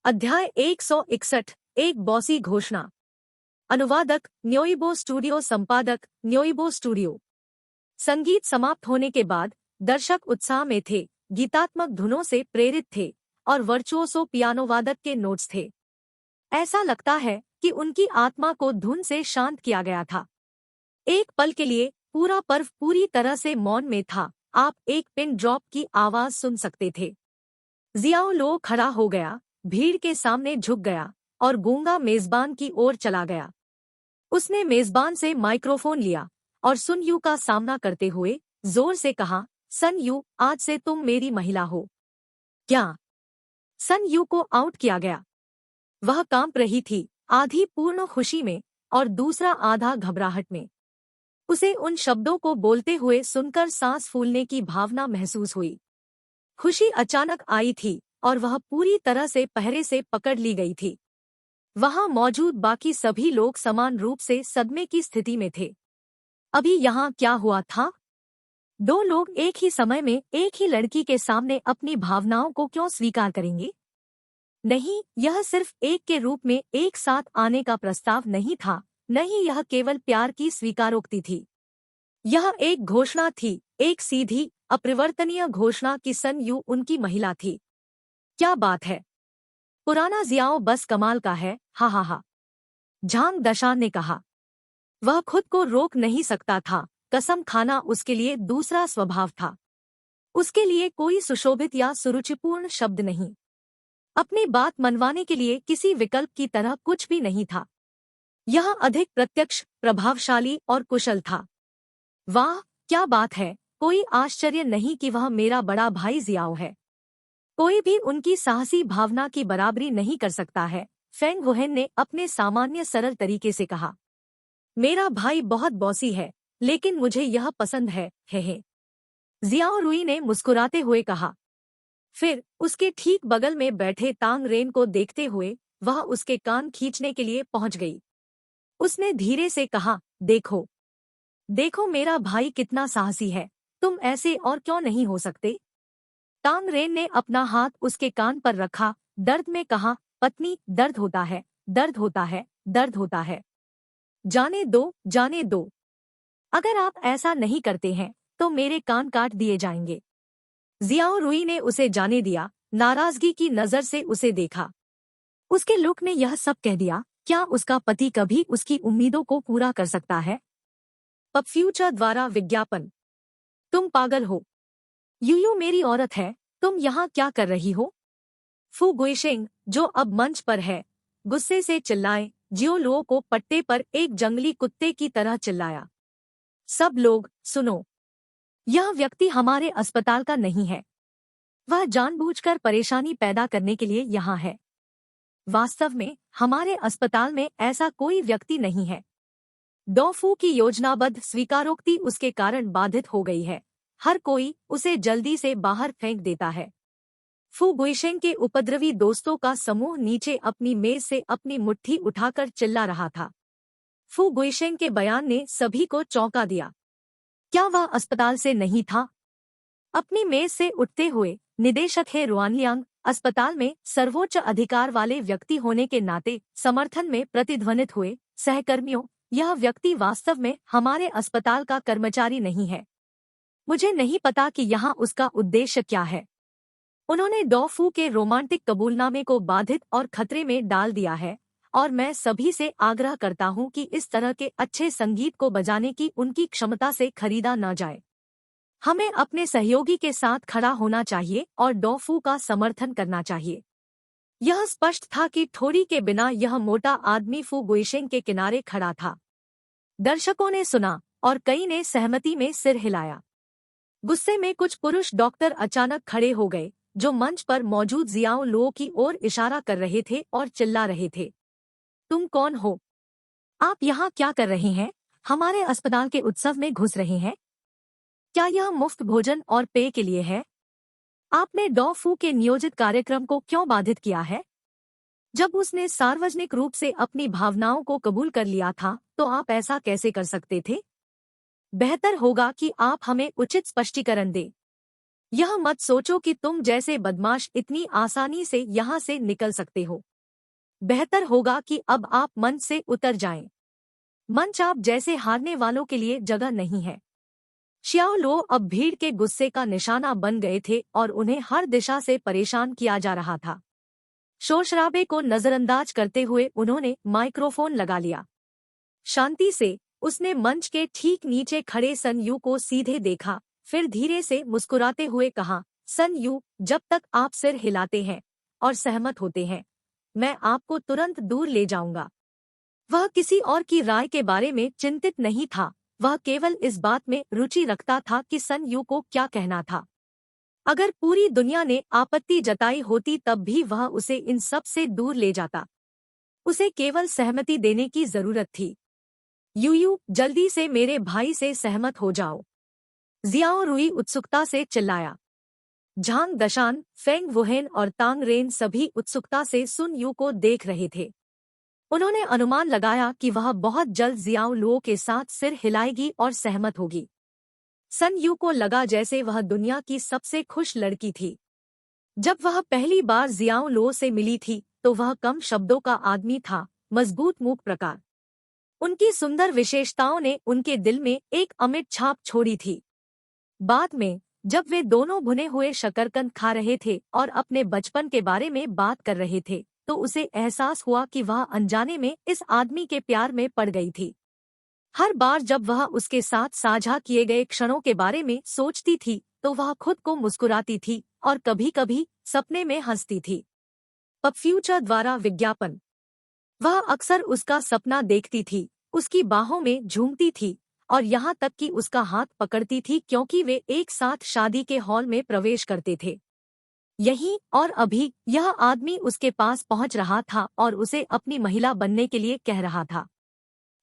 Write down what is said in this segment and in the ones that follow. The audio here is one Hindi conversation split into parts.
अध्याय 161 एक बॉसी घोषणा। अनुवादक न्योइबो स्टूडियो, संपादक न्योइबो स्टूडियो। संगीत समाप्त होने के बाद दर्शक उत्साह में थे, गीतात्मक धुनों से प्रेरित थे और वर्चुओसो पियानो वादक के नोट्स थे। ऐसा लगता है कि उनकी आत्मा को धुन से शांत किया गया था। एक पल के लिए पूरा पर्व पूरी तरह से मौन में था। आप एक पिन ड्रॉप की आवाज सुन सकते थे। जियाओ लो खड़ा हो गया, भीड़ के सामने झुक गया और गूंगा मेजबान की ओर चला गया। उसने मेजबान से माइक्रोफोन लिया और सुन यू का सामना करते हुए जोर से कहा, सन यू, आज से तुम मेरी महिला हो। क्या? सन यू को आउट किया गया। वह कांप रही थी, आधी पूर्ण खुशी में और दूसरा आधा घबराहट में। उसे उन शब्दों को बोलते हुए सुनकर सांस फूलने की भावना महसूस हुई। खुशी अचानक आई थी और वह पूरी तरह से पहरे से पकड़ ली गई थी। वहां मौजूद बाकी सभी लोग समान रूप से सदमे की स्थिति में थे। अभी यहाँ क्या हुआ था? दो लोग एक ही समय में एक ही लड़की के सामने अपनी भावनाओं को क्यों स्वीकार करेंगे? नहीं, यह सिर्फ एक के रूप में एक साथ आने का प्रस्ताव नहीं था, नहीं, यह केवल प्यार की स्वीकारोक्ति थी। यह एक घोषणा थी, एक सीधी, अपरिवर्तनीय घोषणा कि सन यू उनकी महिला थी। क्या बात है! पुराना जियाओ बस कमाल का है, हा हा हा। झांग दशान ने कहा। वह खुद को रोक नहीं सकता था, कसम खाना उसके लिए दूसरा स्वभाव था। उसके लिए कोई सुशोभित या सुरुचिपूर्ण शब्द नहीं। अपनी बात मनवाने के लिए किसी विकल्प की तरह कुछ भी नहीं था। यह अधिक प्रत्यक्ष, प्रभावशाली और कुशल था। वाह, क्या बात है! कोई आश्चर्य नहीं कि वह मेरा बड़ा भाई जियाओ है। कोई भी उनकी साहसी भावना की बराबरी नहीं कर सकता है, फेंग वुहेन ने अपने सामान्य सरल तरीके से कहा। मेरा भाई बहुत बॉसी है, लेकिन मुझे यह पसंद है, हे। जियाओ रुई ने मुस्कुराते हुए कहा। फिर उसके ठीक बगल में बैठे तांग रेन को देखते हुए वह उसके कान खींचने के लिए पहुंच गई। उसने धीरे से कहा, देखो देखो मेरा भाई कितना साहसी है, तुम ऐसे और क्यों नहीं हो सकते? तांग रेन ने अपना हाथ उसके कान पर रखा, दर्द में कहा, पत्नी, दर्द होता है, दर्द होता है, दर्द होता है। जाने दो, जाने दो। अगर आप ऐसा नहीं करते हैं तो मेरे कान काट दिए जाएंगे। जियाओ रुई ने उसे जाने दिया, नाराजगी की नजर से उसे देखा। उसके लुक ने यह सब कह दिया, क्या उसका पति कभी उसकी उम्मीदों को पूरा कर सकता है? पब फ्यूचर द्वारा विज्ञापन। तुम पागल हो। यूयू मेरी औरत है, तुम यहाँ क्या कर रही हो? फू गुइशेंग, जो अब मंच पर है, गुस्से से चिल्लाए, जियो लुओ को पट्टे पर एक जंगली कुत्ते की तरह चिल्लाया। सब लोग सुनो, यह व्यक्ति हमारे अस्पताल का नहीं है। वह जानबूझकर परेशानी पैदा करने के लिए यहाँ है। वास्तव में हमारे अस्पताल में ऐसा कोई व्यक्ति नहीं है। डॉफू की योजनाबद्ध स्वीकारोक्ति उसके कारण बाधित हो गई है। हर कोई उसे जल्दी से बाहर फेंक देता है। फू गुइशेंग के उपद्रवी दोस्तों का समूह नीचे अपनी मेज से अपनी मुट्ठी उठाकर चिल्ला रहा था। फू गुइशेंग के बयान ने सभी को चौंका दिया। क्या वह अस्पताल से नहीं था? अपनी मेज से उठते हुए निदेशक हे रुआनलियांग अस्पताल में सर्वोच्च अधिकार वाले व्यक्ति होने के नाते समर्थन में प्रतिध्वनित हुए, सहकर्मियों, यह व्यक्ति वास्तव में हमारे अस्पताल का कर्मचारी नहीं है। मुझे नहीं पता कि यहाँ उसका उद्देश्य क्या है। उन्होंने डॉफू के रोमांटिक कबूलनामे को बाधित और खतरे में डाल दिया है और मैं सभी से आग्रह करता हूँ कि इस तरह के अच्छे संगीत को बजाने की उनकी क्षमता से खरीदा न जाए। हमें अपने सहयोगी के साथ खड़ा होना चाहिए और डॉफू का समर्थन करना चाहिए। यह स्पष्ट था कि ठोड़ी के बिना यह मोटा आदमी फू गुइशेंग के किनारे खड़ा था। दर्शकों ने सुना और कई ने सहमति में सिर हिलाया। गुस्से में कुछ पुरुष डॉक्टर अचानक खड़े हो गए, जो मंच पर मौजूद जियाओ लुओ की ओर इशारा कर रहे थे और चिल्ला रहे थे। तुम कौन हो? आप यहाँ क्या कर रहे हैं? हमारे अस्पताल के उत्सव में घुस रहे हैं? क्या यह मुफ्त भोजन और पेय के लिए है? आपने डॉफू के नियोजित कार्यक्रम को क्यों बाधित किया है? जब उसने सार्वजनिक रूप से अपनी भावनाओं को कबूल कर लिया था, तो आप ऐसा कैसे कर सकते थे? बेहतर होगा कि आप हमें उचित स्पष्टीकरण दें। यह मत सोचो कि तुम जैसे बदमाश इतनी आसानी से यहाँ से निकल सकते हो। बेहतर होगा कि अब आप मंच से उतर जाएं। मंच आप जैसे हारने वालों के लिए जगह नहीं है। श्याओ लो अब भीड़ के गुस्से का निशाना बन गए थे और उन्हें हर दिशा से परेशान किया जा रहा था। शोरशराबे को नजरअंदाज करते हुए उन्होंने माइक्रोफोन लगा लिया। शांति से उसने मंच के ठीक नीचे खड़े सन यू को सीधे देखा, फिर धीरे से मुस्कुराते हुए कहा, सन यू, जब तक आप सिर हिलाते हैं और सहमत होते हैं, मैं आपको तुरंत दूर ले जाऊंगा। वह किसी और की राय के बारे में चिंतित नहीं था, वह केवल इस बात में रुचि रखता था कि सन यू को क्या कहना था। अगर पूरी दुनिया ने आपत्ति जताई होती तब भी वह उसे इन सब से दूर ले जाता। उसे केवल सहमति देने की जरूरत थी। यूयू, जल्दी से मेरे भाई से सहमत हो जाओ, जियाओ रुई उत्सुकता से चिल्लाया। झांग दशान, फेंग वुहेन और तांग रेन सभी उत्सुकता से सुन यू को देख रहे थे। उन्होंने अनुमान लगाया कि वह बहुत जल्द जियाओ लुओ के साथ सिर हिलाएगी और सहमत होगी। सन यू को लगा जैसे वह दुनिया की सबसे खुश लड़की थी। जब वह पहली बार जियाओ लुओ से मिली थी तो वह कम शब्दों का आदमी था, मजबूत मुख प्रकार। उनकी सुंदर विशेषताओं ने उनके दिल में एक अमिट छाप छोड़ी थी। बाद में जब वे दोनों भुने हुए शकरकंद खा रहे थे और अपने बचपन के बारे में बात कर रहे थे तो उसे एहसास हुआ कि वह अनजाने में इस आदमी के प्यार में पड़ गई थी। हर बार जब वह उसके साथ साझा किए गए क्षणों के बारे में सोचती थी तो वह खुद को मुस्कुराती थी और कभी-कभी सपने में हंसती थी। पब फ्यूचर द्वारा विज्ञापन। वह अक्सर उसका सपना देखती थी, उसकी बाहों में झूमती थी और यहाँ तक कि उसका हाथ पकड़ती थी क्योंकि वे एक साथ शादी के हॉल में प्रवेश करते थे। यही और अभी यह आदमी उसके पास पहुंच रहा था और उसे अपनी महिला बनने के लिए कह रहा था।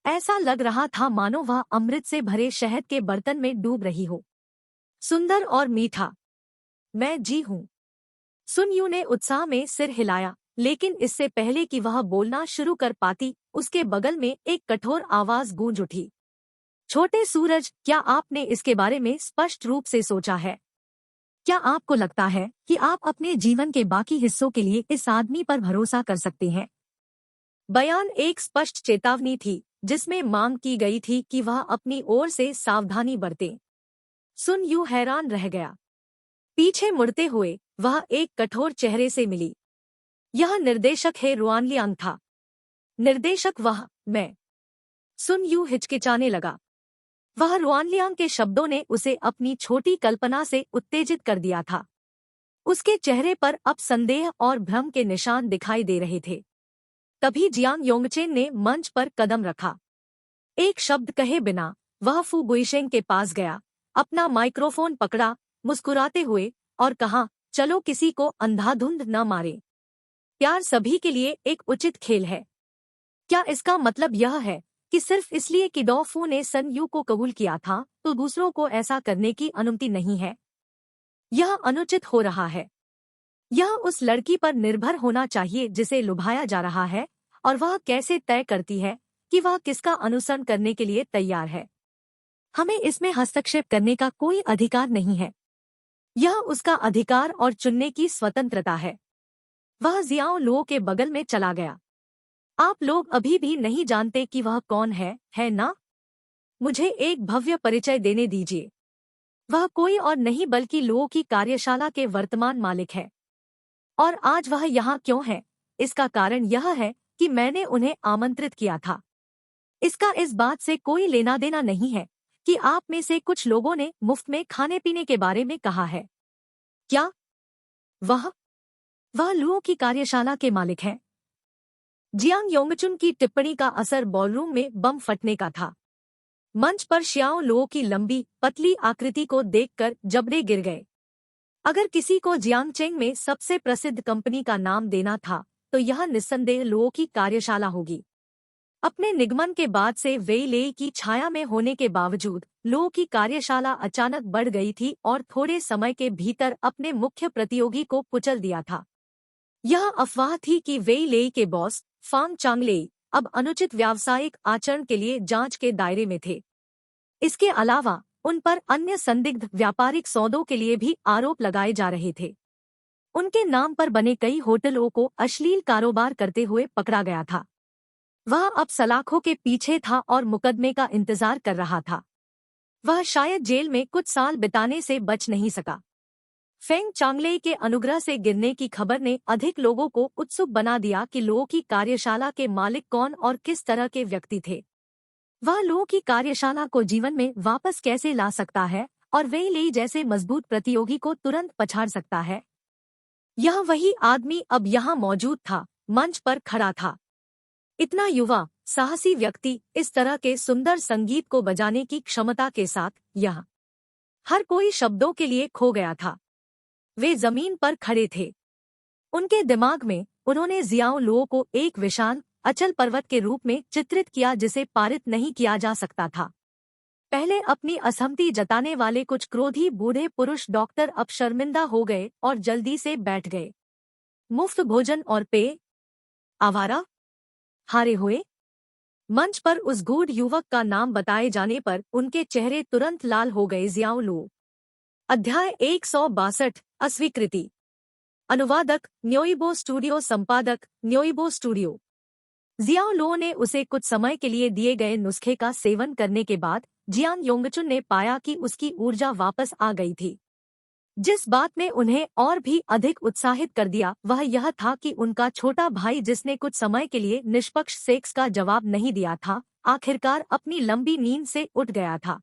ऐसा लग रहा था मानो वह अमृत से भरे शहद के बर्तन में डूब रही हो। सुंदर और मीठा। मैं जी हूँ। सुन यू ने उत्साह में सिर हिलाया, लेकिन इससे पहले कि वह बोलना शुरू कर पाती उसके बगल में एक कठोर आवाज गूंज उठी। छोटे सूरज, क्या आपने इसके बारे में स्पष्ट रूप से सोचा है? क्या आपको लगता है कि आप अपने जीवन के बाकी हिस्सों के लिए इस आदमी पर भरोसा कर सकते हैं? बयान एक स्पष्ट चेतावनी थी जिसमें मांग की गई थी कि वह अपनी ओर से सावधानी बरते। सुन यू हैरान रह गया। पीछे मुड़ते हुए वह एक कठोर चेहरे से मिली। यह निर्देशक है रुआनलियांग था। निर्देशक वह, मैं। सुन यू हिचकिचाने लगा। वह रुआनलियांग के शब्दों ने उसे अपनी छोटी कल्पना से उत्तेजित कर दिया था। उसके चेहरे पर अब संदेह और भ्रम के निशान दिखाई दे रहे थे। तभी जियांग योंगचेन ने मंच पर कदम रखा। एक शब्द कहे बिना वह फू गुइशेंग के पास गया, अपना माइक्रोफोन पकड़ा, मुस्कुराते हुए और कहा, चलो किसी को अंधाधुंध न मारे। प्यार सभी के लिए एक उचित खेल है। क्या इसका मतलब यह है कि सिर्फ इसलिए कि डॉ फू ने सन यू को कबूल किया था तो दूसरों को ऐसा करने की अनुमति नहीं है? यह अनुचित हो रहा है। यह उस लड़की पर निर्भर होना चाहिए जिसे लुभाया जा रहा है और वह कैसे तय करती है कि वह किसका अनुसरण करने के लिए तैयार है। हमें इसमें हस्तक्षेप करने का कोई अधिकार नहीं है। यह उसका अधिकार और चुनने की स्वतंत्रता है। वह जियाओ लुओ के बगल में चला गया। आप लोग अभी भी नहीं जानते कि वह कौन है ना? मुझे एक भव्य परिचय देने दीजिए। वह कोई और नहीं बल्कि लुओ की कार्यशाला के वर्तमान मालिक है। और आज वह यहाँ क्यों है? इसका कारण यह है कि मैंने उन्हें आमंत्रित किया था। इसका इस बात से कोई लेना देना नहीं है कि आप में से कुछ लोगों ने मुफ्त में खाने पीने के बारे में कहा है। क्या वह लुओ की कार्यशाला के मालिक हैं? जियांग योंगचुन की टिप्पणी का असर बॉलरूम में बम फटने का था। मंच पर श्याओ लुओ की लंबी पतली आकृति को देखकर जबड़े गिर गए। अगर किसी को जियांगचेंग में सबसे प्रसिद्ध कंपनी का नाम देना था तो यह निस्संदेह लुओ की कार्यशाला होगी। अपने निगमन के बाद से वेई लेई की छाया में होने के बावजूद लुओ की कार्यशाला अचानक बढ़ गई थी और थोड़े समय के भीतर अपने मुख्य प्रतियोगी को कुचल दिया था। यह अफवाह थी कि वेई लेई के बॉस फांग चांगलेई अब अनुचित व्यावसायिक आचरण के लिए जांच के दायरे में थे। इसके अलावा उन पर अन्य संदिग्ध व्यापारिक सौदों के लिए भी आरोप लगाए जा रहे थे। उनके नाम पर बने कई होटलों को अश्लील कारोबार करते हुए पकड़ा गया था। वह अब सलाखों के पीछे था और मुकदमे का इंतजार कर रहा था। वह शायद जेल में कुछ साल बिताने से बच नहीं सका। फेंग चांगलेई के अनुग्रह से गिरने की खबर ने अधिक लोगों को उत्सुक बना दिया कि लो की कार्यशाला के मालिक कौन और किस तरह के व्यक्ति थे। वह लो की कार्यशाला को जीवन में वापस कैसे ला सकता है और वेई लेई जैसे मजबूत प्रतियोगी को तुरंत पछाड़ सकता है। यह वही आदमी अब यहाँ मौजूद था, मंच पर खड़ा था। इतना युवा साहसी व्यक्ति, इस तरह के सुंदर संगीत को बजाने की क्षमता के साथ, यह हर कोई शब्दों के लिए खो गया था। वे जमीन पर खड़े थे। उनके दिमाग में उन्होंने जियाओ लुओ को एक विशाल अचल पर्वत के रूप में चित्रित किया जिसे पारित नहीं किया जा सकता था। पहले अपनी असहमति जताने वाले कुछ क्रोधी बूढ़े पुरुष डॉक्टर अब शर्मिंदा हो गए और जल्दी से बैठ गए। मुफ्त भोजन और पेय, आवारा, हारे हुए। मंच पर उस गूढ़ युवक का नाम बताए जाने पर उनके चेहरे तुरंत लाल हो गए। Jiao Luo. अध्याय 162। अस्वीकृति। अनुवादक न्योइबो स्टूडियो, संपादक न्योइबो स्टूडियो। जियाओ लुओ ने उसे कुछ समय के लिए दिए गए नुस्खे का सेवन करने के बाद जियांग योंगचुन ने पाया कि उसकी ऊर्जा वापस आ गई थी। जिस बात ने उन्हें और भी अधिक उत्साहित कर दिया वह यह था कि उनका छोटा भाई, जिसने कुछ समय के लिए निष्पक्ष सेक्स का जवाब नहीं दिया था, आखिरकार अपनी लंबी नींद से उठ गया था।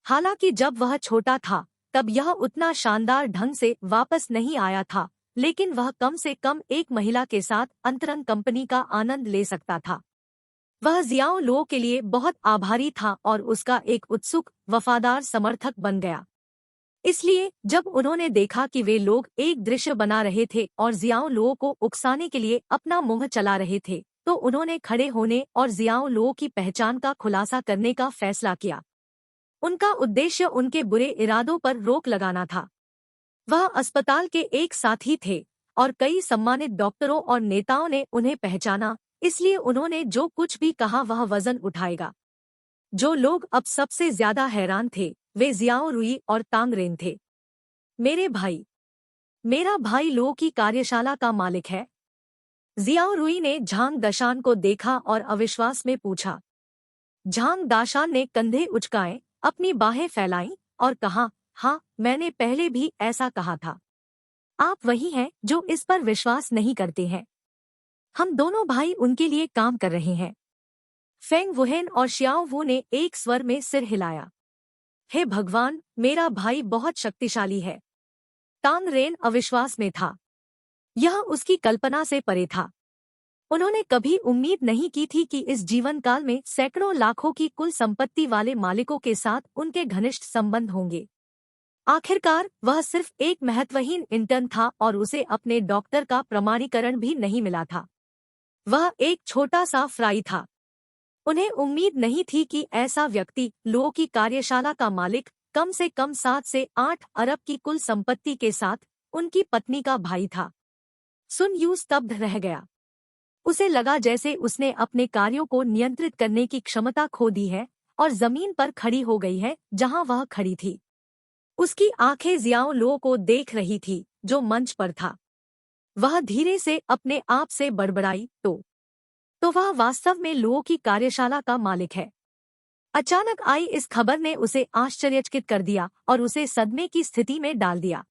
हालांकि जब वह छोटा था तब यह उतना शानदार ढंग से वापस नहीं आया था, लेकिन वह कम से कम एक महिला के साथ अंतरंग कंपनी का आनंद ले सकता था। वह जियाओ लुओ के लिए बहुत आभारी था और उसका एक उत्सुक वफादार समर्थक बन गया। इसलिए जब उन्होंने देखा कि वे लोग एक दृश्य बना रहे थे और जियाओ लुओ को उकसाने के लिए अपना मुंह चला रहे थे, तो उन्होंने खड़े होने और जियाओ लुओ की पहचान का खुलासा करने का फैसला किया। उनका उद्देश्य उनके बुरे इरादों पर रोक लगाना था। वह अस्पताल के एक साथी थे और कई सम्मानित डॉक्टरों और नेताओं ने उन्हें पहचाना, इसलिए उन्होंने जो कुछ भी कहा वह वजन उठाएगा। जो लोग अब सबसे ज्यादा हैरान थे वे जियाओ रुई और तांग रेन थे। मेरा भाई लो की कार्यशाला का मालिक है। जियाओ रुई ने झांग दाशान को देखा और अविश्वास में पूछा। झांग दाशान ने कंधे उचकाए, अपनी बाहें फैलाईं और कहा, हाँ, मैंने पहले भी ऐसा कहा था। आप वही हैं जो इस पर विश्वास नहीं करते हैं। हम दोनों भाई उनके लिए काम कर रहे हैं। फेंग वुहेन और श्याओ वू ने एक स्वर में सिर हिलाया। हे भगवान, मेरा भाई बहुत शक्तिशाली है। तांग रेन अविश्वास में था। यह उसकी कल्पना से परे था। उन्होंने कभी उम्मीद नहीं की थी कि इस जीवन काल में सैकड़ों लाखों की कुल संपत्ति वाले मालिकों के साथ उनके घनिष्ठ संबंध होंगे। आखिरकार वह सिर्फ एक महत्वहीन इंटर्न था और उसे अपने डॉक्टर का प्रमाणीकरण भी नहीं मिला था। वह एक छोटा सा फ्राई था। उन्हें उम्मीद नहीं थी कि ऐसा व्यक्ति, लो की कार्यशाला का मालिक, कम से कम 7 से 8 अरब की कुल संपत्ति के साथ उनकी पत्नी का भाई था। सुन यू स्तब्ध रह गया। उसे लगा जैसे उसने अपने कार्यों को नियंत्रित करने की क्षमता खो दी है और जमीन पर खड़ी हो गई है जहां वह खड़ी थी। उसकी आंखें जियाओ लुओ को देख रही थी जो मंच पर था। वह धीरे से अपने आप से बड़बड़ाई, तो वह वास्तव में लुओ की कार्यशाला का मालिक है। अचानक आई इस खबर ने उसे आश्चर्यचकित कर दिया और उसे सदमे की स्थिति में डाल दिया।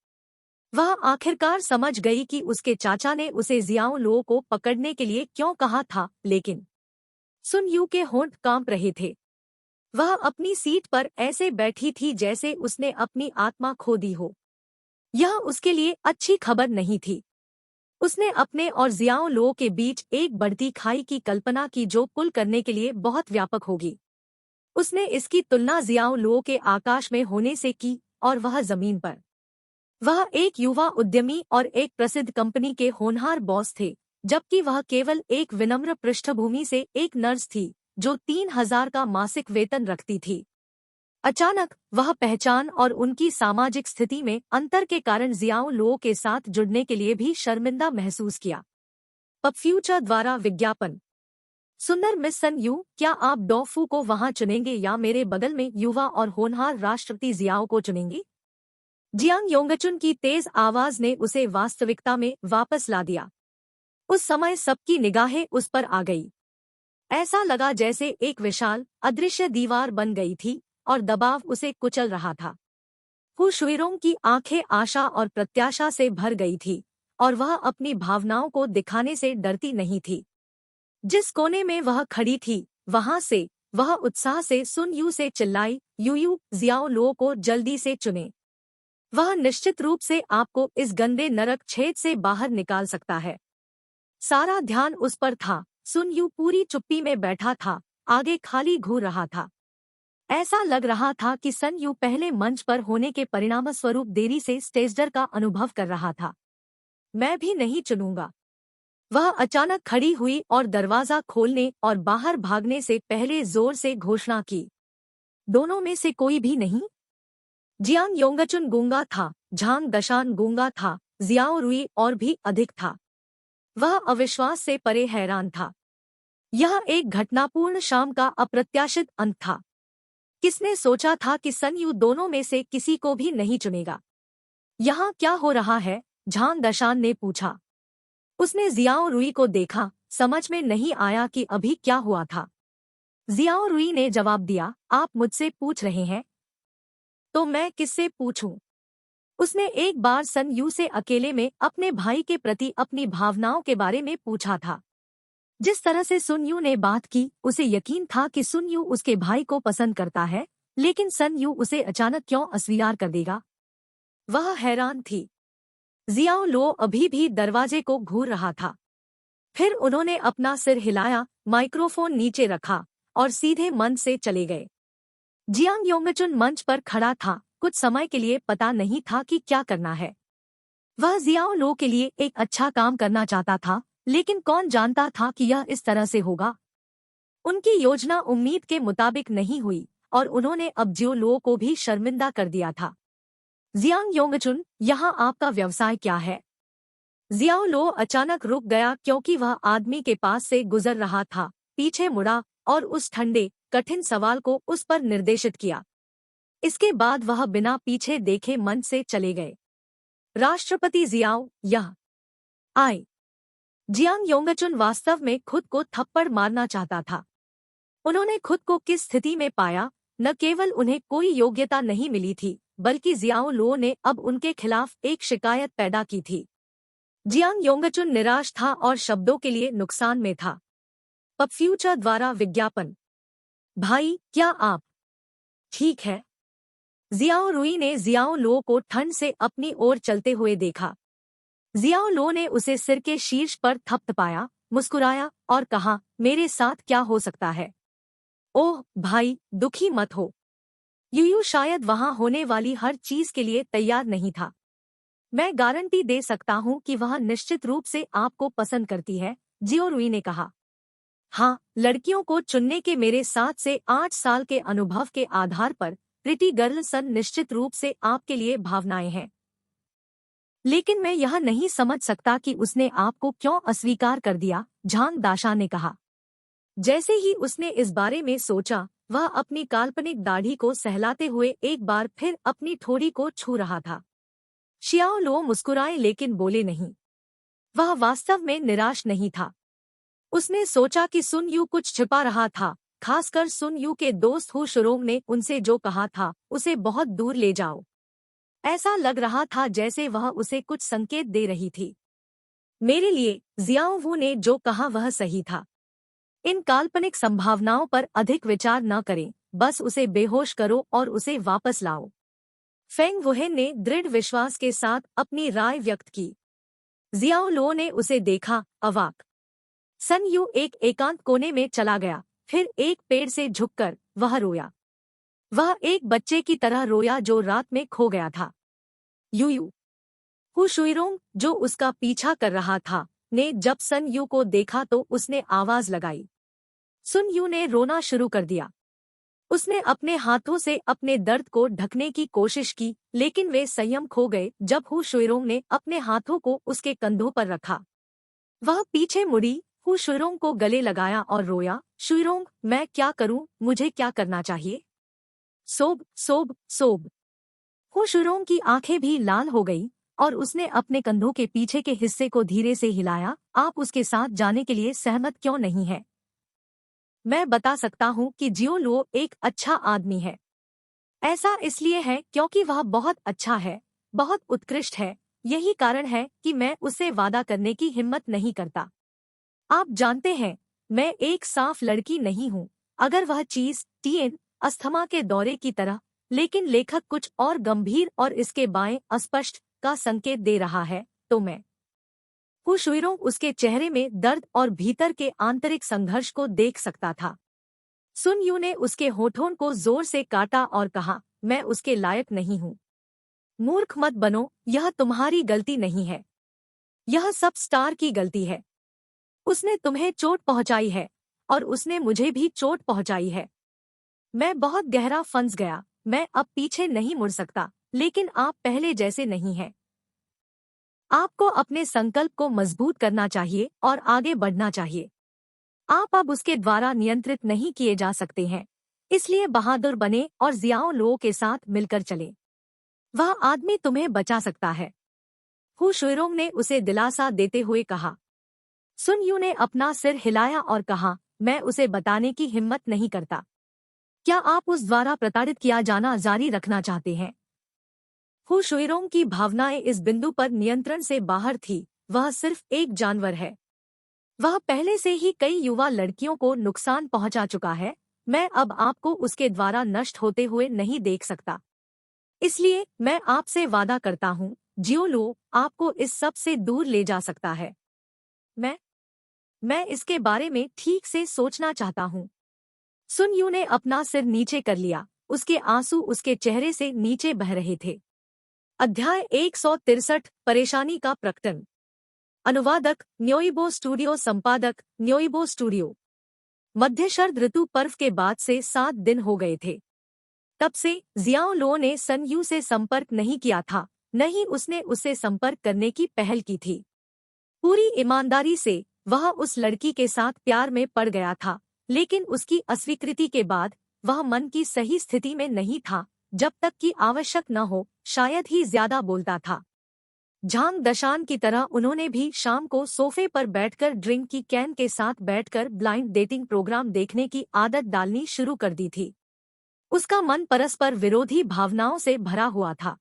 वह आखिरकार समझ गई कि उसके चाचा ने उसे जियाओ लुओ को पकड़ने के लिए क्यों कहा था, लेकिन सुन यू के होंठ कांप रहे थे। वह अपनी सीट पर ऐसे बैठी थी जैसे उसने अपनी आत्मा खो दी हो। यह उसके लिए अच्छी खबर नहीं थी। उसने अपने और जियाओ लुओ के बीच एक बढ़ती खाई की कल्पना की जो पुल करने के लिए बहुत व्यापक होगी। उसने इसकी तुलना जियाओ लुओ के आकाश में होने से की और वह जमीन पर। वह एक युवा उद्यमी और एक प्रसिद्ध कंपनी के होनहार बॉस थे, जबकि वह केवल एक विनम्र पृष्ठभूमि से एक नर्स थी जो 3000 का मासिक वेतन रखती थी। अचानक वह पहचान और उनकी सामाजिक स्थिति में अंतर के कारण जियाओ लुओ के साथ जुड़ने के लिए भी शर्मिंदा महसूस किया। पब फ्यूचर द्वारा विज्ञापन। सुंदर मिस सन यू, क्या आप डॉफू को वहां चुनेंगे या मेरे बगल में युवा और होनहार राष्ट्रपति जियाओ को चुनेंगी? जियांग योंगचुन की तेज आवाज ने उसे वास्तविकता में वापस ला दिया। उस समय सबकी निगाहें उस पर आ गई। ऐसा लगा जैसे एक विशाल अदृश्य दीवार बन गई थी और दबाव उसे कुचल रहा था। हु शुइरोंग की आंखें आशा और प्रत्याशा से भर गई थी और वह अपनी भावनाओं को दिखाने से डरती नहीं थी। जिस कोने में वह खड़ी थी वहां से वह उत्साह से सुन यू से चिल्लाई, यू जियाओ लो को जल्दी से चुने। वह निश्चित रूप से आपको इस गंदे नरक छेद से बाहर निकाल सकता है। सारा ध्यान उस पर था। सुन यू पूरी चुप्पी में बैठा था, आगे खाली घूर रहा था। ऐसा लग रहा था कि सन यू पहले मंच पर होने के परिणामस्वरूप देरी से स्टेजडर का अनुभव कर रहा था। मैं भी नहीं चुनूंगा। वह अचानक खड़ी हुई और दरवाजा खोलने और बाहर भागने से पहले जोर से घोषणा की, दोनों में से कोई भी नहीं। जियांग योंगचुन गूंगा था, झांग दशान गूंगा था, जियाओ रुई और भी अधिक था। वह अविश्वास से परे हैरान था। यह एक घटनापूर्ण शाम का अप्रत्याशित अंत था। किसने सोचा था कि सन यू दोनों में से किसी को भी नहीं चुनेगा? यहाँ क्या हो रहा है? झांग दशान ने पूछा। उसने जियाओ रुई को देखा, समझ में नहीं आया कि अभी क्या हुआ था। जियाओ रुई ने जवाब दिया, आप मुझसे पूछ रहे हैं तो मैं किससे पूछूं? उसने एक बार सन यू से अकेले में अपने भाई के प्रति अपनी भावनाओं के बारे में पूछा था। जिस तरह से सुन यू ने बात की, उसे यकीन था कि सुन यू उसके भाई को पसंद करता है, लेकिन सन यू उसे अचानक क्यों अस्वीकार कर देगा? वह हैरान थी। जियाओ लो अभी भी दरवाजे को घूर रहा था। फिर उन्होंने अपना सिर हिलाया, माइक्रोफोन नीचे रखा और सीधे मंच से चले गए। जियांग योंगचुन मंच पर खड़ा था। कुछ समय के लिए पता नहीं था कि क्या करना है। वह जियाओ लो के लिए एक अच्छा काम करना चाहता था, लेकिन कौन जानता था कि यह इस तरह से होगा। उनकी योजना उम्मीद के मुताबिक नहीं हुई और उन्होंने अब जियो लो को भी शर्मिंदा कर दिया था। जियांग योंगचुन, यहाँ आपका व्यवसाय क्या है? जियाओ लो अचानक रुक गया क्योंकि वह आदमी के पास से गुजर रहा था, पीछे मुड़ा और उस ठंडे कठिन सवाल को उस पर निर्देशित किया। इसके बाद वह बिना पीछे देखे मंच से चले गए। राष्ट्रपति जियाओ, यह आए। जियांग योंगचुन वास्तव में खुद को थप्पड़ मारना चाहता था। उन्होंने खुद को किस स्थिति में पाया? न केवल उन्हें कोई योग्यता नहीं मिली थी, बल्कि जियाओ लो ने अब उनके खिलाफ एक शिकायत पैदा की थी। जियांग योंगचुन निराश था और शब्दों के लिए नुकसान में था। पब फ्यूचर द्वारा विज्ञापन। भाई, क्या आप ठीक है? जियाओ रुई ने जियाओ लो को ठंड से अपनी ओर चलते हुए देखा। जियाओ लो ने उसे सिर के शीर्ष पर थपथपाया, मुस्कुराया और कहा, मेरे साथ क्या हो सकता है? ओह भाई, दुखी मत हो। यूयू शायद वहां होने वाली हर चीज के लिए तैयार नहीं था। मैं गारंटी दे सकता हूं कि वह निश्चित रूप से आपको पसंद करती है, जियो रुई ने कहा। हाँ, लड़कियों को चुनने के मेरे 7 से 8 साल के अनुभव के आधार पर प्रिटी गर्ल सन निश्चित रूप से आपके लिए भावनाएं हैं। लेकिन मैं यह नहीं समझ सकता कि उसने आपको क्यों अस्वीकार कर दिया, झांग दाशा ने कहा। जैसे ही उसने इस बारे में सोचा, वह अपनी काल्पनिक दाढ़ी को सहलाते हुए एक बार फिर अपनी ठोड़ी को छू रहा था। शियाओ लो मुस्कुराए लेकिन बोले नहीं। वह वास्तव में निराश नहीं था। उसने सोचा कि सुन यू कुछ छिपा रहा था, खासकर सुन यू के दोस्त हु शुरोंग ने उनसे जो कहा था, उसे बहुत दूर ले जाओ। ऐसा लग रहा था जैसे वह उसे कुछ संकेत दे रही थी। मेरे लिए, जियाओ वू ने जो कहा वह सही था। इन काल्पनिक संभावनाओं पर अधिक विचार न करें, बस उसे बेहोश करो और उसे वापस लाओ। फेंग वुहेन ने दृढ़ विश्वास के साथ अपनी राय व्यक्त की। जियाओ लो ने उसे देखा, अवाक। सन यू एक एकांत कोने में चला गया, फिर एक पेड़ से झुककर वह रोया। वह एक बच्चे की तरह रोया जो रात में खो गया था। यूयू हु शुइरोंग, जो उसका पीछा कर रहा था, ने जब सन यू को देखा तो उसने आवाज लगाई। सुन यू ने रोना शुरू कर दिया। उसने अपने हाथों से अपने दर्द को ढकने की कोशिश की, लेकिन वे संयम खो गए जब हु शुइरोंग ने अपने हाथों को उसके कंधों पर रखा। वह पीछे मुड़ी, हु शुइरोंग को गले लगाया और रोया, शुइरोंग, मैं क्या करूं, मुझे क्या करना चाहिए? सोब सोब सोब। हु शुइरोंग की आंखें भी लाल हो गई और उसने अपने कंधों के पीछे के हिस्से को धीरे से हिलाया। आप उसके साथ जाने के लिए सहमत क्यों नहीं है? मैं बता सकता हूँ कि जियो लुओ एक अच्छा आदमी है। ऐसा इसलिए है क्योंकि वह बहुत अच्छा है, बहुत उत्कृष्ट है। यही कारण है कि मैं उससे वादा करने की हिम्मत नहीं करता। आप जानते हैं, मैं एक साफ लड़की नहीं हूँ। अगर वह चीज टीएन अस्थमा के दौरे की तरह, लेकिन लेखक कुछ और गंभीर और इसके बाएं अस्पष्ट का संकेत दे रहा है, तो मैं हुशुइरों उसके चेहरे में दर्द और भीतर के आंतरिक संघर्ष को देख सकता था। सुन यू ने उसके होठों को जोर से काटा और कहा, मैं उसके लायक नहीं हूँ। मूर्ख मत बनो, यह तुम्हारी गलती नहीं है। यह सब स्टार की गलती है। उसने तुम्हें चोट पहुंचाई है और उसने मुझे भी चोट पहुंचाई है। मैं बहुत गहरा फंस गया। मैं अब पीछे नहीं मुड़ सकता, लेकिन आप पहले जैसे नहीं हैं। आपको अपने संकल्प को मजबूत करना चाहिए और आगे बढ़ना चाहिए। आप अब उसके द्वारा नियंत्रित नहीं किए जा सकते हैं। इसलिए बहादुर बने और जियाओ लुओ के साथ मिलकर चले। वह आदमी तुम्हें बचा सकता है। हु शुइरोंग ने उसे दिलासा देते हुए कहा। सुन यू ने अपना सिर हिलाया और कहा, मैं उसे बताने की हिम्मत नहीं करता। क्या आप उस द्वारा प्रताड़ित किया जाना जारी रखना चाहते हैं? हु शुइरोंग की भावनाएं इस बिंदु पर नियंत्रण से बाहर थी। वह सिर्फ एक जानवर है। वह पहले से ही कई युवा लड़कियों को नुकसान पहुंचा चुका है। मैं अब आपको उसके द्वारा नष्ट होते हुए नहीं देख सकता। इसलिए मैं आपसे वादा करता हूँ, जियो लुओ आपको इस सब से दूर ले जा सकता है। मैं मैं इसके बारे में ठीक से सोचना चाहता हूँ। सुन यू ने अपना सिर नीचे कर लिया। उसके आंसू उसके चेहरे से नीचे बह रहे थे। अध्याय 163 परेशानी का प्रकटन। अनुवादक न्योइबो स्टूडियो, संपादक न्योइबो स्टूडियो। मध्य शरद ऋतु पर्व के बाद से 7 दिन हो गए थे। तब से जियाओ लुओ ने सन यू से संपर्क नहीं किया था, न ही उसने उससे संपर्क करने की पहल की थी। पूरी ईमानदारी से वह उस लड़की के साथ प्यार में पड़ गया था, लेकिन उसकी अस्वीकृति के बाद वह मन की सही स्थिति में नहीं था। जब तक कि आवश्यक न हो, शायद ही ज्यादा बोलता था। झांग दशान की तरह उन्होंने भी शाम को सोफे पर बैठकर ड्रिंक की कैन के साथ बैठकर ब्लाइंड डेटिंग प्रोग्राम देखने की आदत डालनी शुरू कर दी थी। उसका मन परस्पर विरोधी भावनाओं से भरा हुआ था।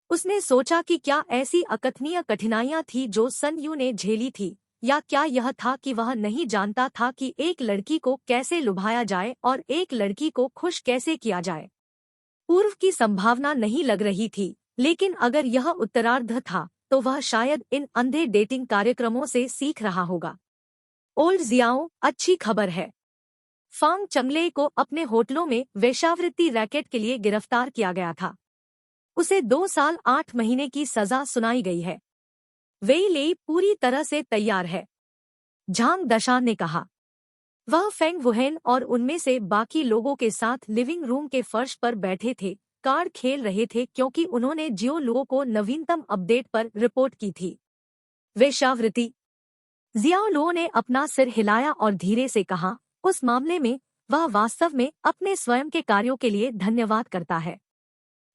उसने सोचा कि क्या ऐसी अकथनीय कठिनाइयां थी जो सन यू ने झेली थी, या क्या यह था कि वह नहीं जानता था कि एक लड़की को कैसे लुभाया जाए और एक लड़की को खुश कैसे किया जाए। पूर्व की संभावना नहीं लग रही थी, लेकिन अगर यह उत्तरार्ध था तो वह शायद इन अंधे डेटिंग कार्यक्रमों से सीख रहा होगा। ओल्ड जियाओ, अच्छी खबर है। फांग चंगले को अपने होटलों में वेश्यावृत्ति रैकेट के लिए गिरफ्तार किया गया था। उसे 2 साल 8 महीने की सजा सुनाई गई है। वेई लेई पूरी तरह से तैयार है, झांग दशान ने कहा। वह फेंग वुहेन और उनमें से बाकी लोगों के साथ लिविंग रूम के फर्श पर बैठे थे, कार्ड खेल रहे थे, क्योंकि उन्होंने जियो लुओ को नवीनतम अपडेट पर रिपोर्ट की थी। वेश्यावृत्ति। जियाओ लुओ ने अपना सिर हिलाया और धीरे से कहा, उस मामले में वह वास्तव में अपने स्वयं के कार्यों के लिए धन्यवाद करता है।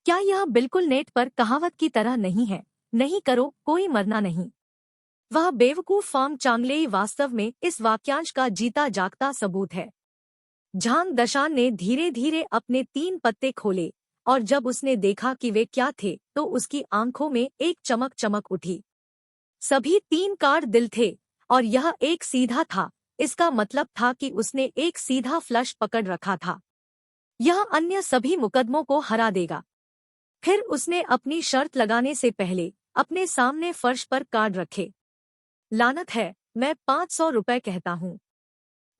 क्या यह बिल्कुल नेट पर कहावत की तरह नहीं है, नहीं करो कोई मरना नहीं? वह बेवकूफ फांग चांगलेई वास्तव में इस वाक्यांश का जीता जागता सबूत है। झांग दशान ने धीरे धीरे अपने 3 पत्ते खोले और जब उसने देखा कि वे क्या थे तो उसकी आंखों में एक चमक चमक उठी। सभी 3 कार्ड दिल थे और यह एक सीधा था। इसका मतलब था कि उसने एक सीधा फ्लश पकड़ रखा था। यह अन्य सभी मुकदमों को हरा देगा। फिर उसने अपनी शर्त लगाने से पहले अपने सामने फर्श पर कार्ड रखे। लानत है, मैं 500 रुपए कहता हूँ।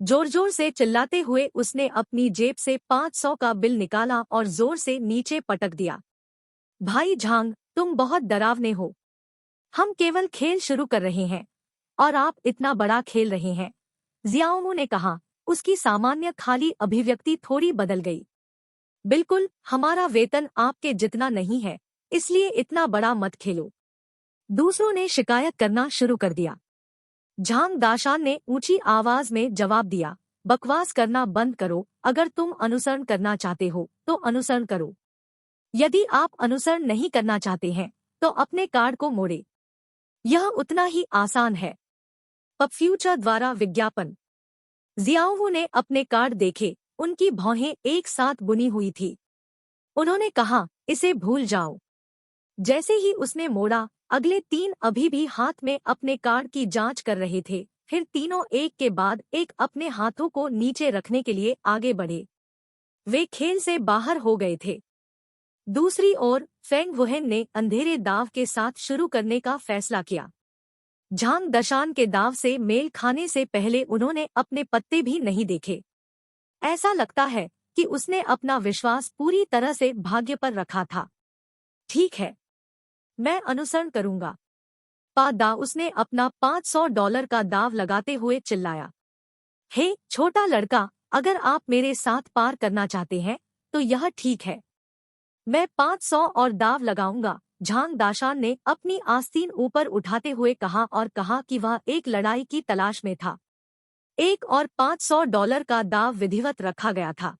जोर जोर से चिल्लाते हुए उसने अपनी जेब से 500 का बिल निकाला और जोर से नीचे पटक दिया। भाई झांग, तुम बहुत डरावने हो। हम केवल खेल शुरू कर रहे हैं और आप इतना बड़ा खेल रहे हैं। जियाओमू ने कहा। उसकी सामान्य खाली अभिव्यक्ति थोड़ी बदल गई। बिल्कुल, हमारा वेतन आपके जितना नहीं है, इसलिए इतना बड़ा मत खेलो। दूसरों ने शिकायत करना शुरू कर दिया। झांग दाशान ने ऊंची आवाज में जवाब दिया, बकवास करना बंद करो, अगर तुम अनुसरण करना चाहते हो तो अनुसरण करो। यदि आप अनुसरण नहीं करना चाहते हैं तो अपने कार्ड को मोड़े। यह उतना ही आसान है। पब फ्यूचर द्वारा विज्ञापन। जियाओ ने अपने कार्ड देखे, उनकी भौहें एक साथ बुनी हुई थी। उन्होंने कहा, इसे भूल जाओ। जैसे ही उसने मोड़ा, अगले 3 अभी भी हाथ में अपने कार्ड की जांच कर रहे थे। फिर तीनों एक के बाद एक अपने हाथों को नीचे रखने के लिए आगे बढ़े। वे खेल से बाहर हो गए थे। दूसरी ओर फेंग वुहेन ने अंधेरे दाव के साथ शुरू करने का फैसला किया। झांग दशान के दाव से मेल खाने से पहले उन्होंने अपने पत्ते भी नहीं देखे। ऐसा लगता है कि उसने अपना विश्वास पूरी तरह से भाग्य पर रखा था। ठीक है, मैं अनुसरण करूंगा। पादा उसने अपना $500 का दाव लगाते हुए चिल्लाया। हे छोटा लड़का, अगर आप मेरे साथ पार करना चाहते हैं तो यह ठीक है। मैं 500 और दाव लगाऊंगा। झांग दाशान ने अपनी आस्तीन ऊपर उठाते हुए कहा और कहा कि वह एक लड़ाई की तलाश में था। एक और $500 का दाव विधिवत रखा गया था।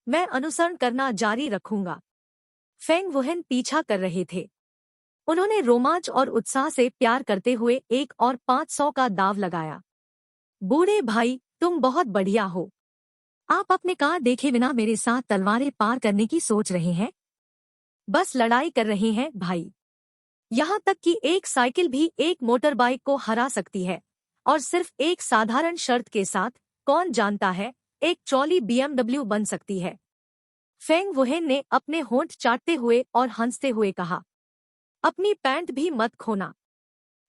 मैं अनुसरण करना जारी रखूंगा। फेंग वुहेन पीछा कर रहे थे। उन्होंने रोमांच और उत्साह से प्यार करते हुए एक और 500 का दाव लगाया। बूढ़े भाई, तुम बहुत बढ़िया हो। आप अपने कार्ड देखे बिना मेरे साथ तलवारें पार करने की सोच रहे हैं। बस लड़ाई कर रहे हैं भाई। यहाँ तक कि एक साइकिल भी एक मोटर बाइक को हरा सकती है, और सिर्फ एक साधारण शर्त के साथ, कौन जानता है, एक ट्रॉली BMW बन सकती है। फेंग वुहेन ने अपने होंठ चाटते हुए और हंसते हुए कहा, अपनी पैंट भी मत खोना।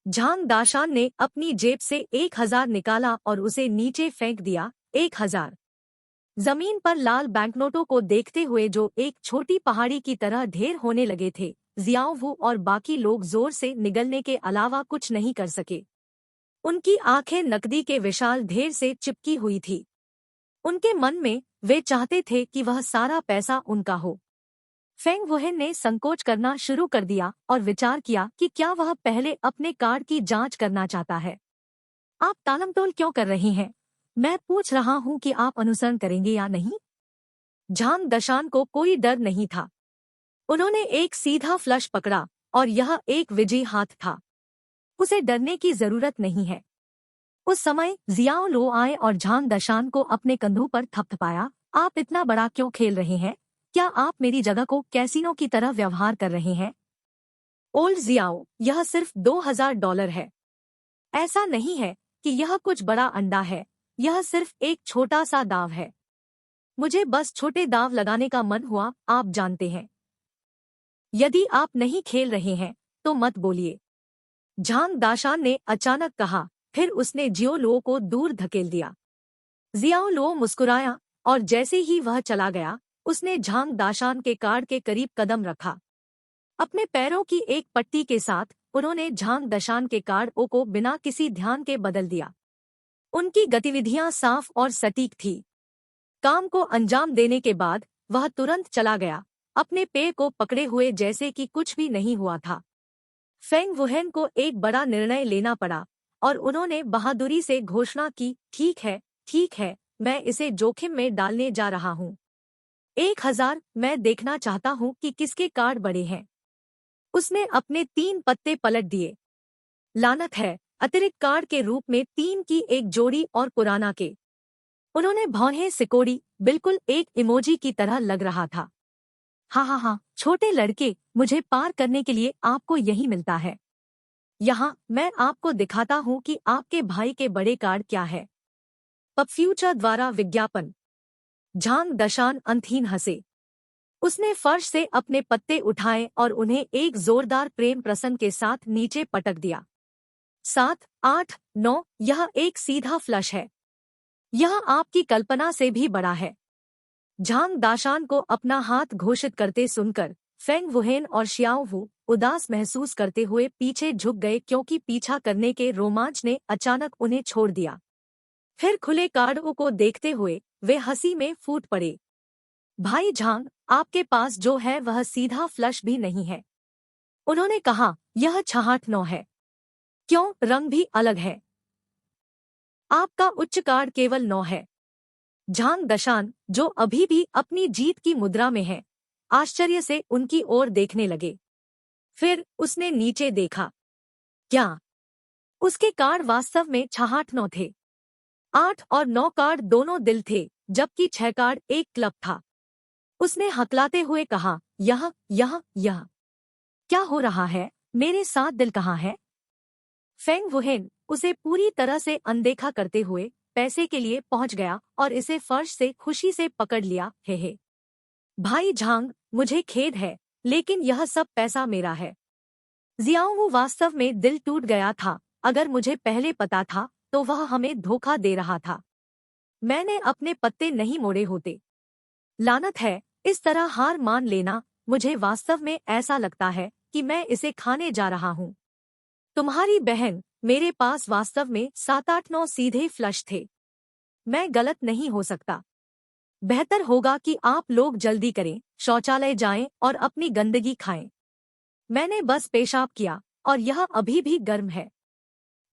झांग दाशान ने अपनी जेब से 1000 निकाला और उसे नीचे फेंक दिया। 1000। जमीन पर लाल बैंकनोटों को देखते हुए जो एक छोटी पहाड़ी की तरह ढेर होने लगे थे, जियाओ वू और बाकी लोग जोर से निगलने के अलावा कुछ नहीं कर सके। उनकी आंखें नकदी के विशाल ढेर से चिपकी हुई थी। उनके मन में वे चाहते थे कि वह सारा पैसा उनका हो। फेंग वुहेन ने संकोच करना शुरू कर दिया और विचार किया कि क्या वह पहले अपने कार्ड की जांच करना चाहता है। आप तालमतोल क्यों कर रहे हैं? मैं पूछ रहा हूं कि आप अनुसरण करेंगे या नहीं। झांग दशान को कोई डर नहीं था। उन्होंने एक सीधा फ्लश पकड़ा और यह एक विजयी हाथ था। उसे डरने की जरूरत नहीं है। उस समय जियाओ लो आए और झांग दशान को अपने कंधों पर थपथपाया। आप इतना बड़ा क्यों खेल रहे हैं? क्या आप मेरी जगह को कैसीनो की तरह व्यवहार कर रहे हैं? ओल्ड जियाओ, यह सिर्फ $2000 है। ऐसा नहीं है कि यह कुछ बड़ा अंडा है। यह सिर्फ एक छोटा सा दाव है। मुझे बस छोटे दाव लगाने का मन हुआ, आप जानते हैं। यदि आप नहीं खेल रहे हैं तो मत बोलिए। झांग दाशान ने अचानक कहा। फिर उसने जियो लो को दूर धकेल दिया। जियाओ लो मुस्कुराया और जैसे ही वह चला गया, उसने झांग दाशान के कार्ड के करीब कदम रखा। अपने पैरों की एक पट्टी के साथ उन्होंने झांग दशान के कार्ड को बिना किसी ध्यान के बदल दिया। उनकी गतिविधियां साफ और सटीक थी। काम को अंजाम देने के बाद वह तुरंत चला गया, अपने पैर को पकड़े हुए जैसे कि कुछ भी नहीं हुआ था। फेंग वुहेन को एक बड़ा निर्णय लेना पड़ा और उन्होंने बहादुरी से घोषणा की, ठीक है, मैं इसे जोखिम में डालने जा रहा हूँ। 1000, मैं देखना चाहता हूँ कि किसके कार्ड बड़े हैं। उसने अपने 3 पत्ते पलट दिए। लानत है, अतिरिक्त कार्ड के रूप में 3 की एक जोड़ी और पुराना के। उन्होंने भौहें सिकोड़ी, बिल्कुल एक इमोजी की तरह लग रहा था। हाँ, छोटे लड़के, मुझे पार करने के लिए आपको यही मिलता है। यहाँ मैं आपको दिखाता हूँ कि आपके भाई के बड़े कार्ड क्या है। पब फ्यूचर द्वारा विज्ञापन। झांग दशान अंतहीन हंसे। उसने फर्श से अपने पत्ते उठाए और उन्हें एक जोरदार प्रेम प्रसंग के साथ नीचे पटक दिया। 7, 8, 9, यह एक सीधा फ्लश है। यह आपकी कल्पना से भी बड़ा है। झांग दाशान को अपना हाथ घोषित करते सुनकर फेंग वुहेन और शियाओ वू उदास महसूस करते हुए पीछे झुक गए, क्योंकि पीछा करने के रोमांच ने अचानक उन्हें छोड़ दिया। फिर खुले कार्डों को देखते हुए वे हंसी में फूट पड़े। भाई झांग, आपके पास जो है वह सीधा फ्लश भी नहीं है। उन्होंने कहा, यह 689 है। क्यों, रंग भी अलग है। आपका उच्च कार्ड केवल 9 है। झांग दशान, जो अभी भी अपनी जीत की मुद्रा में है, आश्चर्य से उनकी ओर देखने लगे। फिर उसने नीचे देखा। क्या उसके कार्ड वास्तव में 6-8-9 थे? 8 और 9 कार्ड दोनों दिल थे, जबकि 6 कार्ड एक क्लब था। उसने हकलाते हुए कहा, यह क्या हो रहा है? मेरे साथ दिल कहाँ है? फेंग वुहेन उसे पूरी तरह से अनदेखा करते हुए पैसे के लिए पहुंच गया और इसे फर्श से खुशी से पकड़ लिया। हे भाई झांग, मुझे खेद है, लेकिन यह सब पैसा मेरा है। जियाओ वास्तव में दिल टूट गया था। अगर मुझे पहले पता था तो वह हमें धोखा दे रहा था। मैंने अपने पत्ते नहीं मोड़े होते। लानत है, इस तरह हार मान लेना। मुझे वास्तव में ऐसा लगता है कि मैं इसे खाने जा रहा हूँ। तुम्हारी बहन, मेरे पास वास्तव में 7-8-9 सीधे फ्लश थे। मैं गलत नहीं हो सकता। बेहतर होगा कि आप लोग जल्दी करें, शौचालय जाएं और अपनी गंदगी खाएं। मैंने बस पेशाब किया और यह अभी भी गर्म है।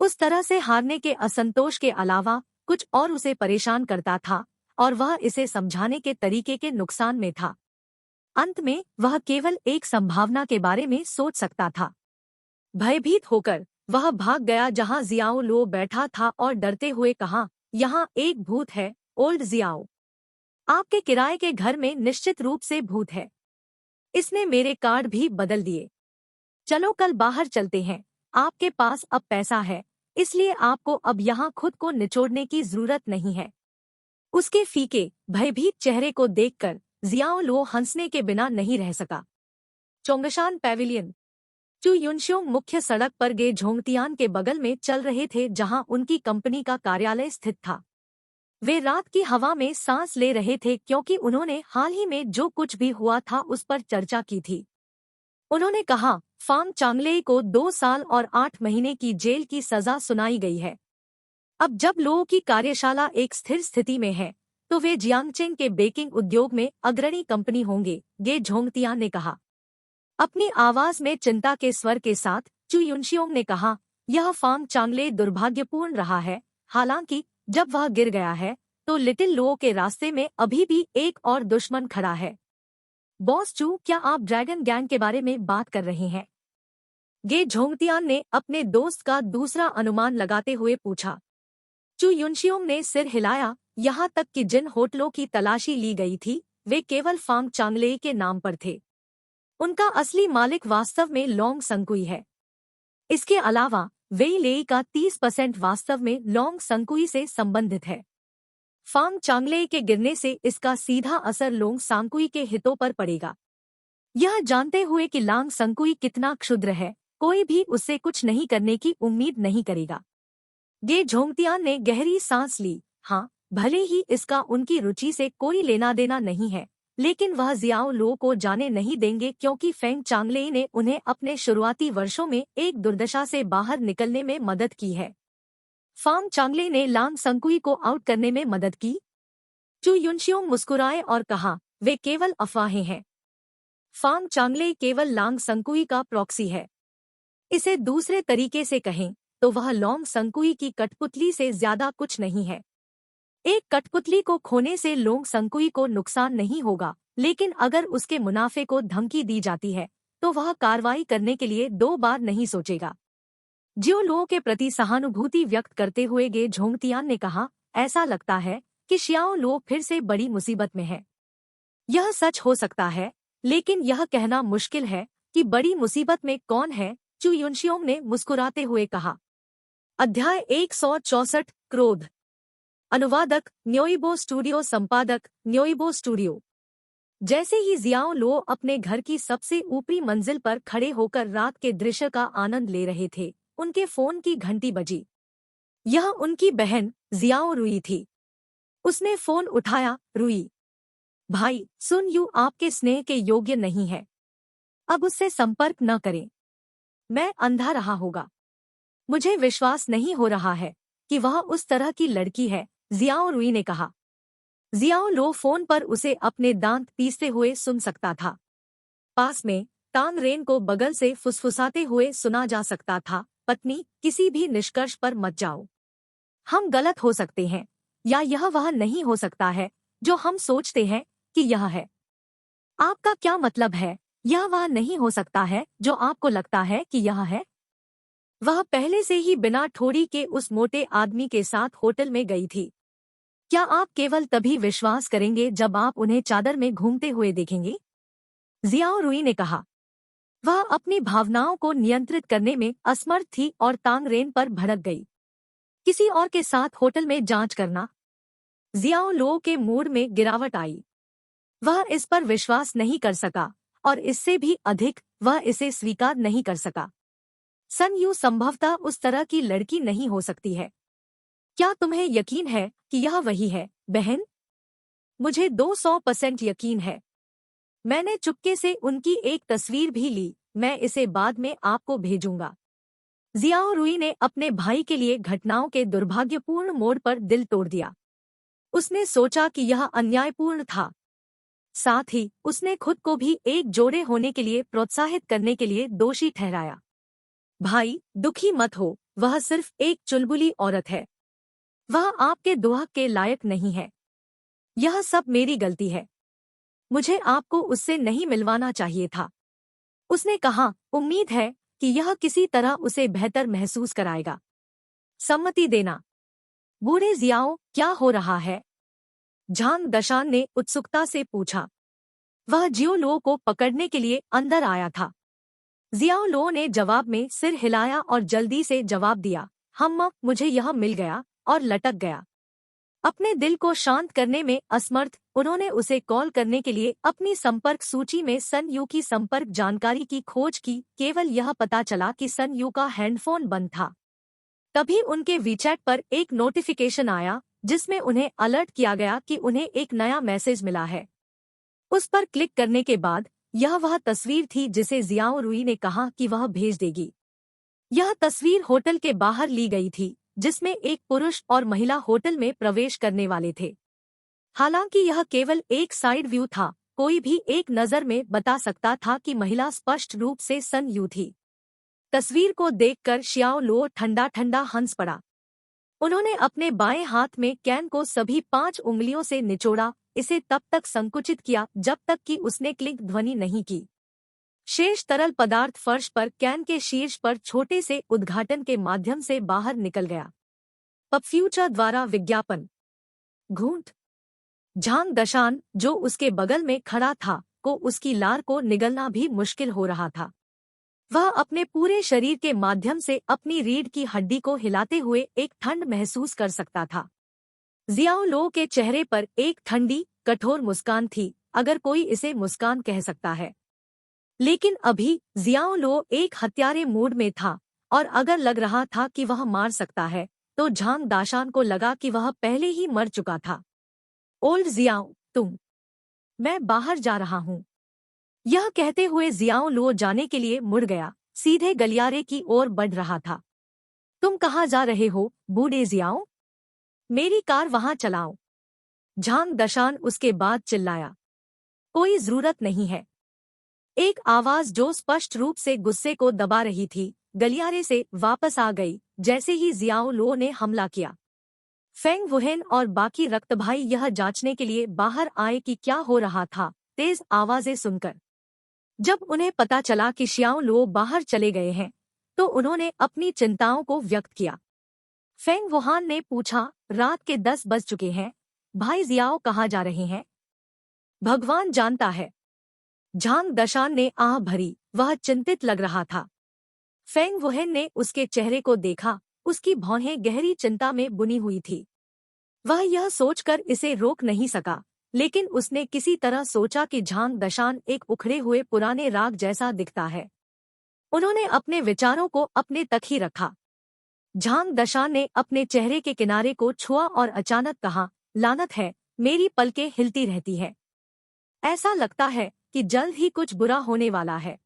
उस तरह से हारने के असंतोष के अलावा कुछ और उसे परेशान करता था, और वह इसे समझाने के तरीके के नुकसान में था। अंत में वह केवल एक संभावना के बारे में सोच सकता था। भयभीत होकर वह भाग गया जहां जियाओ लो बैठा था और डरते हुए कहा, यहाँ एक भूत है, ओल्ड जियाओ। आपके किराए के घर में निश्चित रूप से भूत है। इसने मेरे कार्ड भी बदल दिए। चलो कल बाहर चलते हैं। आपके पास अब पैसा है, इसलिए आपको अब यहाँ खुद को निचोड़ने की जरूरत नहीं है। उसके फीके, भयभीत चेहरे को देखकर जियाओ लो हंसने के बिना नहीं रह सका। चोंगशान पैविलियन। चू युनश्योंग मुख्य सड़क पर गे झोंगतियान के बगल में चल रहे थे, जहां उनकी कंपनी का कार्यालय स्थित था। वे रात की हवा में सांस ले रहे थे क्योंकि उन्होंने हाल ही में जो कुछ भी हुआ था उस पर चर्चा की थी। उन्होंने कहा, फांग चांगलेई को 2 साल और 8 महीने की जेल की सजा सुनाई गई है। अब जब लोगों की कार्यशाला एक स्थिर स्थिति में है, तो वे जियांगचेंग के बेकिंग उद्योग में अग्रणी कंपनी होंगे, गे झोंगतियान ने कहा। अपनी आवाज में चिंता के स्वर के साथ चू युनशियोंग ने कहा, यह फांग चांगले दुर्भाग्यपूर्ण रहा है। हालांकि जब वह गिर गया है तो लिटिल लो के रास्ते में अभी भी एक और दुश्मन खड़ा है। बॉस चू, क्या आप ड्रैगन गैंग के बारे में बात कर रहे हैं? गे झोंगतियान ने अपने दोस्त का दूसरा अनुमान लगाते हुए पूछा। चू युनशियोंग ने सिर हिलाया। यहाँ तक कि जिन होटलों की तलाशी ली गई थी वे केवल फांग चांगलेई के नाम पर थे। उनका असली मालिक वास्तव में लोंग संकुई है। इसके अलावा वेई लेई का 30% वास्तव में लोंग संकुई से संबंधित है। फांग चांगलेई के गिरने से इसका सीधा असर लोंग सांकुई के हितों पर पड़ेगा। यह जानते हुए कि लांग संकुई कितना क्षुद्र है, कोई भी उससे कुछ नहीं करने की उम्मीद नहीं करेगा। गे झोंगतियान ने गहरी सांस ली। हाँ, भले ही इसका उनकी रुचि से कोई लेना देना नहीं है, लेकिन वह जियाओ लो को जाने नहीं देंगे क्योंकि फेंग चांगलेई ने उन्हें अपने शुरुआती वर्षों में एक दुर्दशा से बाहर निकलने में मदद की है। फांग चांगलेई ने लांग संकुई को आउट करने में मदद की। चू युनशियोंग मुस्कुराए और कहा, वे केवल अफवाहें हैं। फांग चांगलेई केवल लांग संकुई का प्रॉक्सी है। इसे दूसरे तरीके से कहें तो वह लोंग संकुई की कठपुतली से ज्यादा कुछ नहीं है। एक कठपुतली को खोने से लोंग संकुई को नुकसान नहीं होगा, लेकिन अगर उसके मुनाफे को धमकी दी जाती है तो वह कार्रवाई करने के लिए 2 बार नहीं सोचेगा। जियो लो के प्रति सहानुभूति व्यक्त करते हुए गे झोंगतियान ने कहा, ऐसा लगता है कि शियाओ लो फिर से बड़ी मुसीबत में है। यह सच हो सकता है, लेकिन यह कहना मुश्किल है कि बड़ी मुसीबत में कौन है, चू युनशियोंग ने मुस्कुराते हुए कहा। अध्याय 164 क्रोध। अनुवादक न्योइबो स्टूडियो, संपादक न्योइबो स्टूडियो। जैसे ही जियाओ लो अपने घर की सबसे ऊपरी मंजिल पर खड़े होकर रात के दृश्य का आनंद ले रहे थे, उनके फोन की घंटी बजी। यह उनकी बहन जियाओ रुई थी। उसने फोन उठाया। रुई भाई, सुन, यू आपके स्नेह के योग्य नहीं है। अब उससे संपर्क न करें। मैं अंधा रहा होगा। मुझे विश्वास नहीं हो रहा है कि वह उस तरह की लड़की है, जियाओ रुई ने कहा। जियाओ लो फोन पर उसे अपने दांत पीसते हुए सुन सकता था। पास में तांग रेन को बगल से फुसफुसाते हुए सुना जा सकता था, पत्नी, किसी भी निष्कर्ष पर मत जाओ। हम गलत हो सकते हैं, या यह वह नहीं हो सकता है जो हम सोचते हैं कि यह है। आपका क्या मतलब है? यह वह नहीं हो सकता है जो आपको लगता है कि यह है। वह पहले से ही बिना ठोड़ी के उस मोटे आदमी के साथ होटल में गई थी। क्या आप केवल तभी विश्वास करेंगे जब आप उन्हें चादर में घूमते हुए देखेंगे? जियाओ रुई ने कहा। वह अपनी भावनाओं को नियंत्रित करने में असमर्थ थी और तांगरेन पर भड़क गई। किसी और के साथ होटल में जांच करना। जियाओ लो के मूड में गिरावट आई। वह इस पर विश्वास नहीं कर सका, और इससे भी अधिक वह इसे स्वीकार नहीं कर सका। सन यू संभवतः उस तरह की लड़की नहीं हो सकती है। क्या तुम्हें यकीन है कि यह वही है, बहन? मुझे 200% यकीन है। मैंने चुपके से उनकी एक तस्वीर भी ली, मैं इसे बाद में आपको भेजूंगा। जियाओ रुई ने अपने भाई के लिए घटनाओं के दुर्भाग्यपूर्ण मोड़ पर दिल तोड़ दिया। उसने सोचा कि यह अन्यायपूर्ण था। साथ ही उसने खुद को भी एक जोड़े होने के लिए प्रोत्साहित करने के लिए दोषी ठहराया। भाई, दुखी मत हो, वह सिर्फ एक चुलबुली औरत है। वह आपके दुआ के लायक नहीं है। यह सब मेरी गलती है। मुझे आपको उससे नहीं मिलवाना चाहिए था। उसने कहा, उम्मीद है कि यह किसी तरह उसे बेहतर महसूस कराएगा। सम्मति देना। बूढ़े जियाओ, क्या हो रहा है? झांग दशान ने उत्सुकता से पूछा। वह जियो लो को पकड़ने के लिए अंदर आया था। जियाओ लो ने जवाब में सिर हिलाया और जल्दी से जवाब दिया, मुझे यह मिल गया, और लटक गया। अपने दिल को शांत करने में असमर्थ, उन्होंने उसे कॉल करने के लिए अपनी संपर्क सूची में सन यू की संपर्क जानकारी की खोज की। केवल यह पता चला कि सन यू का हैंडफोन बंद था। तभी उनके वीचैट पर एक नोटिफिकेशन आया जिसमें उन्हें अलर्ट किया गया कि उन्हें एक नया मैसेज मिला है। उस पर क्लिक करने के बाद यह वह तस्वीर थी जिसे जियाओ रुई ने कहा कि वह भेज देगी। यह तस्वीर होटल के बाहर ली गई थी, जिसमें एक पुरुष और महिला होटल में प्रवेश करने वाले थे। हालांकि यह केवल एक साइड व्यू था, कोई भी एक नज़र में बता सकता था कि महिला स्पष्ट रूप से सन यू थी। तस्वीर को देखकर शियाओ लो ठंडा ठंडा हंस पड़ा। उन्होंने अपने बाएं हाथ में कैन को सभी 5 उंगलियों से निचोड़ा, इसे तब तक संकुचित किया जब तक कि उसने क्लिक ध्वनि नहीं की। शेष तरल पदार्थ फर्श पर कैन के शीर्ष पर छोटे से उद्घाटन के माध्यम से बाहर निकल गया। पपफ्यूचा द्वारा विज्ञापन। घूंट। झांग दशान, जो उसके बगल में खड़ा था, को उसकी लार को निगलना भी मुश्किल हो रहा था। वह अपने पूरे शरीर के माध्यम से अपनी रीढ़ की हड्डी को हिलाते हुए एक ठंड महसूस कर सकता था। जियाओ लो के चेहरे पर एक ठंडी, कठोर मुस्कान थी, अगर कोई इसे मुस्कान कह सकता है। लेकिन अभी जियाओ लो एक हत्यारे मूड में था, और अगर लग रहा था कि वह मार सकता है, तो झांग दाशान को लगा कि वह पहले ही मर चुका था। ओल्ड जियाओ, मैं बाहर जा रहा हूँ। यह कहते हुए जियाओ लो जाने के लिए मुड़ गया, सीधे गलियारे की ओर बढ़ रहा था। तुम कहाँ जा रहे हो, बूढ़े जियाओ? मेरी कार वहां चलाओ। झांग दशान उसके बाद चिल्लाया। कोई जरूरत नहीं है। एक आवाज जो स्पष्ट रूप से गुस्से को दबा रही थी, गलियारे से वापस आ गई जैसे ही जियाओ लो ने हमला किया। फेंग वुहेन और बाकी रक्तभाई यह जांचने के लिए बाहर आए कि क्या हो रहा था, तेज आवाजें सुनकर। जब उन्हें पता चला कि शियाओ लो बाहर चले गए हैं, तो उन्होंने अपनी चिंताओं को व्यक्त किया। फेंग वुहान ने पूछा, रात के 10 बज चुके हैं, भाई जियाओ कहाँ जा रहे हैं? भगवान जानता है। झांग दशान ने आह भरी, वह चिंतित लग रहा था। फेंग वुहेन ने उसके चेहरे को देखा, उसकी भौहें गहरी चिंता में बुनी हुई थी। वह यह सोचकर इसे रोक नहीं सका, लेकिन उसने किसी तरह सोचा कि झांग दशान एक उखड़े हुए पुराने राग जैसा दिखता है। उन्होंने अपने विचारों को अपने तक ही रखा। झांग दशान ने अपने चेहरे के किनारे को छुआ और अचानक कहा, लानत है, मेरी पलकें हिलती रहती है। ऐसा लगता है कि जल्द ही कुछ बुरा होने वाला है।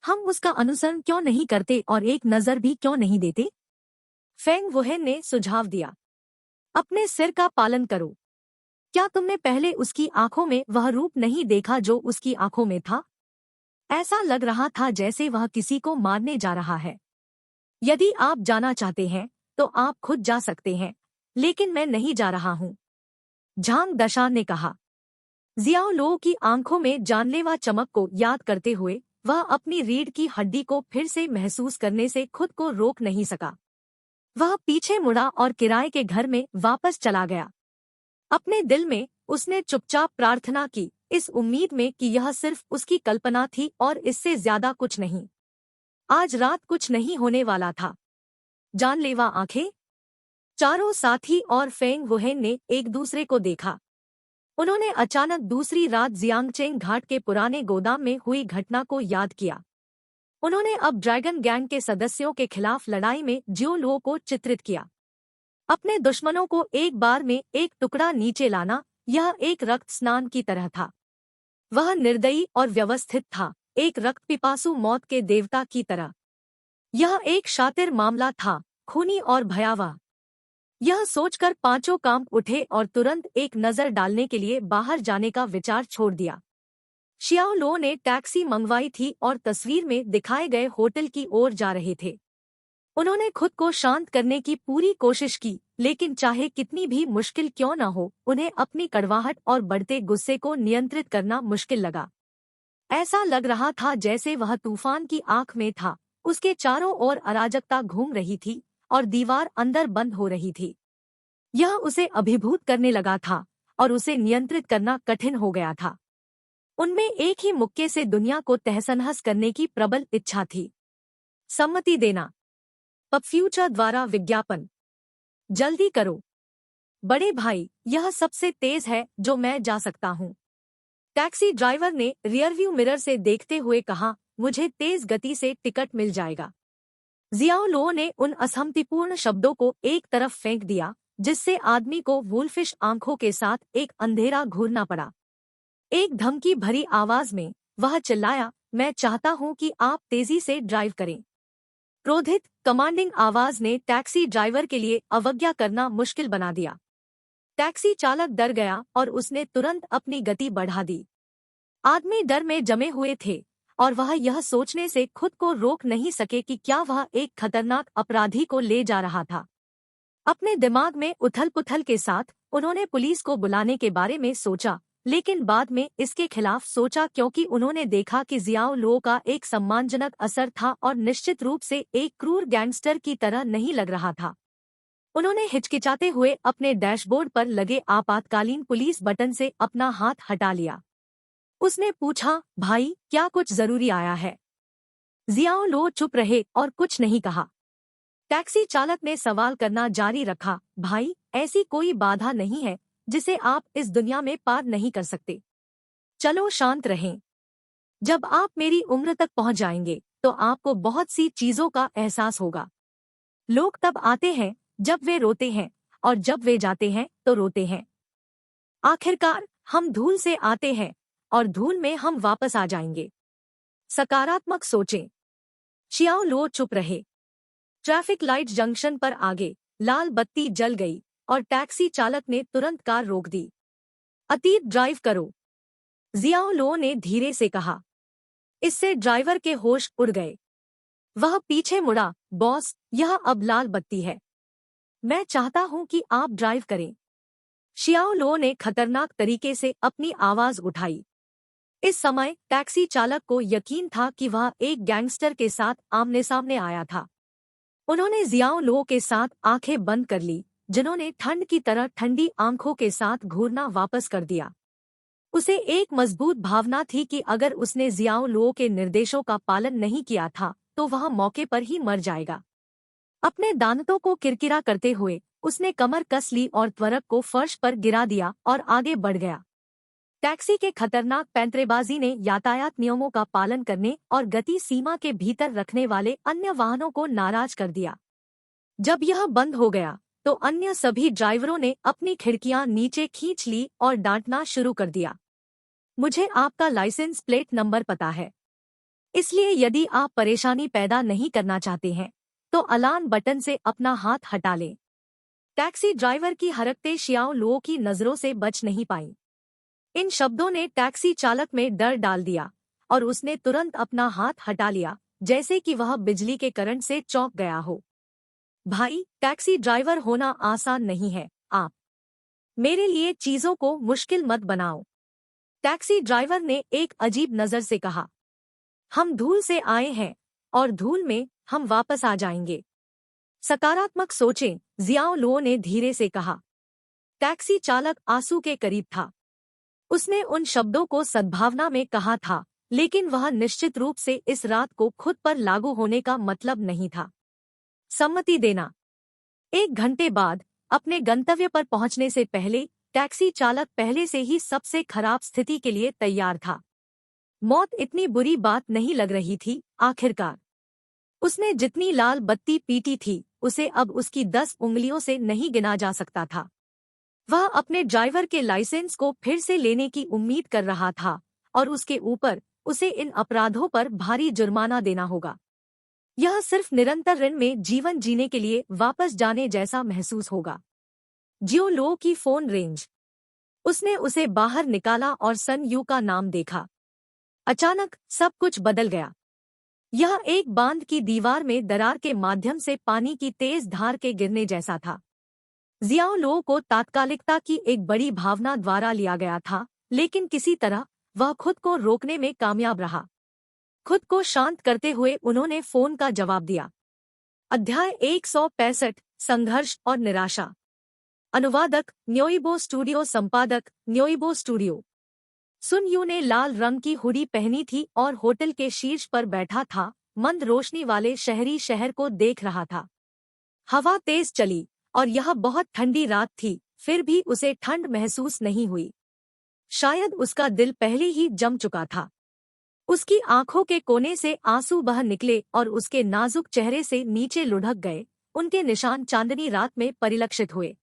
हम उसका अनुसरण क्यों नहीं करते और एक नज़र भी क्यों नहीं देते? फेंग वुहेन ने सुझाव दिया। अपने सिर का पालन करो। क्या तुमने पहले उसकी आंखों में वह रूप नहीं देखा जो उसकी आंखों में था? ऐसा लग रहा था जैसे वह किसी को मारने जा रहा है। यदि आप जाना चाहते हैं, तो आप खुद जा सकते हैं, लेकिन मैं नहीं जा रहा हूँ, झांग दशा ने कहा। जियाओ लो की आंखों में जानलेवा चमक को याद करते हुए वह अपनी रीढ़ की हड्डी को फिर से महसूस करने से खुद को रोक नहीं सका। वह पीछे मुड़ा और किराए के घर में वापस चला गया। अपने दिल में उसने चुपचाप प्रार्थना की, इस उम्मीद में कि यह सिर्फ उसकी कल्पना थी और इससे ज्यादा कुछ नहीं। आज रात कुछ नहीं होने वाला था। जानलेवा आंखें। चारों साथी और फेंग वुहेन ने एक दूसरे को देखा। उन्होंने अचानक दूसरी रात जियांगचेंग घाट के पुराने गोदाम में हुई घटना को याद किया। उन्होंने अब ड्रैगन गैंग के सदस्यों के खिलाफ लड़ाई में जियो लुओ को चित्रित किया। अपने दुश्मनों को एक बार में एक टुकड़ा नीचे लाना, यह एक रक्त स्नान की तरह था। वह निर्दयी और व्यवस्थित था, एक रक्त पिपासु मौत के देवता की तरह। यह एक शातिर मामला था, खूनी और भयावह। यह सोचकर पांचों कांप उठे और तुरंत एक नजर डालने के लिए बाहर जाने का विचार छोड़ दिया। शियाओ लो ने टैक्सी मंगवाई थी और तस्वीर में दिखाए गए होटल की ओर जा रहे थे। उन्होंने खुद को शांत करने की पूरी कोशिश की, लेकिन चाहे कितनी भी मुश्किल क्यों न हो, उन्हें अपनी कड़वाहट और बढ़ते गुस्से को नियंत्रित करना मुश्किल लगा। ऐसा लग रहा था जैसे वह तूफान की आंख में था। उसके चारों ओर अराजकता घूम रही थी और दीवार अंदर बंद हो रही थी। यह उसे अभिभूत करने लगा था और उसे नियंत्रित करना कठिन हो गया था। उनमें एक ही मुक्के से दुनिया को तहस-नहस करने की प्रबल इच्छा थी। सम्मति देना। पब फ्यूचर द्वारा विज्ञापन। जल्दी करो बड़े भाई, यह सबसे तेज है जो मैं जा सकता हूँ। टैक्सी ड्राइवर ने रियरव्यू मिरर से देखते हुए कहा, मुझे तेज गति से टिकट मिल जाएगा। जियाओ लो ने उन असहमतिपूर्ण शब्दों को एक तरफ फेंक दिया, जिससे आदमी को वुल्फिश आंखों के साथ एक अंधेरा घूरना पड़ा। एक धमकी भरी आवाज में वह चिल्लाया, मैं चाहता हूं कि आप तेजी से ड्राइव करें। क्रोधित, कमांडिंग आवाज ने टैक्सी ड्राइवर के लिए अवज्ञा करना मुश्किल बना दिया। टैक्सी चालक डर गया और उसने तुरंत अपनी गति बढ़ा दी। आदमी डर में जमे हुए थे और वह यह सोचने से खुद को रोक नहीं सके कि क्या वह एक खतरनाक अपराधी को ले जा रहा था। अपने दिमाग में उथल-पुथल के साथ उन्होंने पुलिस को बुलाने के बारे में सोचा, लेकिन बाद में इसके खिलाफ सोचा क्योंकि उन्होंने देखा कि जियाओ लो का एक सम्मानजनक असर था और निश्चित रूप से एक क्रूर गैंगस्टर की तरह नहीं लग रहा था। उन्होंने हिचकिचाते हुए अपने डैशबोर्ड पर लगे आपातकालीन पुलिस बटन से अपना हाथ हटा लिया। उसने पूछा, भाई क्या कुछ जरूरी आया है? जियाओ लो चुप रहे और कुछ नहीं कहा। टैक्सी चालक ने सवाल करना जारी रखा, भाई ऐसी कोई बाधा नहीं है जिसे आप इस दुनिया में पार नहीं कर सकते। चलो शांत रहें। जब आप मेरी उम्र तक पहुंच जाएंगे तो आपको बहुत सी चीजों का एहसास होगा। लोग तब आते हैं जब वे रोते हैं और जब वे जाते हैं तो रोते हैं। आखिरकार हम धूल से आते हैं और धूल में हम वापस आ जाएंगे। सकारात्मक सोचें। शियाओ लो चुप रहे। ट्रैफिक लाइट जंक्शन पर आगे लाल बत्ती जल गई और टैक्सी चालक ने तुरंत कार रोक दी। अतीत ड्राइव करो, जियाओ लो ने धीरे से कहा। इससे ड्राइवर के होश उड़ गए। वह पीछे मुड़ा, बॉस यह अब लाल बत्ती है। मैं चाहता हूं कि आप ड्राइव करें। शियाओ लो ने खतरनाक तरीके से अपनी आवाज उठाई। इस समय टैक्सी चालक को यकीन था कि वह एक गैंगस्टर के साथ आमने सामने आया था। उन्होंने जियाओ लो के साथ आंखें बंद कर ली, जिन्होंने ठंड की तरह ठंडी आंखों के साथ घूरना वापस कर दिया। उसे एक मजबूत भावना थी कि अगर उसने जियाओ लो के निर्देशों का पालन नहीं किया था तो वह मौके पर ही मर जाएगा। अपने दांतों को किरकिरा करते हुए उसने कमर कस ली और त्वरक को फर्श पर गिरा दिया और आगे बढ़ गया। टैक्सी के खतरनाक पैंतरेबाजी ने यातायात नियमों का पालन करने और गति सीमा के भीतर रखने वाले अन्य वाहनों को नाराज कर दिया। जब यह बंद हो गया तो अन्य सभी ड्राइवरों ने अपनी खिड़कियां नीचे खींच ली और डांटना शुरू कर दिया। मुझे आपका लाइसेंस प्लेट नंबर पता है, इसलिए यदि आप परेशानी पैदा नहीं करना चाहते हैं तो अलार्म बटन से अपना हाथ हटा लें। टैक्सी ड्राइवर की हरकतें शियाओ लो की नजरों से बच नहीं पाईं। इन शब्दों ने टैक्सी चालक में डर डाल दिया और उसने तुरंत अपना हाथ हटा लिया, जैसे कि वह बिजली के करंट से चौंक गया हो। भाई, टैक्सी ड्राइवर होना आसान नहीं है। आप मेरे लिए चीजों को मुश्किल मत बनाओ। टैक्सी ड्राइवर ने एक अजीब नजर से कहा। हम धूल से आए हैं और धूल में हम वापस आ जाएंगे। सकारात्मक सोचें, जियाओ लुओ ने धीरे से कहा। टैक्सी चालक आंसू के करीब था। उसने उन शब्दों को सद्भावना में कहा था, लेकिन वह निश्चित रूप से इस रात को खुद पर लागू होने का मतलब नहीं था। सम्मति देना। 1 घंटे बाद अपने गंतव्य पर पहुंचने से पहले टैक्सी चालक पहले से ही सबसे खराब स्थिति के लिए तैयार था। मौत इतनी बुरी बात नहीं लग रही थी। आखिरकार उसने जितनी लाल बत्ती पीटी थी, उसे अब उसकी 10 उंगलियों से नहीं गिना जा सकता था। वह अपने ड्राइवर के लाइसेंस को फिर से लेने की उम्मीद कर रहा था और उसके ऊपर उसे इन अपराधों पर भारी जुर्माना देना होगा। यह सिर्फ निरंतर ऋण में जीवन जीने के लिए वापस जाने जैसा महसूस होगा। जियो लो की फोन रेंज। उसने उसे बाहर निकाला और सन यू का नाम देखा। अचानक सब कुछ बदल गया। यह एक बांध की दीवार में दरार के माध्यम से पानी की तेज धार के गिरने जैसा था। जियाओ लो को तात्कालिकता की एक बड़ी भावना द्वारा लिया गया था, लेकिन किसी तरह वह खुद को रोकने में कामयाब रहा। खुद को शांत करते हुए उन्होंने फोन का जवाब दिया। अध्याय 165, संघर्ष और निराशा। अनुवादक न्योइबो स्टूडियो, संपादक न्योइबो स्टूडियो। सुन यू ने लाल रंग की हुडी पहनी थी और होटल के शीर्ष पर बैठा था, मंद रोशनी वाले शहरी शहर को देख रहा था। हवा तेज चली और यह बहुत ठंडी रात थी, फिर भी उसे ठंड महसूस नहीं हुई। शायद उसका दिल पहले ही जम चुका था। उसकी आंखों के कोने से आंसू बह निकले और उसके नाजुक चेहरे से नीचे लुढ़क गए। उनके निशान चांदनी रात में परिलक्षित हुए।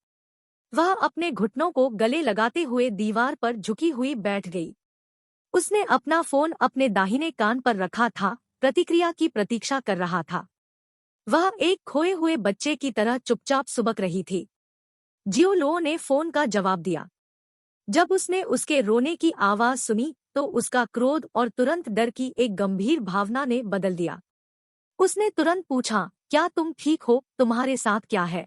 वह अपने घुटनों को गले लगाते हुए दीवार पर झुकी हुई बैठ गई। उसने अपना फोन अपने दाहिने कान पर रखा था, प्रतिक्रिया की प्रतीक्षा कर रहा था। वह एक खोए हुए बच्चे की तरह चुपचाप सुबक रही थी। जियो लो ने फोन का जवाब दिया। जब उसने उसके रोने की आवाज सुनी तो उसका क्रोध और तुरंत डर की एक गंभीर भावना ने बदल दिया। उसने तुरंत पूछा, क्या तुम ठीक हो? तुम्हारे साथ क्या है?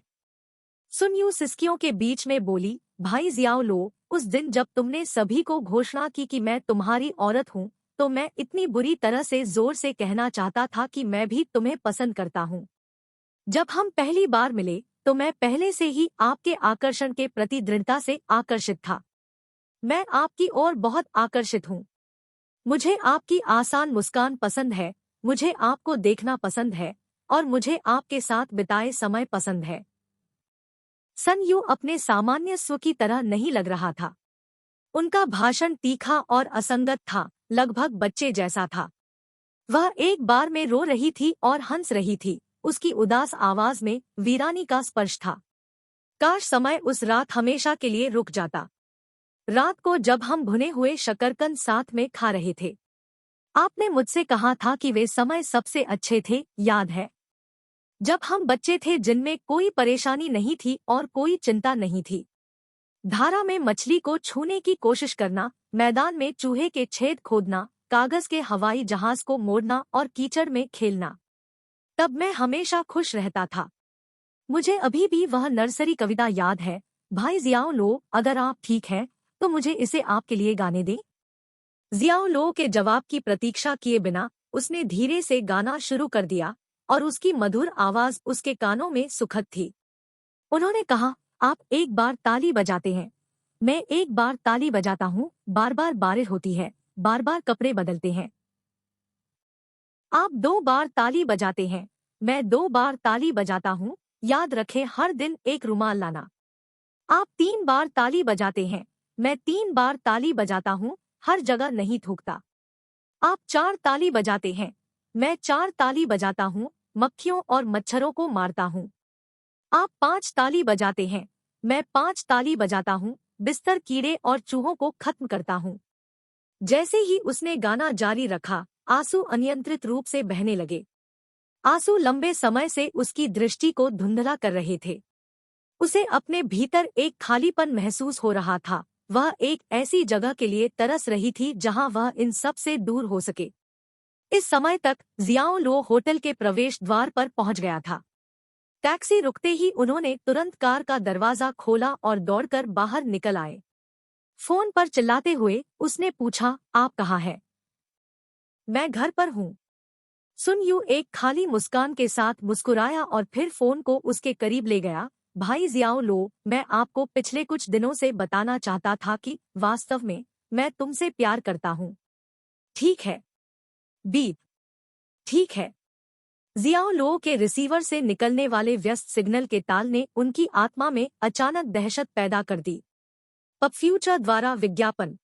सुन यू सिसकियों के बीच में बोली, भाई जियाओ लो, उस दिन जब तुमने सभी को घोषणा की कि मैं तुम्हारी औरत हूँ, तो मैं इतनी बुरी तरह से जोर से कहना चाहता था कि मैं भी तुम्हें पसंद करता हूँ। जब हम पहली बार मिले तो मैं पहले से ही आपके आकर्षण के प्रति दृढ़ता से आकर्षित था। मैं आपकी ओर बहुत आकर्षित हूँ। मुझे आपकी आसान मुस्कान पसंद है, मुझे आपको देखना पसंद है और मुझे आपके साथ बिताए समय पसंद है। सन यू अपने सामान्य स्व की तरह नहीं लग रहा था। उनका भाषण तीखा और असंगत था, लगभग बच्चे जैसा था। वह एक बार में रो रही थी और हंस रही थी। उसकी उदास आवाज में वीरानी का स्पर्श था। काश समय उस रात हमेशा के लिए रुक जाता। रात को जब हम भुने हुए शकरकंद साथ में खा रहे थे। आपने मुझसे कहा था कि वे समय सबसे अच्छे थे, याद है? जब हम बच्चे थे, जिनमें कोई परेशानी नहीं थी और कोई चिंता नहीं थी। धारा में मछली को छूने की कोशिश करना, मैदान में चूहे के छेद खोदना, कागज के हवाई जहाज को मोड़ना और कीचड़ में खेलना। तब मैं हमेशा खुश रहता था। मुझे अभी भी वह नर्सरी कविता याद है, भाई जियाओ लो, अगर आप ठीक हैं तो मुझे इसे आपके लिए गाने दें। जियाओ लो के जवाब की प्रतीक्षा किए बिना उसने धीरे से गाना शुरू कर दिया और उसकी मधुर आवाज उसके कानों में सुखद थी। उन्होंने कहा, आप एक बार ताली बजाते हैं, मैं एक बार ताली बजाता हूँ, बार बार बारिश होती है, बार बार कपड़े बदलते हैं। आप 2 बार ताली बजाते हैं, मैं 2 बार ताली बजाता हूँ, याद रखें हर दिन एक रुमाल लाना। आप 3 बार ताली बजाते हैं, मैं 3 बार ताली बजाता हूँ, हर जगह नहीं थूकता। आप 4 ताली बजाते हैं, मैं 4 ताली बजाता हूँ, मक्खियों और मच्छरों को मारता हूँ। आप 5 ताली बजाते हैं, मैं 5 ताली बजाता हूँ, बिस्तर कीड़े और चूहों को खत्म करता हूँ। जैसे ही उसने गाना जारी रखा, आंसू अनियंत्रित रूप से बहने लगे। आंसू लंबे समय से उसकी दृष्टि को धुंधला कर रहे थे। उसे अपने भीतर एक खालीपन महसूस हो रहा था। वह एक ऐसी जगह के लिए तरस रही थी जहां वह इन सब से दूर हो सके। इस समय तक जियाओ लो होटल के प्रवेश द्वार पर पहुंच गया था। टैक्सी रुकते ही उन्होंने तुरंत कार का दरवाजा खोला और दौड़कर बाहर निकल आए। फोन पर चिल्लाते हुए उसने पूछा, आप कहाँ हैं? मैं घर पर हूँ। सुन यू एक खाली मुस्कान के साथ मुस्कुराया और फिर फोन को उसके करीब ले गया। भाई जियाओ लो, मैं आपको पिछले कुछ दिनों से बताना चाहता था कि वास्तव में मैं तुमसे प्यार करता हूँ। ठीक है। बीप। ठीक है। जियाओ लो के रिसीवर से निकलने वाले व्यस्त सिग्नल के ताल ने उनकी आत्मा में अचानक दहशत पैदा कर दी। पब फ्यूचर द्वारा विज्ञापन।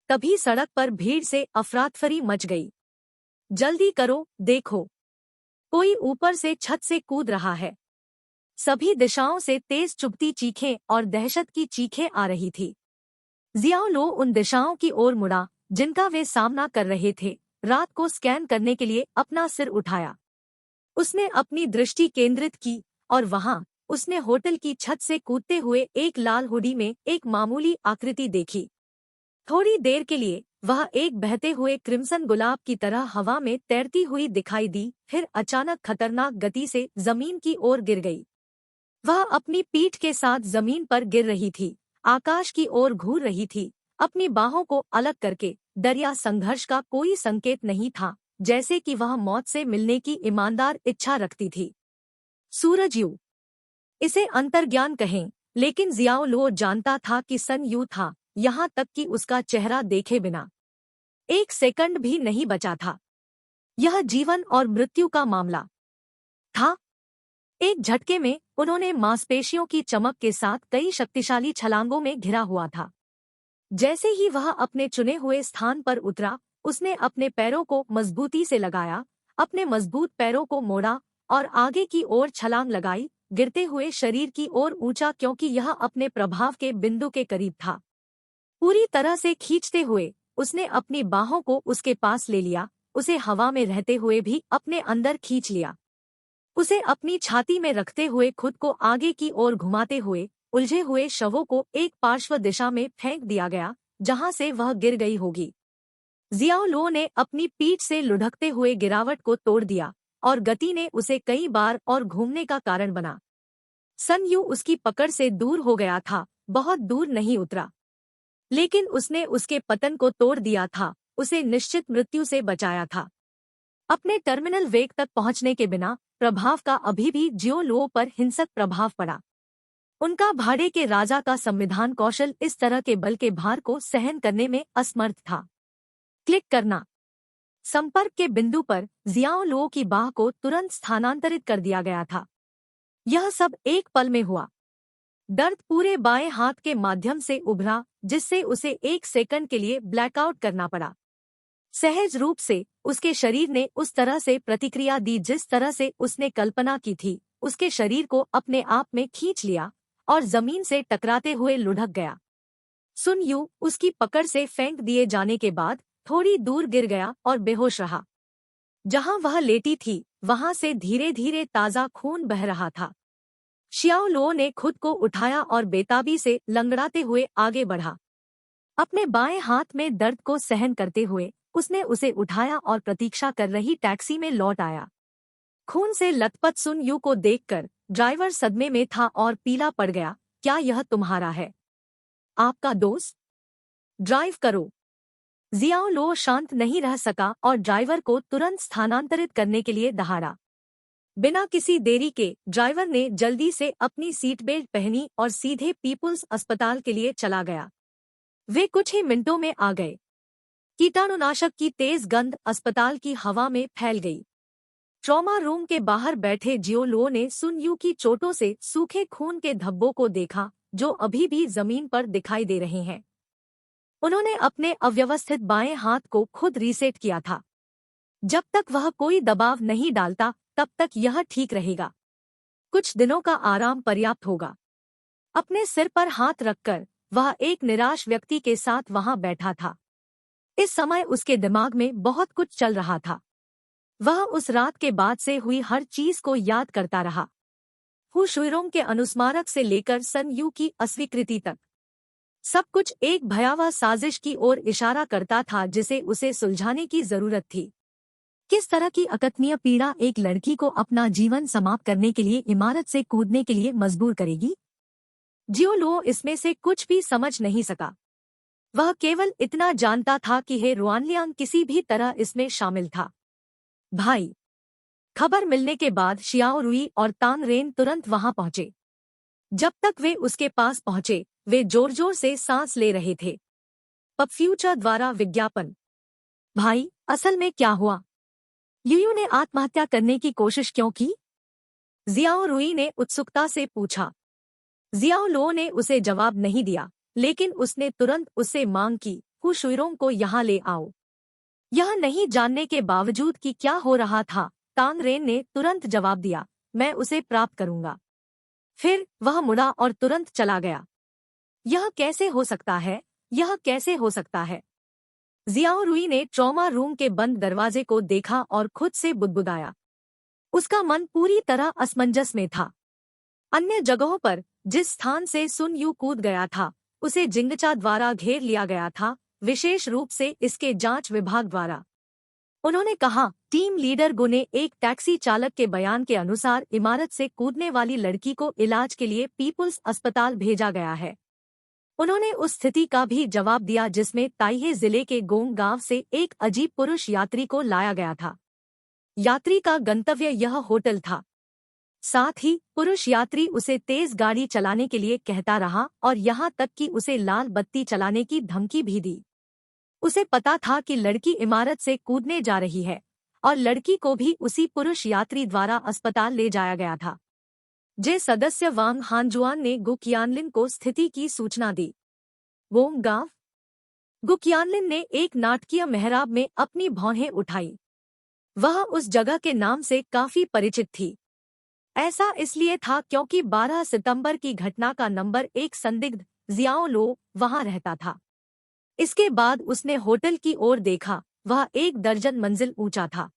तभी सड़क पर भीड़ से अफरातफरी मच गई। जल्दी करो, देखो, कोई ऊपर से छत से कूद रहा है। सभी दिशाओं से तेज चुभती चीखें और दहशत की चीखें आ रही थी। जियाओ लो उन दिशाओं की ओर मुड़ा जिनका वे सामना कर रहे थे। रात को स्कैन करने के लिए अपना सिर उठाया। उसने अपनी दृष्टि केंद्रित की और वहां उसने होटल की छत से कूदते हुए एक लाल हुडी में एक मामूली आकृति देखी। थोड़ी देर के लिए वह एक बहते हुए क्रिम्सन गुलाब की तरह हवा में तैरती हुई दिखाई दी, फिर अचानक खतरनाक गति से जमीन की ओर गिर गई। वह अपनी पीठ के साथ जमीन पर गिर रही थी, आकाश की ओर घूर रही थी, अपनी बाहों को अलग करके। डर या संघर्ष का कोई संकेत नहीं था, जैसे कि वह मौत से मिलने की ईमानदार इच्छा रखती थी। सूरज यू, इसे अंतर्ज्ञान कहें, लेकिन जियाओ लो जानता था कि सन यू था, यहाँ तक कि उसका चेहरा देखे बिना एक सेकंड भी नहीं बचा था। यह जीवन और मृत्यु का मामला था। एक झटके में उन्होंने मांसपेशियों की चमक के साथ कई शक्तिशाली छलांगों में घिरा हुआ था। जैसे ही वह अपने चुने हुए स्थान पर उतरा, उसने अपने पैरों को मजबूती से लगाया, अपने मजबूत पैरों को मोड़ा और आगे की ओर छलांग लगाई, गिरते हुए शरीर की ओर ऊंचा, क्योंकि यह अपने प्रभाव के बिंदु के करीब था। पूरी तरह से खींचते हुए उसने अपनी बाहों को उसके पास ले लिया, उसे हवा में रहते हुए भी अपने अंदर खींच लिया। उसे अपनी छाती में रखते हुए खुद को आगे की ओर घुमाते हुए उलझे हुए शवों को एक पार्श्व दिशा में फेंक दिया गया, जहां से वह गिर गई होगी। जियाओ लो ने अपनी पीठ से लुढ़कते हुए गिरावट को तोड़ दिया और गति ने उसे कई बार और घूमने का कारण बना। सन यू उसकी पकड़ से दूर हो गया था, बहुत दूर नहीं उतरा, लेकिन उसने उसके पतन को तोड़ दिया था, उसे निश्चित मृत्यु से बचाया था। अपने टर्मिनल वेग तक पहुंचने के बिना प्रभाव का अभी भी जियो लो पर हिंसक प्रभाव पड़ा। उनका भाड़े के राजा का संविधान कौशल इस तरह के बल के भार को सहन करने में असमर्थ था। क्लिक करना। संपर्क के बिंदु पर जियाओ लो की बाह को तुरंत स्थानांतरित कर दिया गया था। यह सब एक पल में हुआ। दर्द पूरे बाएं हाथ के माध्यम से उभरा, जिससे उसे एक सेकंड के लिए ब्लैकआउट करना पड़ा। सहज रूप से उसके शरीर ने उस तरह से प्रतिक्रिया दी जिस तरह से उसने कल्पना की थी, उसके शरीर को अपने आप में खींच लिया और जमीन से टकराते हुए लुढ़क गया। सुन यू उसकी पकड़ से फेंक दिए जाने के बाद थोड़ी दूर गिर गया और बेहोश रहा। जहां वह लेटी थी वहां से धीरे धीरे ताजा खून बह रहा था। शियाओ लो ने खुद को उठाया और बेताबी से लंगड़ाते हुए आगे बढ़ा। अपने बाएं हाथ में दर्द को सहन करते हुए उसने उसे उठाया और प्रतीक्षा कर रही टैक्सी में लौट आया। खून से लथपथ सुन यू को देखकर ड्राइवर सदमे में था और पीला पड़ गया। क्या यह तुम्हारा है? आपका दोस्त? ड्राइव करो। जियाओ लो शांत नहीं रह सका और ड्राइवर को तुरंत स्थानांतरित करने के लिए दहाड़ा। बिना किसी देरी के ड्राइवर ने जल्दी से अपनी सीट बेल्ट पहनी और सीधे पीपुल्स अस्पताल के लिए चला गया। वे कुछ ही मिनटों में आ गए। कीटाणुनाशक की तेज गंध अस्पताल की हवा में फैल गई। ट्रॉमा रूम के बाहर बैठे जियो लो ने सुन यू की चोटों से सूखे खून के धब्बों को देखा, जो अभी भी जमीन पर दिखाई दे रहे हैं। उन्होंने अपने अव्यवस्थित बाएं हाथ को खुद रीसेट किया था। जब तक वह कोई दबाव नहीं डालता तब तक यह ठीक रहेगा। कुछ दिनों का आराम पर्याप्त होगा। अपने सिर पर हाथ रखकर वह एक निराश व्यक्ति के साथ वहां बैठा था। इस समय उसके दिमाग में बहुत कुछ चल रहा था। वह उस रात के बाद से हुई हर चीज को याद करता रहा। हु शुइरोंग के अनुस्मारक से लेकर सन यू की अस्वीकृति तक सब कुछ एक भयावह साजिश की ओर इशारा करता था जिसे उसे सुलझाने की जरूरत थी। किस तरह की अकथनीय पीड़ा एक लड़की को अपना जीवन समाप्त करने के लिए इमारत से कूदने के लिए मजबूर करेगी? जियो लो इसमें से कुछ भी समझ नहीं सका। वह केवल इतना जानता था कि हे रुआनलियांग किसी भी तरह इसमें शामिल था। भाई, खबर मिलने के बाद शियाओ रुई और तांग रेन तुरंत वहां पहुंचे। जब तक वे उसके पास पहुंचे, वे जोर जोर से सांस ले रहे थे। पब फ्यूचर द्वारा विज्ञापन। भाई, असल में क्या हुआ? यूयू ने आत्महत्या करने की कोशिश क्यों की? जियाओ रुई ने उत्सुकता से पूछा। जियाओ लो ने उसे जवाब नहीं दिया, लेकिन उसने तुरंत उससे मांग की, हु शुइरोंग को यहाँ ले आओ। यह नहीं जानने के बावजूद कि क्या हो रहा था, तांग रेन ने तुरंत जवाब दिया, मैं उसे प्राप्त करूंगा। फिर वह मुड़ा और तुरंत चला गया। यह कैसे हो सकता है? यह कैसे हो सकता है? जियाओ रुई ने ट्रॉमा रूम के बंद दरवाजे को देखा और खुद से बुदबुदाया। उसका मन पूरी तरह असमंजस में था। अन्य जगहों पर, जिस स्थान से सुन यू कूद गया था, उसे जिंगचा द्वारा घेर लिया गया था, विशेष रूप से इसके जांच विभाग द्वारा। उन्होंने कहा, टीम लीडर गु ने एक टैक्सी चालक के बयान के अनुसार इमारत से कूदने वाली लड़की को इलाज के लिए पीपुल्स अस्पताल भेजा गया है। उन्होंने उस स्थिति का भी जवाब दिया जिसमें ताइहे जिले के गोंग गांव से एक अजीब पुरुष यात्री को लाया गया था। यात्री का गंतव्य यह होटल था। साथ ही पुरुष यात्री उसे तेज गाड़ी चलाने के लिए कहता रहा और यहाँ तक कि उसे लाल बत्ती चलाने की धमकी भी दी। उसे पता था कि लड़की इमारत से कूदने जा रही है और लड़की को भी उसी पुरुष यात्री द्वारा अस्पताल ले जाया गया था। जे सदस्य वांग हानजुआन ने गु कियानलिन को स्थिति की सूचना दी। वोंग गांव। गु कियानलिन ने एक नाटकीय मेहराब में अपनी भौहें उठाई। वह उस जगह के नाम से काफी परिचित थी। ऐसा इसलिए था क्योंकि 12 सितंबर की घटना का नंबर 1 संदिग्ध जियाओ लो वहां रहता था। इसके बाद उसने होटल की ओर देखा। वह 1 दर्जन मंजिल ऊंचा था।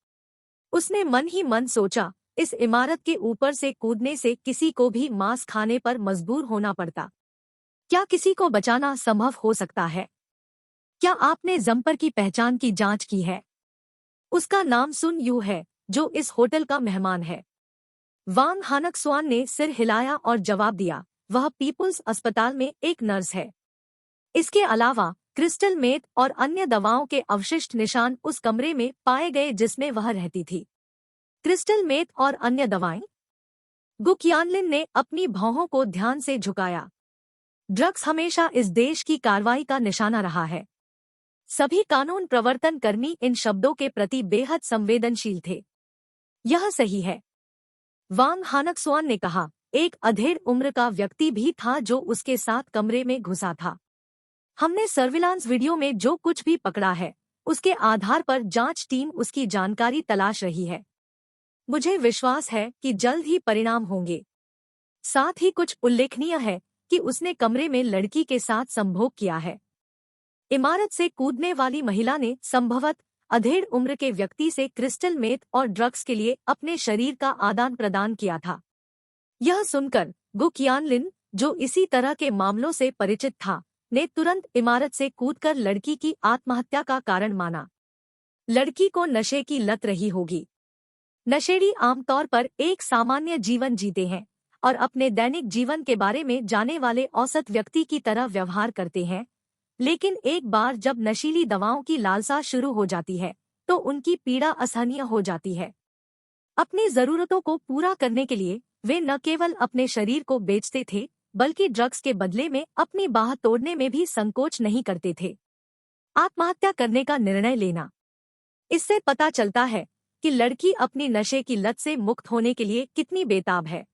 उसने मन ही मन सोचा, इस इमारत के ऊपर से कूदने से किसी को भी मांस खाने पर मजबूर होना पड़ता। क्या किसी को बचाना संभव हो सकता है? क्या आपने जम्पर की पहचान की जांच की है? उसका नाम सुन यू है, जो इस होटल का मेहमान है। वांग हानक्सुआन ने सिर हिलाया और जवाब दिया, वह पीपुल्स अस्पताल में एक नर्स है। इसके अलावा क्रिस्टल मेथ और अन्य दवाओं के अवशिष्ट निशान उस कमरे में पाए गए जिसमें वह रहती थी। क्रिस्टल मेथ और अन्य दवाएं? गु कियानलिन ने अपनी भौहों को ध्यान से झुकाया। ड्रग्स हमेशा इस देश की कार्रवाई का निशाना रहा है। सभी कानून प्रवर्तन कर्मी इन शब्दों के प्रति बेहद संवेदनशील थे। यह सही है, वांग हानक्सुआन ने कहा। एक अधेड़ उम्र का व्यक्ति भी था जो उसके साथ कमरे में घुसा था। हमने सर्विलांस वीडियो में जो कुछ भी पकड़ा है, उसके आधार पर जांच टीम उसकी जानकारी तलाश रही है। मुझे विश्वास है कि जल्द ही परिणाम होंगे। साथ ही कुछ उल्लेखनीय है कि उसने कमरे में लड़की के साथ संभोग किया है। इमारत से कूदने वाली महिला ने संभवत अधेड़ उम्र के व्यक्ति से क्रिस्टल मेथ और ड्रग्स के लिए अपने शरीर का आदान प्रदान किया था। यह सुनकर गु कियानलिन, जो इसी तरह के मामलों से परिचित था, ने तुरंत इमारत से कूदकर लड़की की आत्महत्या का कारण माना। लड़की को नशे की लत रही होगी। नशेड़ी आमतौर पर एक सामान्य जीवन जीते हैं और अपने दैनिक जीवन के बारे में जाने वाले औसत व्यक्ति की तरह व्यवहार करते हैं, लेकिन एक बार जब नशीली दवाओं की लालसा शुरू हो जाती है, तो उनकी पीड़ा असहनीय हो जाती है। अपनी जरूरतों को पूरा करने के लिए वे न केवल अपने शरीर को बेचते थे, बल्कि ड्रग्स के बदले में अपनी बाह तोड़ने में भी संकोच नहीं करते थे। आत्महत्या करने का निर्णय लेना। इससे पता चलता है कि लड़की अपनी नशे की लत से मुक्त होने के लिए कितनी बेताब है।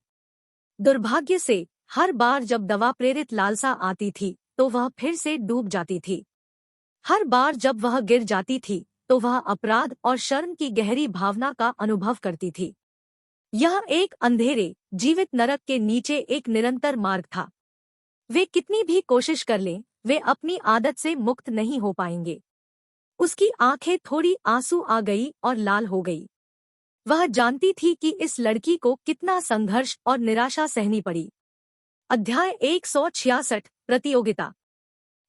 दुर्भाग्य से हर बार जब दवा प्रेरित लालसा आती थी, तो वह फिर से डूब जाती थी। हर बार जब वह गिर जाती थी, तो वह अपराध और शर्म की गहरी भावना का अनुभव करती थी। यह एक अंधेरे, जीवित नरक के नीचे एक निरंतर मार्ग था। वे कितनी भी कोशिश कर लें, वे अपनी आदत से मुक्त नहीं हो पाएंगे। उसकी आंखें थोड़ी आंसू आ गई और लाल हो गई। वह जानती थी कि इस लड़की को कितना संघर्ष और निराशा सहनी पड़ी। अध्याय 166 प्रतियोगिता।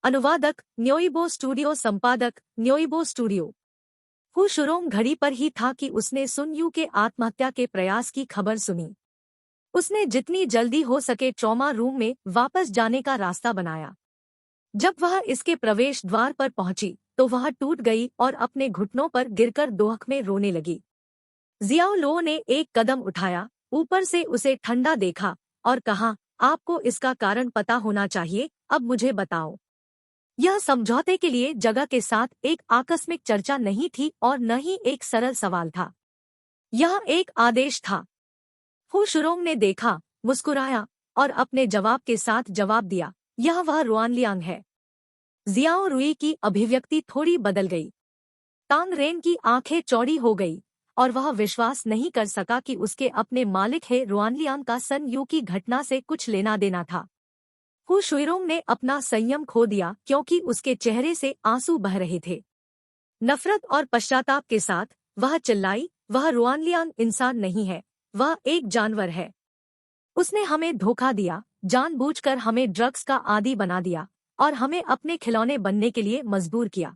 अनुवादक न्योइबो स्टूडियो, संपादक न्योइबो स्टूडियो। हु शुरोंग घड़ी पर ही था कि उसने सुन यू के आत्महत्या के प्रयास की खबर सुनी। उसने जितनी जल्दी हो सके ट्रॉमा रूम में वापस जाने का रास्ता बनाया। जब वह इसके प्रवेश द्वार पर पहुंची तो वह टूट गई और अपने घुटनों पर गिरकर दोहक में रोने लगी। जियाओ लो ने एक कदम उठाया, ऊपर से उसे ठंडा देखा और कहा, आपको इसका कारण पता होना चाहिए, अब मुझे बताओ। यह समझौते के लिए जगह के साथ एक आकस्मिक चर्चा नहीं थी और न ही एक सरल सवाल था। यह एक आदेश था। हु शुरोंग ने देखा, मुस्कुराया और अपने जवाब के साथ जवाब दिया, यह वह रुआनलियांग है। जियाओ रुई की अभिव्यक्ति थोड़ी बदल गई। तांग रेन की आंखें चौड़ी हो गई और वह विश्वास नहीं कर सका कि उसके अपने मालिक है रुआनलियांग का सन यू की घटना से कुछ लेना देना था। हु शुरोंग ने अपना संयम खो दिया क्योंकि उसके चेहरे से आंसू बह रहे थे। नफरत और पश्चाताप के साथ वह चिल्लाई, वह रुआनलियांग इंसान नहीं है, वह एक जानवर है। उसने हमें धोखा दिया, जानबूझकर हमें ड्रग्स का आदी बना दिया और हमें अपने खिलौने बनने के लिए मजबूर किया।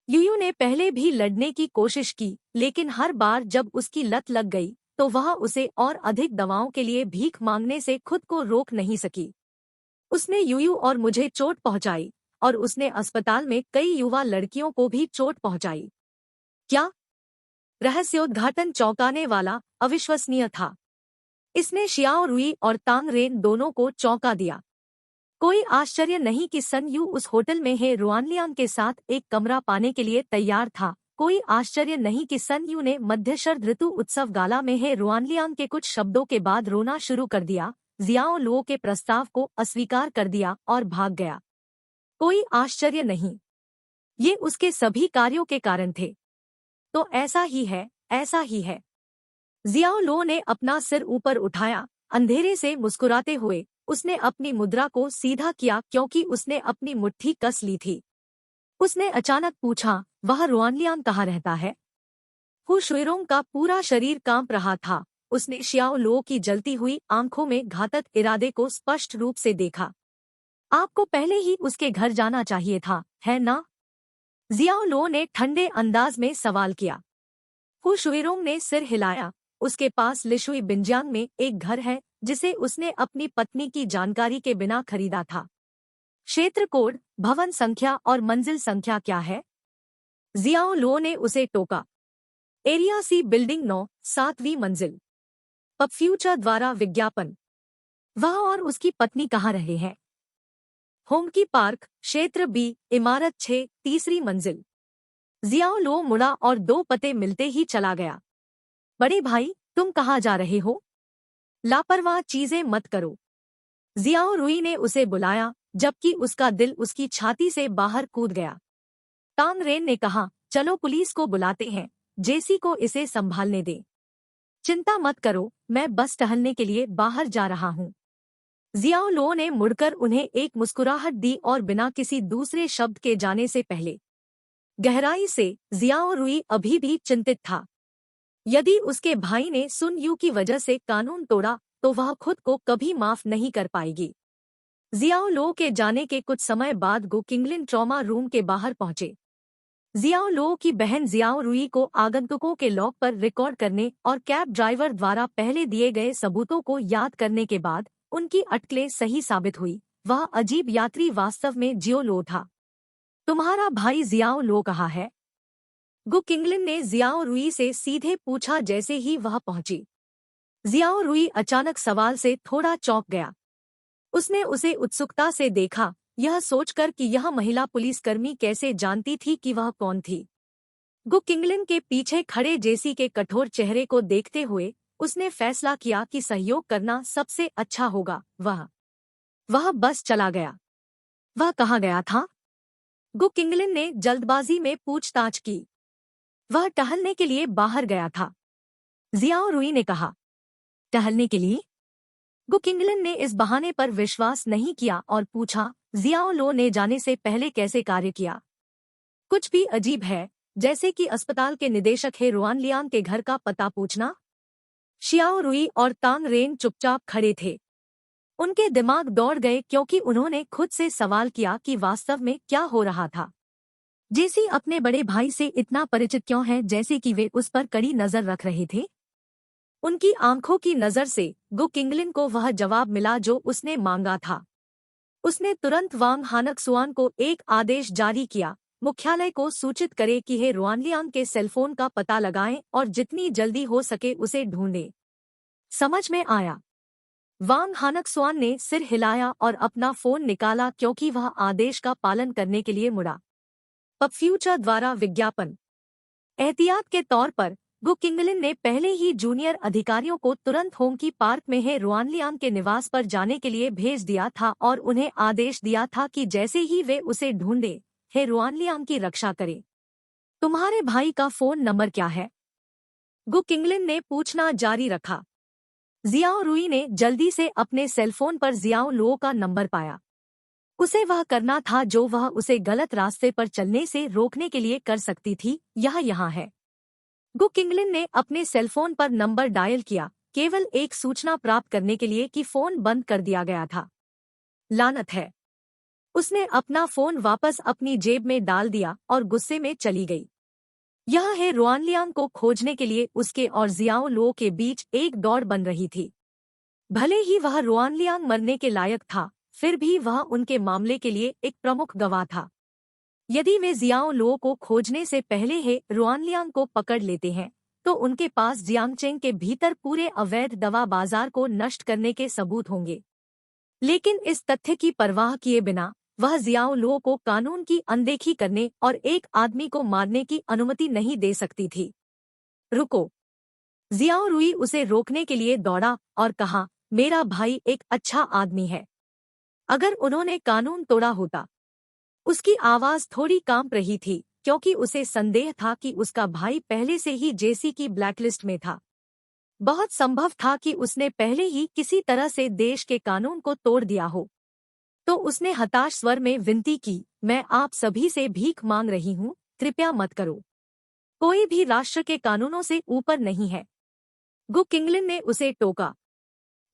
यूयू ने पहले भी लड़ने की कोशिश की, लेकिन हर बार जब उसकी लत लग गई तो वह उसे और अधिक दवाओं के लिए भीख मांगने से खुद को रोक नहीं सकी। उसने यूयू और मुझे चोट पहुंचाई और उसने अस्पताल में कई युवा लड़कियों को भी चोट पहुंचाई। क्या? रहस्योद्घाटन चौंकाने वाला, अविश्वसनीय था। इसने शियाओ रुई और तांग रेन दोनों को चौंका दिया। कोई आश्चर्य नहीं कि सन यू उस होटल में है रुआनलियांग के साथ एक कमरा पाने के लिए तैयार था। कोई आश्चर्य नहीं कि सन यू ने मध्यशरद ऋतु उत्सव गाला में है रुआनलियांग के कुछ शब्दों के बाद रोना शुरू कर दिया, जियाओ लुओ के प्रस्ताव को अस्वीकार कर दिया और भाग गया। कोई आश्चर्य नहीं, ये उसके सभी कार्यों के कारण थे। तो ऐसा ही है, ऐसा ही है। जियाओ लुओ ने अपना सिर ऊपर उठाया, अंधेरे से मुस्कुराते हुए उसने अपनी मुद्रा को सीधा किया क्योंकि उसने अपनी मुट्ठी कस ली थी। उसने अचानक पूछा, वह रुआनलियांग कहाँ रहता है? हु शुरोंग का पूरा शरीर कांप रहा था। उसने शियाओ लुओ की जलती हुई आंखों में घातक इरादे को स्पष्ट रूप से देखा। आपको पहले ही उसके घर जाना चाहिए था, है ना? जियाओ लुओ ने ठंडे अंदाज में सवाल किया। हु शुरोंग ने सिर हिलाया। उसके पास लिशुई बिंजियांग में एक घर है जिसे उसने अपनी पत्नी की जानकारी के बिना खरीदा था। क्षेत्र कोड, भवन संख्या और मंजिल संख्या क्या है? जियाओ लुओ ने उसे टोका। एरिया सी बिल्डिंग 9, 7वीं मंजिल। पब फ्यूचर द्वारा विज्ञापन। वह और उसकी पत्नी कहाँ रहे हैं? होमकी पार्क, क्षेत्र बी, इमारत 6, तीसरी मंजिल। जियाओ लुओ मुड़ा और दो पते मिलते ही चला गया। बड़े भाई, तुम कहाँ जा रहे हो? लापरवाह चीजें मत करो। जियाओ रुई ने उसे बुलाया, जबकि उसका दिल उसकी छाती से बाहर कूद गया। तांग रेन ने कहा, चलो पुलिस को बुलाते हैं, जेसी को इसे संभालने दे। चिंता मत करो, मैं बस टहलने के लिए बाहर जा रहा हूँ। जियाओ लुओ ने मुड़कर उन्हें एक मुस्कुराहट दी और बिना किसी दूसरे शब्द के जाने से पहले गहराई से जियाओ रुई अभी भी चिंतित था। यदि उसके भाई ने सुन यू की वजह से कानून तोड़ा तो वह खुद को कभी माफ नहीं कर पाएगी। जियाओ लुओ के जाने के कुछ समय बाद गो किंगलिन ट्रॉमा रूम के बाहर पहुंचे। जियाओ लुओ की बहन जियाओ रुई को आगंतुकों के लॉक पर रिकॉर्ड करने और कैब ड्राइवर द्वारा पहले दिए गए सबूतों को याद करने के बाद उनकी अटकलें सही साबित हुई। वह अजीब यात्री वास्तव में जियो लो था। तुम्हारा भाई जियाओ लो कहाँ है? गो किंगलिन ने जियाओ रुई से सीधे पूछा जैसे ही वह पहुंची। जियाओ रुई अचानक सवाल से थोड़ा चौंक गया। उसने उसे उत्सुकता से देखा, यह सोचकर कि यह महिला पुलिसकर्मी कैसे जानती थी कि वह कौन थी। गो किंगलिन के पीछे खड़े जेसी के कठोर चेहरे को देखते हुए उसने फैसला किया कि सहयोग करना सबसे अच्छा होगा। वह बस चला गया। वह कहाँ गया था? गो किंगलिन ने जल्दबाजी में पूछताछ की। वह टहलने के लिए बाहर गया था, जियाओ रुई ने कहा। टहलने के लिए? गो किंगलिन ने इस बहाने पर विश्वास नहीं किया और पूछा, जियाओ लो ने जाने से पहले कैसे कार्य किया? कुछ भी अजीब है, जैसे कि अस्पताल के निदेशक है रुआनलियांग के घर का पता पूछना। शियाओ रुई और तांग रेन चुपचाप खड़े थे। उनके दिमाग दौड़ गए क्योंकि उन्होंने खुद से सवाल किया कि वास्तव में क्या हो रहा था। जेसी अपने बड़े भाई से इतना परिचित क्यों है, जैसे कि वे उस पर कड़ी नजर रख रहे थे। उनकी आंखों की नजर से गु किंगलिन को वह जवाब मिला जो उसने मांगा था। उसने तुरंत वांग हानकसुआन को एक आदेश जारी किया, मुख्यालय को सूचित करे कि हे रुआनलियांग के सेलफोन का पता लगाएं और जितनी जल्दी हो सके उसे ढूंढें। समझ में आया। वांग हानकसुआन ने सिर हिलाया और अपना फोन निकाला क्योंकि वह आदेश का पालन करने के लिए मुड़ा। पब फ्यूचर द्वारा विज्ञापन। एहतियात के तौर पर गु किंगलिन ने पहले ही जूनियर अधिकारियों को तुरंत होंकी पार्क में है रुआनलियांग के निवास पर जाने के लिए भेज दिया था और उन्हें आदेश दिया था कि जैसे ही वे उसे ढूंढे, हे रुआनलियांग की रक्षा करे। तुम्हारे भाई का फोन नंबर क्या है? गु किंगलिन ने पूछना जारी रखा। जियाओ रुई ने जल्दी से अपने सेलफोन पर जियाओ लुओ का नंबर पाया। उसे वह करना था जो वह उसे गलत रास्ते पर चलने से रोकने के लिए कर सकती थी। यह यहाँ है। गु किंगलिन ने अपने सेलफोन पर नंबर डायल किया, केवल एक सूचना प्राप्त करने के लिए कि फोन बंद कर दिया गया था। लानत है। उसने अपना फोन वापस अपनी जेब में डाल दिया और गुस्से में चली गई। यह है रुआनलियांग को खोजने के लिए उसके और जियाओ लुओ के बीच एक दौड़ बन रही थी। भले ही वह रुआनलियांग मरने के लायक था, फिर भी वह उनके मामले के लिए एक प्रमुख गवाह था। यदि वे जियाओ लुओ को खोजने से पहले ही रुआनलियांग को पकड़ लेते हैं, तो उनके पास जियांगचेंग के भीतर पूरे अवैध दवा बाजार को नष्ट करने के सबूत होंगे। लेकिन इस तथ्य की परवाह किए बिना वह जियाओ लुओ को कानून की अनदेखी करने और एक आदमी को मारने की अनुमति नहीं दे सकती थी। रुको। जियाओ रुई उसे रोकने के लिए दौड़ा और कहा, मेरा भाई एक अच्छा आदमी है। अगर उन्होंने कानून तोड़ा होता। उसकी आवाज थोड़ी कांप रही थी क्योंकि उसे संदेह था कि उसका भाई पहले से ही जेसी की ब्लैकलिस्ट में था। बहुत संभव था कि उसने पहले ही किसी तरह से देश के कानून को तोड़ दिया हो। तो उसने हताश स्वर में विनती की, मैं आप सभी से भीख मांग रही हूँ, कृपया मत करो। कोई भी राष्ट्र के कानूनों से ऊपर नहीं है। गु किंगलिन ने उसे टोका।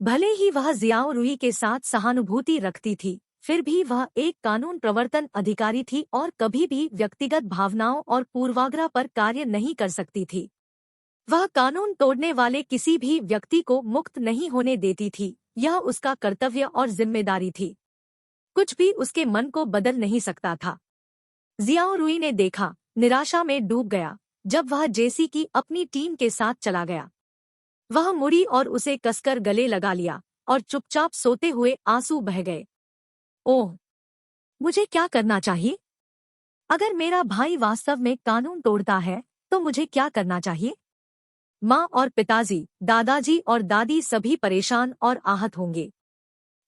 भले ही वह जियाओ रुई के साथ सहानुभूति रखती थी, फिर भी वह एक कानून प्रवर्तन अधिकारी थी और कभी भी व्यक्तिगत भावनाओं और पूर्वाग्रह पर कार्य नहीं कर सकती थी। वह कानून तोड़ने वाले किसी भी व्यक्ति को मुक्त नहीं होने देती थी। यह उसका कर्तव्य और जिम्मेदारी थी। कुछ भी उसके मन को बदल नहीं सकता था। जियाओ रुई ने देखा, निराशा में डूब गया, जब वह जेसी की अपनी टीम के साथ चला गया। वह मुड़ी और उसे कसकर गले लगा लिया और चुपचाप सोते हुए आंसू बह गए। ओह, मुझे क्या करना चाहिए? अगर मेरा भाई वास्तव में कानून तोड़ता है, तो मुझे क्या करना चाहिए? माँ और पिताजी, दादाजी और दादी सभी परेशान और आहत होंगे।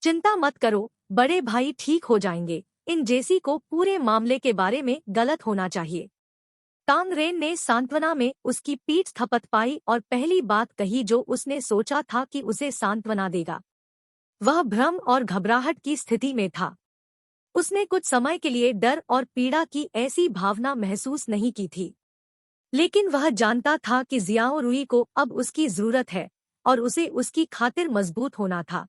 चिंता मत करो, बड़े भाई ठीक हो जाएंगे। इन जेसी को पूरे मामले के बारे में गलत होना चाहिए। तांग रेन ने सांत्वना में उसकी पीठ थपथपाई और पहली बात कही जो उसने सोचा था कि उसे सांत्वना देगा। वह भ्रम और घबराहट की स्थिति में था। उसने कुछ समय के लिए डर और पीड़ा की ऐसी भावना महसूस नहीं की थी, लेकिन वह जानता था कि जियाओ रुई को अब उसकी जरूरत है और उसे उसकी खातिर मजबूत होना था।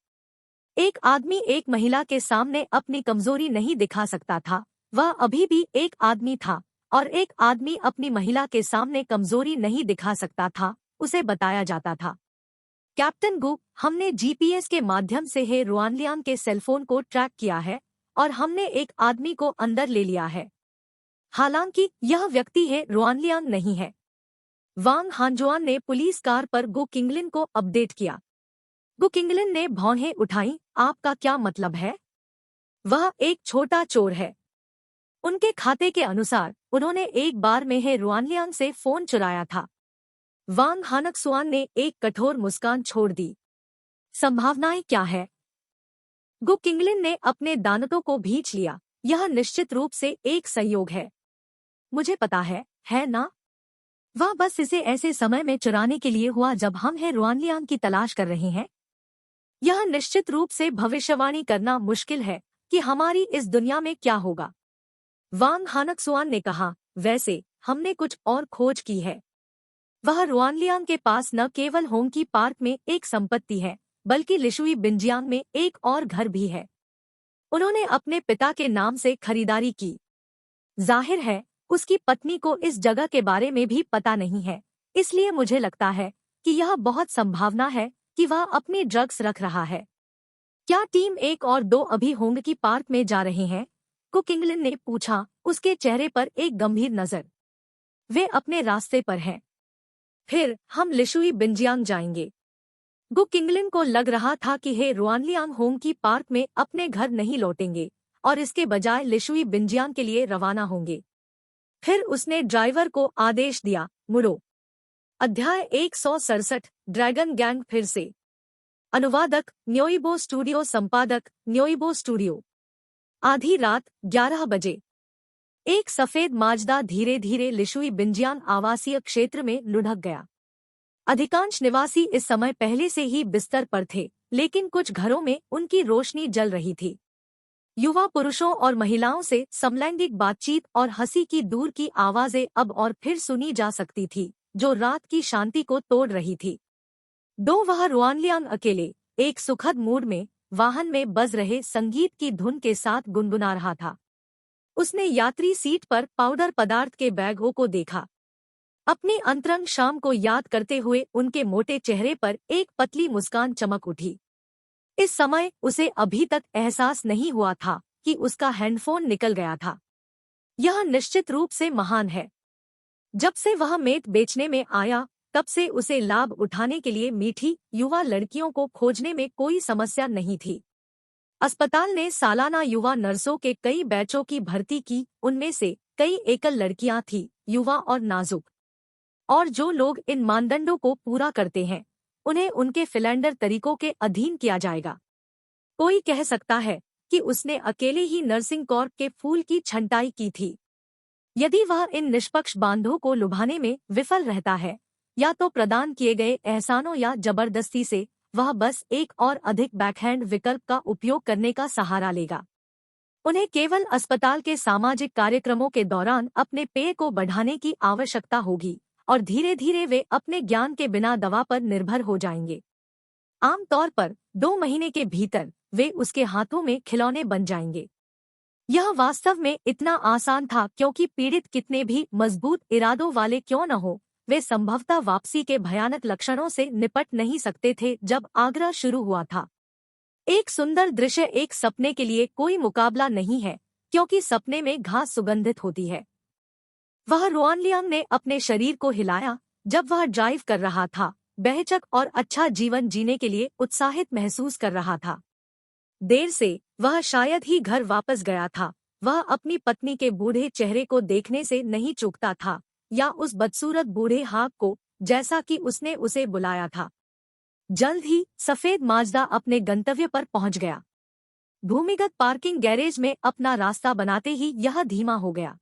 एक आदमी एक महिला के सामने अपनी कमजोरी नहीं दिखा सकता था। वह अभी भी एक आदमी था और एक आदमी अपनी महिला के सामने कमजोरी नहीं दिखा सकता था, उसे बताया जाता था। कैप्टन गु, हमने जीपीएस के माध्यम से हे रुआनलियांग के सेलफोन को ट्रैक किया है और हमने एक आदमी को अंदर ले लिया है। हालांकि यह व्यक्ति है रुआनलियांग नहीं है। वांग हानजुआन ने पुलिस कार पर गु किंगलिन को अपडेट किया। गु किंगलिन ने भौहें उठाई, आपका क्या मतलब है? वह एक छोटा चोर है। उनके खाते के अनुसार उन्होंने एक बार में है रुआनलियांग से फोन चुराया था। वांग हानकसुआन ने एक कठोर मुस्कान छोड़ दी। संभावनाएं क्या है? गु किंगलिन ने अपने दांतों को भींच लिया। यह निश्चित रूप से एक संयोग है। मुझे पता है ना? वह बस इसे ऐसे समय में चुराने के लिए हुआ जब हम है रुआनलियांग की तलाश कर रहे हैं। यह निश्चित रूप से भविष्यवाणी करना मुश्किल है कि हमारी इस दुनिया में क्या होगा। वांग हानकसुआन ने कहा, वैसे हमने कुछ और खोज की है। वह रुआनलियांग के पास न केवल होंकी पार्क में एक संपत्ति है, बल्कि लिशुई बिंजियांग में एक और घर भी है। उन्होंने अपने पिता के नाम से खरीदारी की। जाहिर है उसकी पत्नी को इस जगह के बारे में भी पता नहीं है, इसलिए मुझे लगता है कि यह बहुत संभावना है कि वह अपनी ड्रग्स रख रहा है। क्या टीम 1 और 2 अभी होंगी पार्क में जा रहे हैं? कुक इंग्लैंड ने पूछा, उसके चेहरे पर एक गंभीर नजर। वे अपने रास्ते पर हैं। फिर हम लिशुई बिंजियांग जाएंगे। कुक इंग्लैंड को लग रहा था कि हे रुआनलियांग होंगी पार्क में अपने घर नहीं लौटेंगे और इसके बजाय लिशुई बिंजियांग के लिए रवाना होंगे। फिर उसने ड्राइवर को आदेश दिया, मुड़ो। अध्याय 167 ड्रैगन गैंग फिर से। अनुवादक न्योइबो स्टूडियो, संपादक न्योइबो स्टूडियो। आधी रात 11 बजे एक सफेद माजदा धीरे धीरे लिशुई बिंजियांग आवासीय क्षेत्र में लुढ़क गया। अधिकांश निवासी इस समय पहले से ही बिस्तर पर थे, लेकिन कुछ घरों में उनकी रोशनी जल रही थी। युवा पुरुषों और महिलाओं से समलैंगिक बातचीत और हंसी की दूर की आवाजें अब और फिर सुनी जा सकती थी, जो रात की शांति को तोड़ रही थी। वह रुआनलियांग अकेले एक सुखद मूड में वाहन में बज रहे संगीत की धुन के साथ गुनगुना रहा था। उसने यात्री सीट पर पाउडर पदार्थ के बैगों को देखा। अपनी अंतरंग शाम को याद करते हुए उनके मोटे चेहरे पर एक पतली मुस्कान चमक उठी। इस समय उसे अभी तक एहसास नहीं हुआ था कि उसका हैंडफोन निकल गया था। यह निश्चित रूप से महान है। जब से वह मेट बेचने में आया, तब से उसे लाभ उठाने के लिए मीठी युवा लड़कियों को खोजने में कोई समस्या नहीं थी। अस्पताल ने सालाना युवा नर्सों के कई बैचों की भर्ती की, उनमें से कई एकल लड़कियां थीं, युवा और नाजुक। और जो लोग इन मानदंडों को पूरा करते हैं, उन्हें उनके फिलेंडर तरीकों के अधीन किया जाएगा। कोई कह सकता है कि उसने अकेले ही नर्सिंग कॉर्प के फूल की छंटाई की थी। यदि वह इन निष्पक्ष बांधों को लुभाने में विफल रहता है, या तो प्रदान किए गए एहसानों या जबरदस्ती से, वह बस एक और अधिक बैकहैंड विकल्प का उपयोग करने का सहारा लेगा। उन्हें केवल अस्पताल के सामाजिक कार्यक्रमों के दौरान अपने पेय को बढ़ाने की आवश्यकता होगी, और धीरे धीरे वे अपने ज्ञान के बिना दवा पर निर्भर हो जाएंगे। आमतौर पर 2 महीने के भीतर वे उसके हाथों में खिलौने बन जाएंगे। यह वास्तव में इतना आसान था क्योंकि पीड़ित कितने भी मजबूत इरादों वाले क्यों न हो, वे संभवतः वापसी के भयानक लक्षणों से निपट नहीं सकते थे जब आगरा शुरू हुआ था। एक सुंदर दृश्य एक सपने के लिए कोई मुकाबला नहीं है, क्योंकि सपने में घास सुगंधित होती है। वह रुआनलियांग ने अपने शरीर को हिलाया जब वह ड्राइव कर रहा था, बेहिचक और अच्छा जीवन जीने के लिए उत्साहित महसूस कर रहा था। देर से वह शायद ही घर वापस गया था। वह अपनी पत्नी के बूढ़े चेहरे को देखने से नहीं चूकता था, या उस बदसूरत बूढ़े हाक को, जैसा कि उसने उसे बुलाया था। जल्द ही सफेद माजदा अपने गंतव्य पर पहुंच गया। भूमिगत पार्किंग गैरेज में अपना रास्ता बनाते ही यह धीमा हो गया।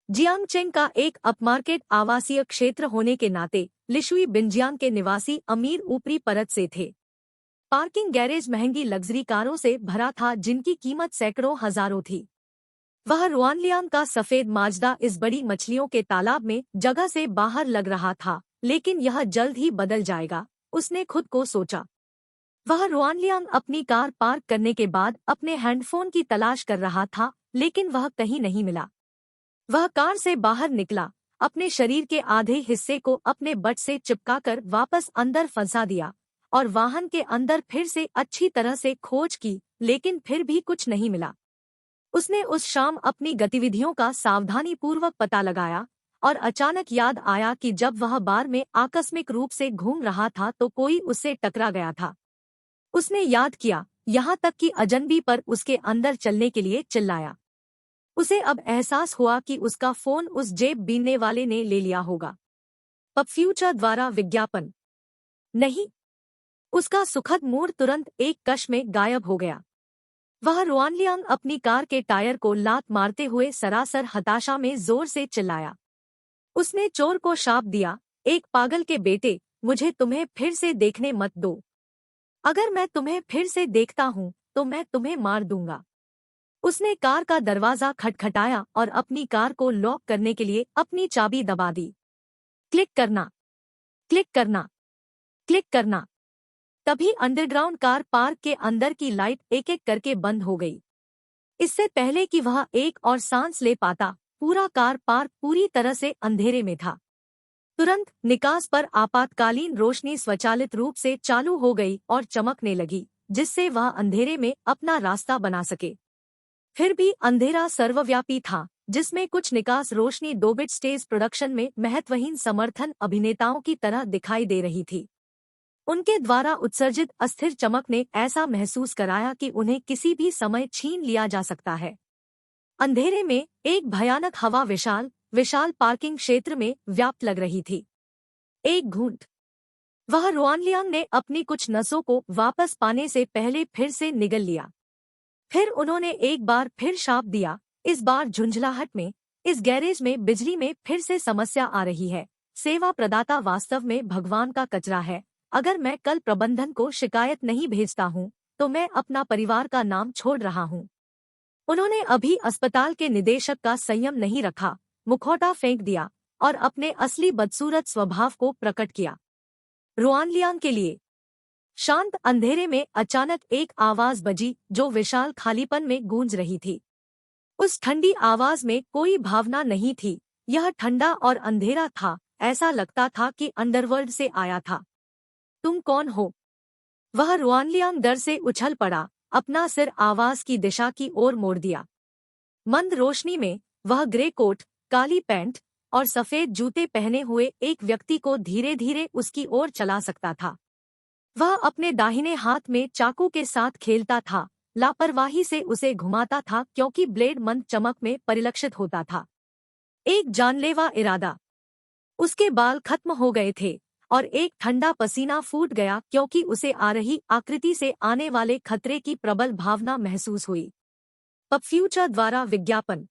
जियांगचेंग का एक अपमार्केट आवासीय क्षेत्र होने के नाते लिशुई बिंजियांग के निवासी अमीर ऊपरी परत से थे। पार्किंग गैरेज महंगी लग्जरी कारों से भरा था, जिनकी कीमत सैकड़ों हजारों थी। वह रुआनलियांग का सफेद माजदा इस बड़ी मछलियों के तालाब में जगह से बाहर लग रहा था, लेकिन यह जल्द ही बदल जाएगा, उसने खुद को सोचा। वह रुआनलियांग अपनी कार पार्क करने के बाद अपने हैंडफोन की तलाश कर रहा था, लेकिन वह कहीं नहीं मिला। वह कार से बाहर निकला, अपने शरीर के आधे हिस्से को अपने बट से चिपकाकर वापस अंदर फंसा दिया, और वाहन के अंदर फिर से अच्छी तरह से खोज की, लेकिन फिर भी कुछ नहीं मिला। उसने उस शाम अपनी गतिविधियों का सावधानीपूर्वक पता लगाया, और अचानक याद आया कि जब वह बार में आकस्मिक रूप से घूम रहा था तो कोई उससे टकरा गया था। उसने याद किया, यहाँ तक कि अजनबी पर उसके अंदर चलने के लिए चिल्लाया। उसे अब एहसास हुआ कि उसका फोन उस जेब बीनने वाले ने ले लिया होगा। पब फ्यूचर द्वारा विज्ञापन। नहीं, उसका सुखद मूड तुरंत एक कश में गायब हो गया। वह रुआनलियांग अपनी कार के टायर को लात मारते हुए सरासर हताशा में जोर से चिल्लाया। उसने चोर को शाप दिया, एक पागल के बेटे, मुझे तुम्हें फिर से देखने मत दो। अगर मैं तुम्हें फिर से देखता हूँ तो मैं तुम्हें मार दूंगा। उसने कार का दरवाजा खटखटाया और अपनी कार को लॉक करने के लिए अपनी चाबी दबा दी। क्लिक करना, क्लिक करना, क्लिक करना। तभी अंडरग्राउंड कार पार्क के अंदर की लाइट एक एक करके बंद हो गई। इससे पहले कि वह एक और सांस ले पाता, पूरा कार पार्क पूरी तरह से अंधेरे में था। तुरंत निकास पर आपातकालीन रोशनी स्वचालित रूप से चालू हो गई और चमकने लगी, जिससे वह अंधेरे में अपना रास्ता बना सके। फिर भी अंधेरा सर्वव्यापी था, जिसमें कुछ निकास रोशनी 2 बिट स्टेज प्रोडक्शन में महत्वहीन समर्थन अभिनेताओं की तरह दिखाई दे रही थी। उनके द्वारा उत्सर्जित अस्थिर चमक ने ऐसा महसूस कराया कि उन्हें किसी भी समय छीन लिया जा सकता है। अंधेरे में एक भयानक हवा विशाल विशाल पार्किंग क्षेत्र में व्याप्त लग रही थी। एक घूंट वह रुआनलियांग ने अपनी कुछ नसों को वापस पाने से पहले फिर से निगल लिया। फिर उन्होंने एक बार फिर शाप दिया, इस बार झुंझलाहट में, इस गैरेज में बिजली में फिर से समस्या आ रही है। सेवा प्रदाता वास्तव में भगवान का कचरा है। अगर मैं कल प्रबंधन को शिकायत नहीं भेजता हूँ तो मैं अपना परिवार का नाम छोड़ रहा हूँ। उन्होंने अभी अस्पताल के निदेशक का संयम नहीं रखा, मुखौटा फेंक दिया और अपने असली बदसूरत स्वभाव को प्रकट किया। रुआनलियांग के लिए शांत अंधेरे में अचानक एक आवाज बजी जो विशाल खालीपन में गूंज रही थी। उस ठंडी आवाज में कोई भावना नहीं थी, यह ठंडा और अंधेरा था, ऐसा लगता था कि अंडरवर्ल्ड से आया था। तुम कौन हो? वह रुआनलियांग डर से उछल पड़ा, अपना सिर आवाज की दिशा की ओर मोड़ दिया। मंद रोशनी में वह ग्रे कोट, काली पैंट और सफेद जूते पहने हुए एक व्यक्ति को धीरे धीरे उसकी ओर चला सकता था। वह अपने दाहिने हाथ में चाकू के साथ खेलता था, लापरवाही से उसे घुमाता था क्योंकि ब्लेड मंद चमक में परिलक्षित होता था। एक जानलेवा इरादा। उसके बाल खत्म हो गए थे और एक ठंडा पसीना फूट गया क्योंकि उसे आ रही आकृति से आने वाले खतरे की प्रबल भावना महसूस हुई। पब फ्यूचर द्वारा विज्ञापन।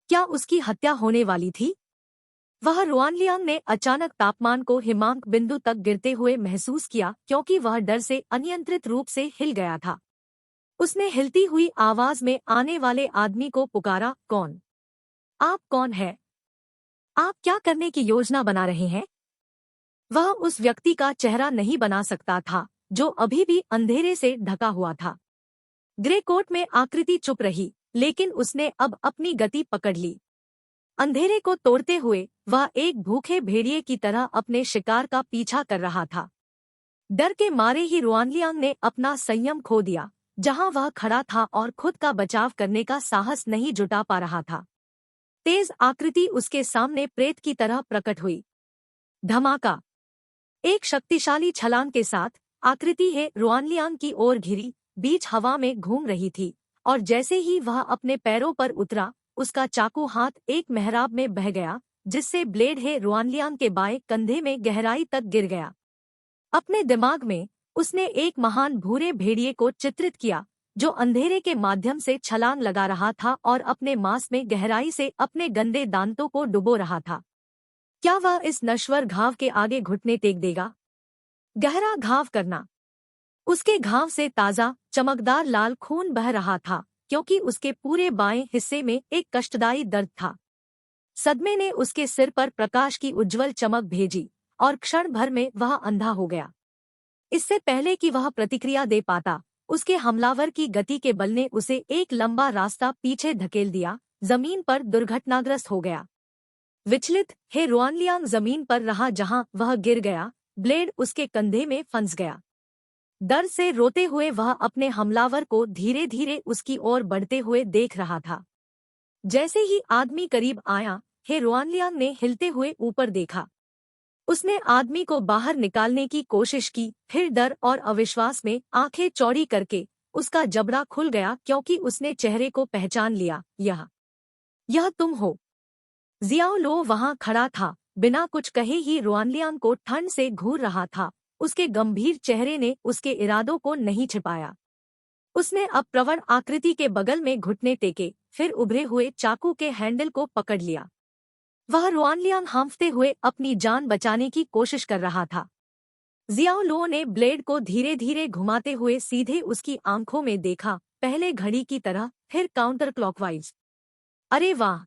क्या उसकी हत्या होने वाली थी? वह रुआनलियांग ने अचानक तापमान को हिमांक बिंदु तक गिरते हुए महसूस किया क्योंकि वह डर से अनियंत्रित रूप से हिल गया था। उसने हिलती हुई आवाज में आने वाले आदमी को पुकारा, कौन? आप कौन हैं? आप क्या करने की योजना बना रहे हैं? वह उस व्यक्ति का चेहरा नहीं बना सकता था जो अभी भी अंधेरे से ढका हुआ था। ग्रे कोट में आकृति चुप रही, लेकिन उसने अब अपनी गति पकड़ ली। अंधेरे को तोड़ते हुए वह एक भूखे भेड़िए की तरह अपने शिकार का पीछा कर रहा था। डर के मारे ही रुआनलियांग ने अपना संयम खो दिया, जहां वह खड़ा था और खुद का बचाव करने का साहस नहीं जुटा पा रहा था। तेज आकृति उसके सामने प्रेत की तरह प्रकट हुई। धमाका। एक शक्तिशाली छलांग के साथ आकृति है रुआनलियांग की ओर घिरी, बीच हवा में घूम रही थी, और जैसे ही वह अपने पैरों पर उतरा, उसका चाकू हाथ एक मेहराब में बह गया, जिससे ब्लेड है रुआनलियांग के बाएं कंधे में गहराई तक गिर गया। अपने दिमाग में उसने एक महान भूरे भेड़िए को चित्रित किया जो अंधेरे के माध्यम से छलांग लगा रहा था और अपने मांस में गहराई से अपने गंदे दांतों को डुबो रहा था। क्या वह इस नश्वर घाव के आगे घुटने टेक देगा? गहरा घाव करना। उसके घाव से ताजा चमकदार लाल खून बह रहा था क्योंकि उसके पूरे बाएं हिस्से में एक कष्टदायी दर्द था। सदमे ने उसके सिर पर प्रकाश की उज्जवल चमक भेजी और क्षण भर में वह अंधा हो गया। इससे पहले कि वह प्रतिक्रिया दे पाता, उसके हमलावर की गति के बल ने उसे एक लंबा रास्ता पीछे धकेल दिया, जमीन पर दुर्घटनाग्रस्त हो गया। विचलित है रुआनलियांग जमीन पर रहा जहां वह गिर गया, ब्लेड उसके कंधे में फंस गया। दर्द से रोते हुए वह अपने हमलावर को धीरे धीरे उसकी ओर बढ़ते हुए देख रहा था। जैसे ही आदमी करीब आया, हे रुआनलियांग ने हिलते हुए ऊपर देखा। उसने आदमी को बाहर निकालने की कोशिश की, फिर डर और अविश्वास में आंखें चौड़ी करके उसका जबड़ा खुल गया क्योंकि उसने चेहरे को पहचान लिया। यह तुम हो? जियाओ लो वहां खड़ा था, बिना कुछ कहे ही रुआनलियांग को ठंड से घूर रहा था। उसके गंभीर चेहरे ने उसके इरादों को नहीं छिपाया। उसने अब प्रवण आकृति के बगल में घुटने टेके, फिर उभरे हुए चाकू के हैंडल को पकड़ लिया। वह रुआनलियांग हांफते हुए अपनी जान बचाने की कोशिश कर रहा था। जियाओ लो ने ब्लेड को धीरे धीरे घुमाते हुए सीधे उसकी आंखों में देखा, पहले घड़ी की तरह, फिर काउंटर क्लॉकवाइज। अरे वाह!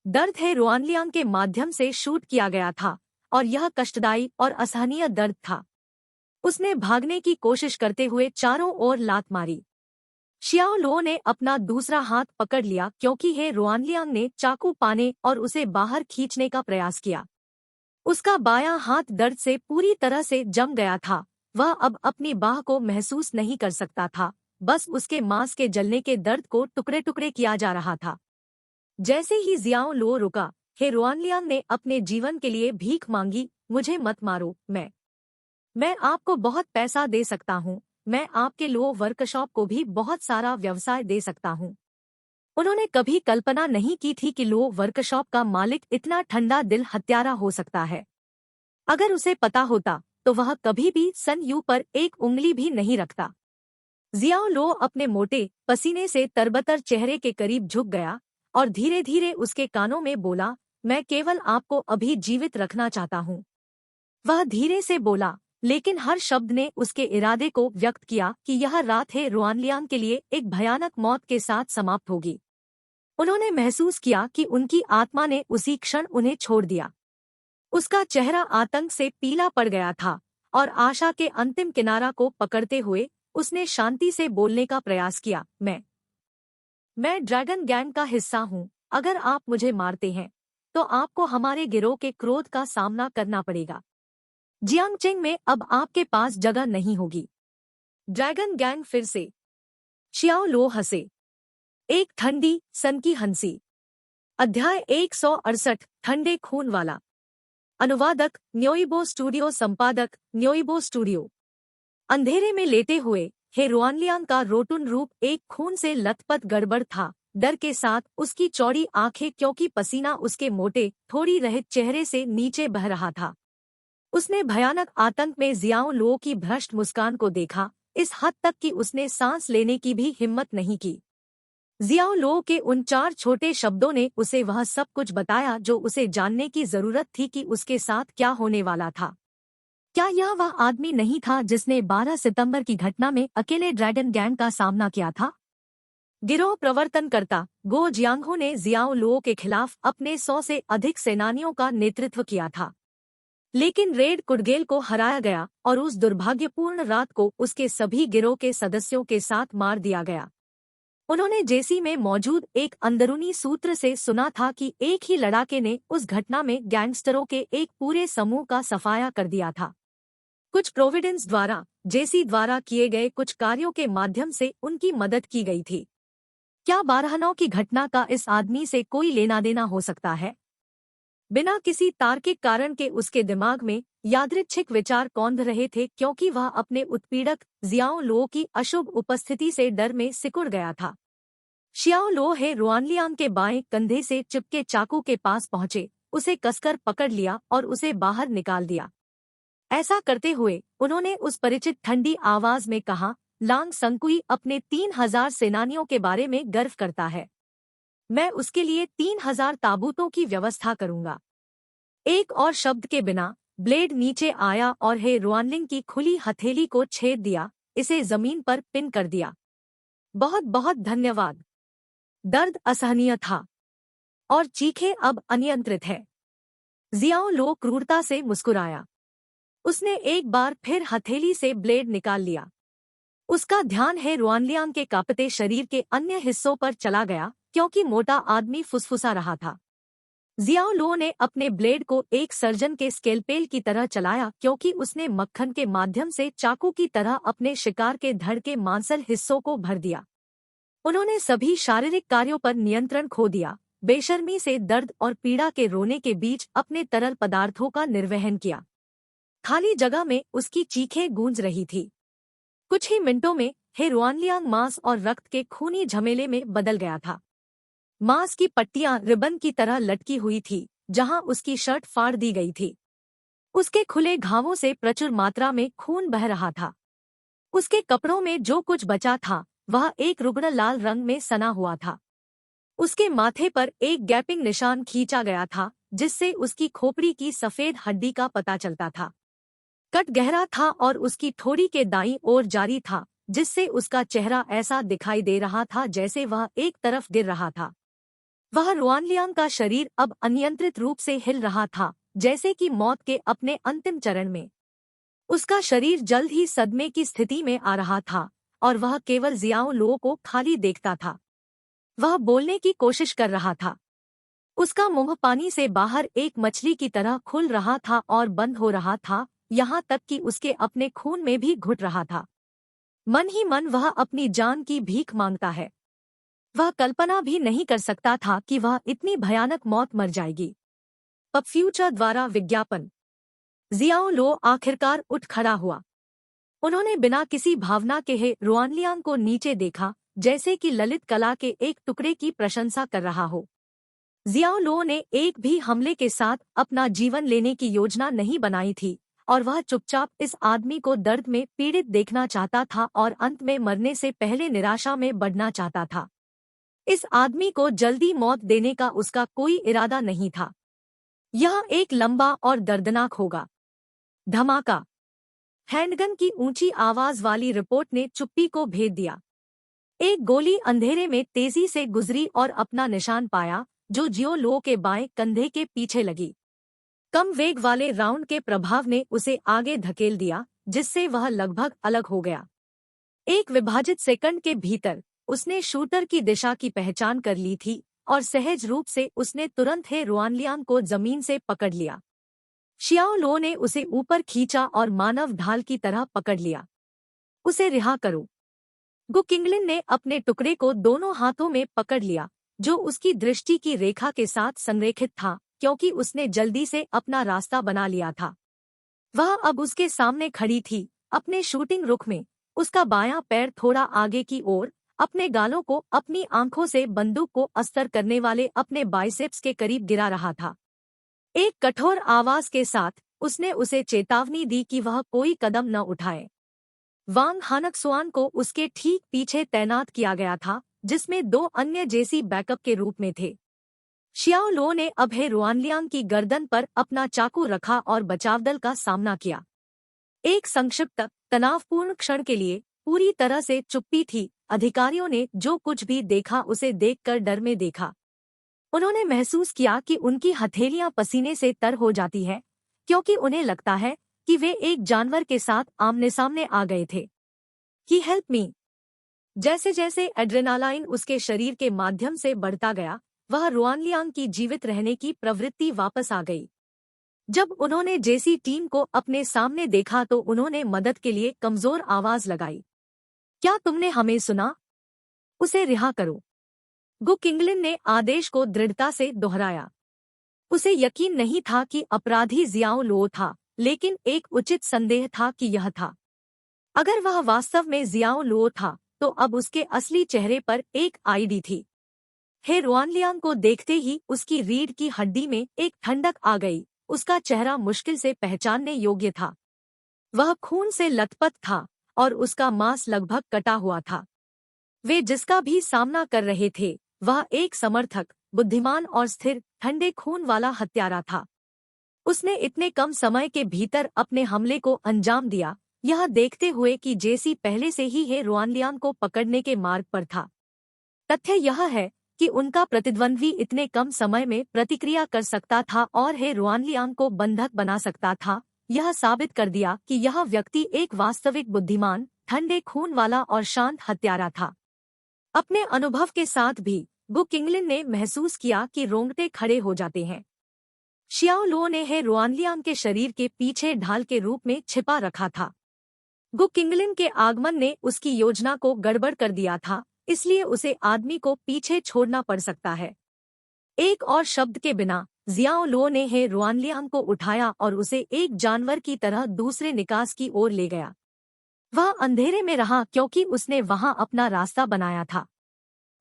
दर्द है रुआनलियांग के माध्यम से शूट किया गया था और यह कष्टदायी और असहनीय दर्द था। उसने भागने की कोशिश करते हुए चारों ओर लात मारी। शियाओ लो ने अपना दूसरा हाथ पकड़ लिया क्योंकि हे रुआनलियांग ने चाकू पाने और उसे बाहर खींचने का प्रयास किया। उसका बायां हाथ दर्द से पूरी तरह से जम गया था। वह अब अपनी बाह को महसूस नहीं कर सकता था, बस उसके मांस के जलने के दर्द को टुकड़े टुकड़े किया जा रहा था। जैसे ही जियाओ लो रुका, हे रुआनलियांग ने अपने जीवन के लिए भीख मांगी, मुझे मत मारो, मैं आपको बहुत पैसा दे सकता हूँ, मैं आपके लो वर्कशॉप को भी बहुत सारा व्यवसाय दे सकता हूँ। उन्होंने कभी कल्पना नहीं की थी कि लो वर्कशॉप का मालिक इतना ठंडा दिल हत्यारा हो सकता है। अगर उसे पता होता तो वह कभी भी सन यू पर एक उंगली भी नहीं रखता। जियाओ लो अपने मोटे पसीने से तरबतर चेहरे के करीब झुक गया और धीरे धीरे उसके कानों में बोला, मैं केवल आपको अभी जीवित रखना चाहता हूँ। वह धीरे से बोला, लेकिन हर शब्द ने उसके इरादे को व्यक्त किया कि यह रात है रुआनलियांग के लिए एक भयानक मौत के साथ समाप्त होगी। उन्होंने महसूस किया कि उनकी आत्मा ने उसी क्षण उन्हें छोड़ दिया। उसका चेहरा आतंक से पीला पड़ गया था और आशा के अंतिम किनारा को पकड़ते हुए उसने शांति से बोलने का प्रयास किया, मैं ड्रैगन गैंग का हिस्सा हूँ। अगर आप मुझे मारते हैं तो आपको हमारे गिरोह के क्रोध का सामना करना पड़ेगा। जियांगचेंग में अब आपके पास जगह नहीं होगी। ड्रैगन गैंग फिर से। शियाओ लो हंसे। एक ठंडी सन की हंसी। अध्याय 168 ठंडे खून वाला। अनुवादक न्योइबो स्टूडियो, संपादक न्योइबो स्टूडियो। अंधेरे में लेटे हुए हे रुआनलियांग का रोटुन रूप एक खून से लथपथ गड़बड़ था, डर के साथ उसकी चौड़ी आंखें क्योंकि पसीना उसके मोटे थोड़ी रहित चेहरे से नीचे बह रहा था। उसने भयानक आतंक में जियाओ लो की भ्रष्ट मुस्कान को देखा, इस हद तक कि उसने सांस लेने की भी हिम्मत नहीं की। जियाओ लो के उन 4 छोटे शब्दों ने उसे वह सब कुछ बताया जो उसे जानने की जरूरत थी कि उसके साथ क्या होने वाला था। क्या यह वह आदमी नहीं था जिसने 12 सितंबर की घटना में अकेले ड्रैगन गैंग का सामना किया था? गिरोह प्रवर्तनकर्ता गो जियांगहो ने जियाओ लो के खिलाफ अपने 100 से अधिक सेनानियों का नेतृत्व किया था, लेकिन रेड कुडगेल को हराया गया और उस दुर्भाग्यपूर्ण रात को उसके सभी गिरोह के सदस्यों के साथ मार दिया गया। उन्होंने जेसी में मौजूद एक अंदरूनी सूत्र से सुना था कि एक ही लड़ाके ने उस घटना में गैंगस्टरों के एक पूरे समूह का सफाया कर दिया था। कुछ प्रोविडेंस द्वारा जेसी द्वारा किए गए कुछ कार्यों के माध्यम से उनकी मदद की गई थी। क्या 12/9 की घटना का इस आदमी से कोई लेना देना हो सकता है? बिना किसी तार्किक कारण के उसके दिमाग में यादृच्छिक विचार कौंध रहे थे क्योंकि वह अपने उत्पीड़क जियाओ लो की अशुभ उपस्थिति से डर में सिकुड़ गया था। शियाओ लो हे रुआनलियांग के बाएं कंधे से चिपके चाकू के पास पहुंचे, उसे कसकर पकड़ लिया और उसे बाहर निकाल दिया। ऐसा करते हुए उन्होंने उस परिचित ठंडी आवाज में कहा, लांग संकुई अपने 3000 सेनानियों के बारे में गर्व करता है। मैं उसके लिए 3000 ताबूतों की व्यवस्था करूंगा। एक और शब्द के बिना ब्लेड नीचे आया और हे रुआनलिंग की खुली हथेली को छेद दिया, इसे जमीन पर पिन कर दिया। बहुत बहुत धन्यवाद। दर्द असहनीय था और चीखें अब अनियंत्रित है। जियाओ लो क्रूरता से मुस्कुराया। उसने एक बार फिर हथेली से ब्लेड निकाल लिया। उसका ध्यान है रुआनलियांग के कांपते शरीर के अन्य हिस्सों पर चला गया क्योंकि मोटा आदमी फुसफुसा रहा था। जियाओ लो ने अपने ब्लेड को एक सर्जन के स्केलपेल की तरह चलाया क्योंकि उसने मक्खन के माध्यम से चाकू की तरह अपने शिकार के धड़ के मांसल हिस्सों को भर दिया। उन्होंने सभी शारीरिक कार्यों पर नियंत्रण खो दिया, बेशर्मी से दर्द और पीड़ा के रोने के बीच अपने तरल पदार्थों का निर्वहन किया। खाली जगह में उसकी चीखें गूंज रही थी। कुछ ही मिनटों में हे रुआनलियांग मांस और रक्त के खूनी झमेले में बदल गया था। मांस की पट्टियां रिबन की तरह लटकी हुई थी, जहां उसकी शर्ट फाड़ दी गई थी। उसके खुले घावों से प्रचुर मात्रा में खून बह रहा था। उसके कपड़ों में जो कुछ बचा था वह एक रुग्ण लाल रंग में सना हुआ था। उसके माथे पर एक गैपिंग निशान खींचा गया था जिससे उसकी खोपड़ी की सफेद हड्डी का पता चलता था। कट गहरा था और उसकी ठोड़ी के दाईं ओर जारी था, जिससे उसका चेहरा ऐसा दिखाई दे रहा था जैसे वह एक तरफ गिर रहा था। वह रुआनलियांग का शरीर अब अनियंत्रित रूप से हिल रहा था, जैसे कि मौत के अपने अंतिम चरण में। उसका शरीर जल्द ही सदमे की स्थिति में आ रहा था और वह केवल जियाओ लो को खाली देखता था। वह बोलने की कोशिश कर रहा था। उसका मुंह पानी से बाहर एक मछली की तरह खुल रहा था और बंद हो रहा था, यहाँ तक कि उसके अपने खून में भी घुट रहा था। मन ही मन वह अपनी जान की भीख मांगता है। वह कल्पना भी नहीं कर सकता था कि वह इतनी भयानक मौत मर जाएगी। पप फ्यूचर द्वारा विज्ञापन। जियाओ लो आखिरकार उठ खड़ा हुआ। उन्होंने बिना किसी भावना के हे रुआनलियांग को नीचे देखा, जैसे कि ललित कला के एक टुकड़े की प्रशंसा कर रहा हो। जियाओ लो ने एक भी हमले के साथ अपना जीवन लेने की योजना नहीं बनाई थी और वह चुपचाप इस आदमी को दर्द में पीड़ित देखना चाहता था और अंत में मरने से पहले निराशा में बढ़ना चाहता था। इस आदमी को जल्दी मौत देने का उसका कोई इरादा नहीं था। यह एक लंबा और दर्दनाक होगा। धमाका। हैंडगन की ऊंची आवाज वाली रिपोर्ट ने चुप्पी को भेद दिया। एक गोली अंधेरे में तेजी से गुजरी और अपना निशान पाया, जो जियो लो के बाएं कंधे के पीछे लगी। कम वेग वाले राउंड के प्रभाव ने उसे आगे धकेल दिया, जिससे वह लगभग अलग हो गया। एक विभाजित सेकंड के भीतर उसने शूटर की दिशा की पहचान कर ली थी और सहज रूप से उसने तुरंत हे रुआनलियांग को जमीन से पकड़ लिया। शियाओ लो ने उसे ऊपर खींचा और मानव ढाल की तरह पकड़ लिया। उसे रिहा करो। गु किंगलिन ने अपने टुकड़े को दोनों हाथों में पकड़ लिया, जो उसकी दृष्टि की रेखा के साथ संरेखित था, क्योंकि उसने जल्दी से अपना रास्ता बना लिया था। वह अब उसके सामने खड़ी थी, अपने शूटिंग रुख में, उसका बायां पैर थोड़ा आगे की ओर, अपने गालों को अपनी आंखों से बंदूक को अस्तर करने वाले अपने बाइसेप्स के करीब गिरा रहा था। एक कठोर आवाज के साथ उसने उसे चेतावनी दी कि वह कोई कदम न उठाए। वांग हानक्सुआन को उसके ठीक पीछे तैनात किया गया था, जिसमें 2 अन्य जेसी बैकअप के रूप में थे। शियाओ लो ने अब हे रुआनलियांग की गर्दन पर अपना चाकू रखा और बचाव दल का सामना किया। एक संक्षिप्त, तनावपूर्ण क्षण के लिए पूरी तरह से चुप्पी थी। अधिकारियों ने जो कुछ भी देखा उसे देखकर डर में देखा। उन्होंने महसूस किया कि उनकी हथेलियां पसीने से तर हो जाती है, क्योंकि उन्हें लगता है कि वे एक जानवर के साथ आमने सामने आ गए थे। ही हेल्प मी। जैसे जैसे एड्रेनालाइन उसके शरीर के माध्यम से बढ़ता गया, वह रुआनलियांग की जीवित रहने की प्रवृत्ति वापस आ गई। जब उन्होंने जेसी टीम को अपने सामने देखा तो उन्होंने मदद के लिए कमजोर आवाज लगाई। क्या तुमने हमें सुना? उसे रिहा करो। गु किंगलिन ने आदेश को दृढ़ता से दोहराया। उसे यकीन नहीं था कि अपराधी जियाओ लो था, लेकिन एक उचित संदेह था कि यह था। अगर वह वास्तव में जियाओ लो था, तो अब उसके असली चेहरे पर एक आईडी थी। हे रुआनलियांग को देखते ही उसकी रीढ़ की हड्डी में एक ठंडक आ गई। उसका चेहरा मुश्किल से पहचानने योग्य था। वह खून से लथपथ था और उसका मांस लगभग कटा हुआ था। वे जिसका भी सामना कर रहे थे, वह एक समर्थक, बुद्धिमान और स्थिर, ठंडे खून वाला हत्यारा था। उसने इतने कम समय के भीतर अपने हमले को अंजाम दिया, यह देखते हुए कि जेसी पहले से ही हे रुआनलियांग को पकड़ने के मार्ग पर था। तथ्य यह है कि उनका प्रतिद्वंद्वी इतने कम समय में प्रतिक्रिया कर सकता था और हे रुआनलियांग को बंधक बना सकता था, यह साबित कर दिया कि यह व्यक्ति एक वास्तविक बुद्धिमान, ठंडे खून वाला और शांत हत्यारा था। अपने अनुभव के साथ भी गु किंगलिन ने महसूस किया कि रोंगटे खड़े हो जाते हैं। शियाओ लो ने हे रुआनलियांग के शरीर के पीछे ढाल के रूप में छिपा रखा था। गु किंगलिन के आगमन ने उसकी योजना को गड़बड़ कर दिया था, इसलिए उसे आदमी को पीछे छोड़ना पड़ सकता है। एक और शब्द के बिना जियाओ लो ने हे रुआनलियांग को उठाया और उसे एक जानवर की तरह दूसरे निकास की ओर ले गया। वह अंधेरे में रहा क्योंकि उसने वहां अपना रास्ता बनाया था।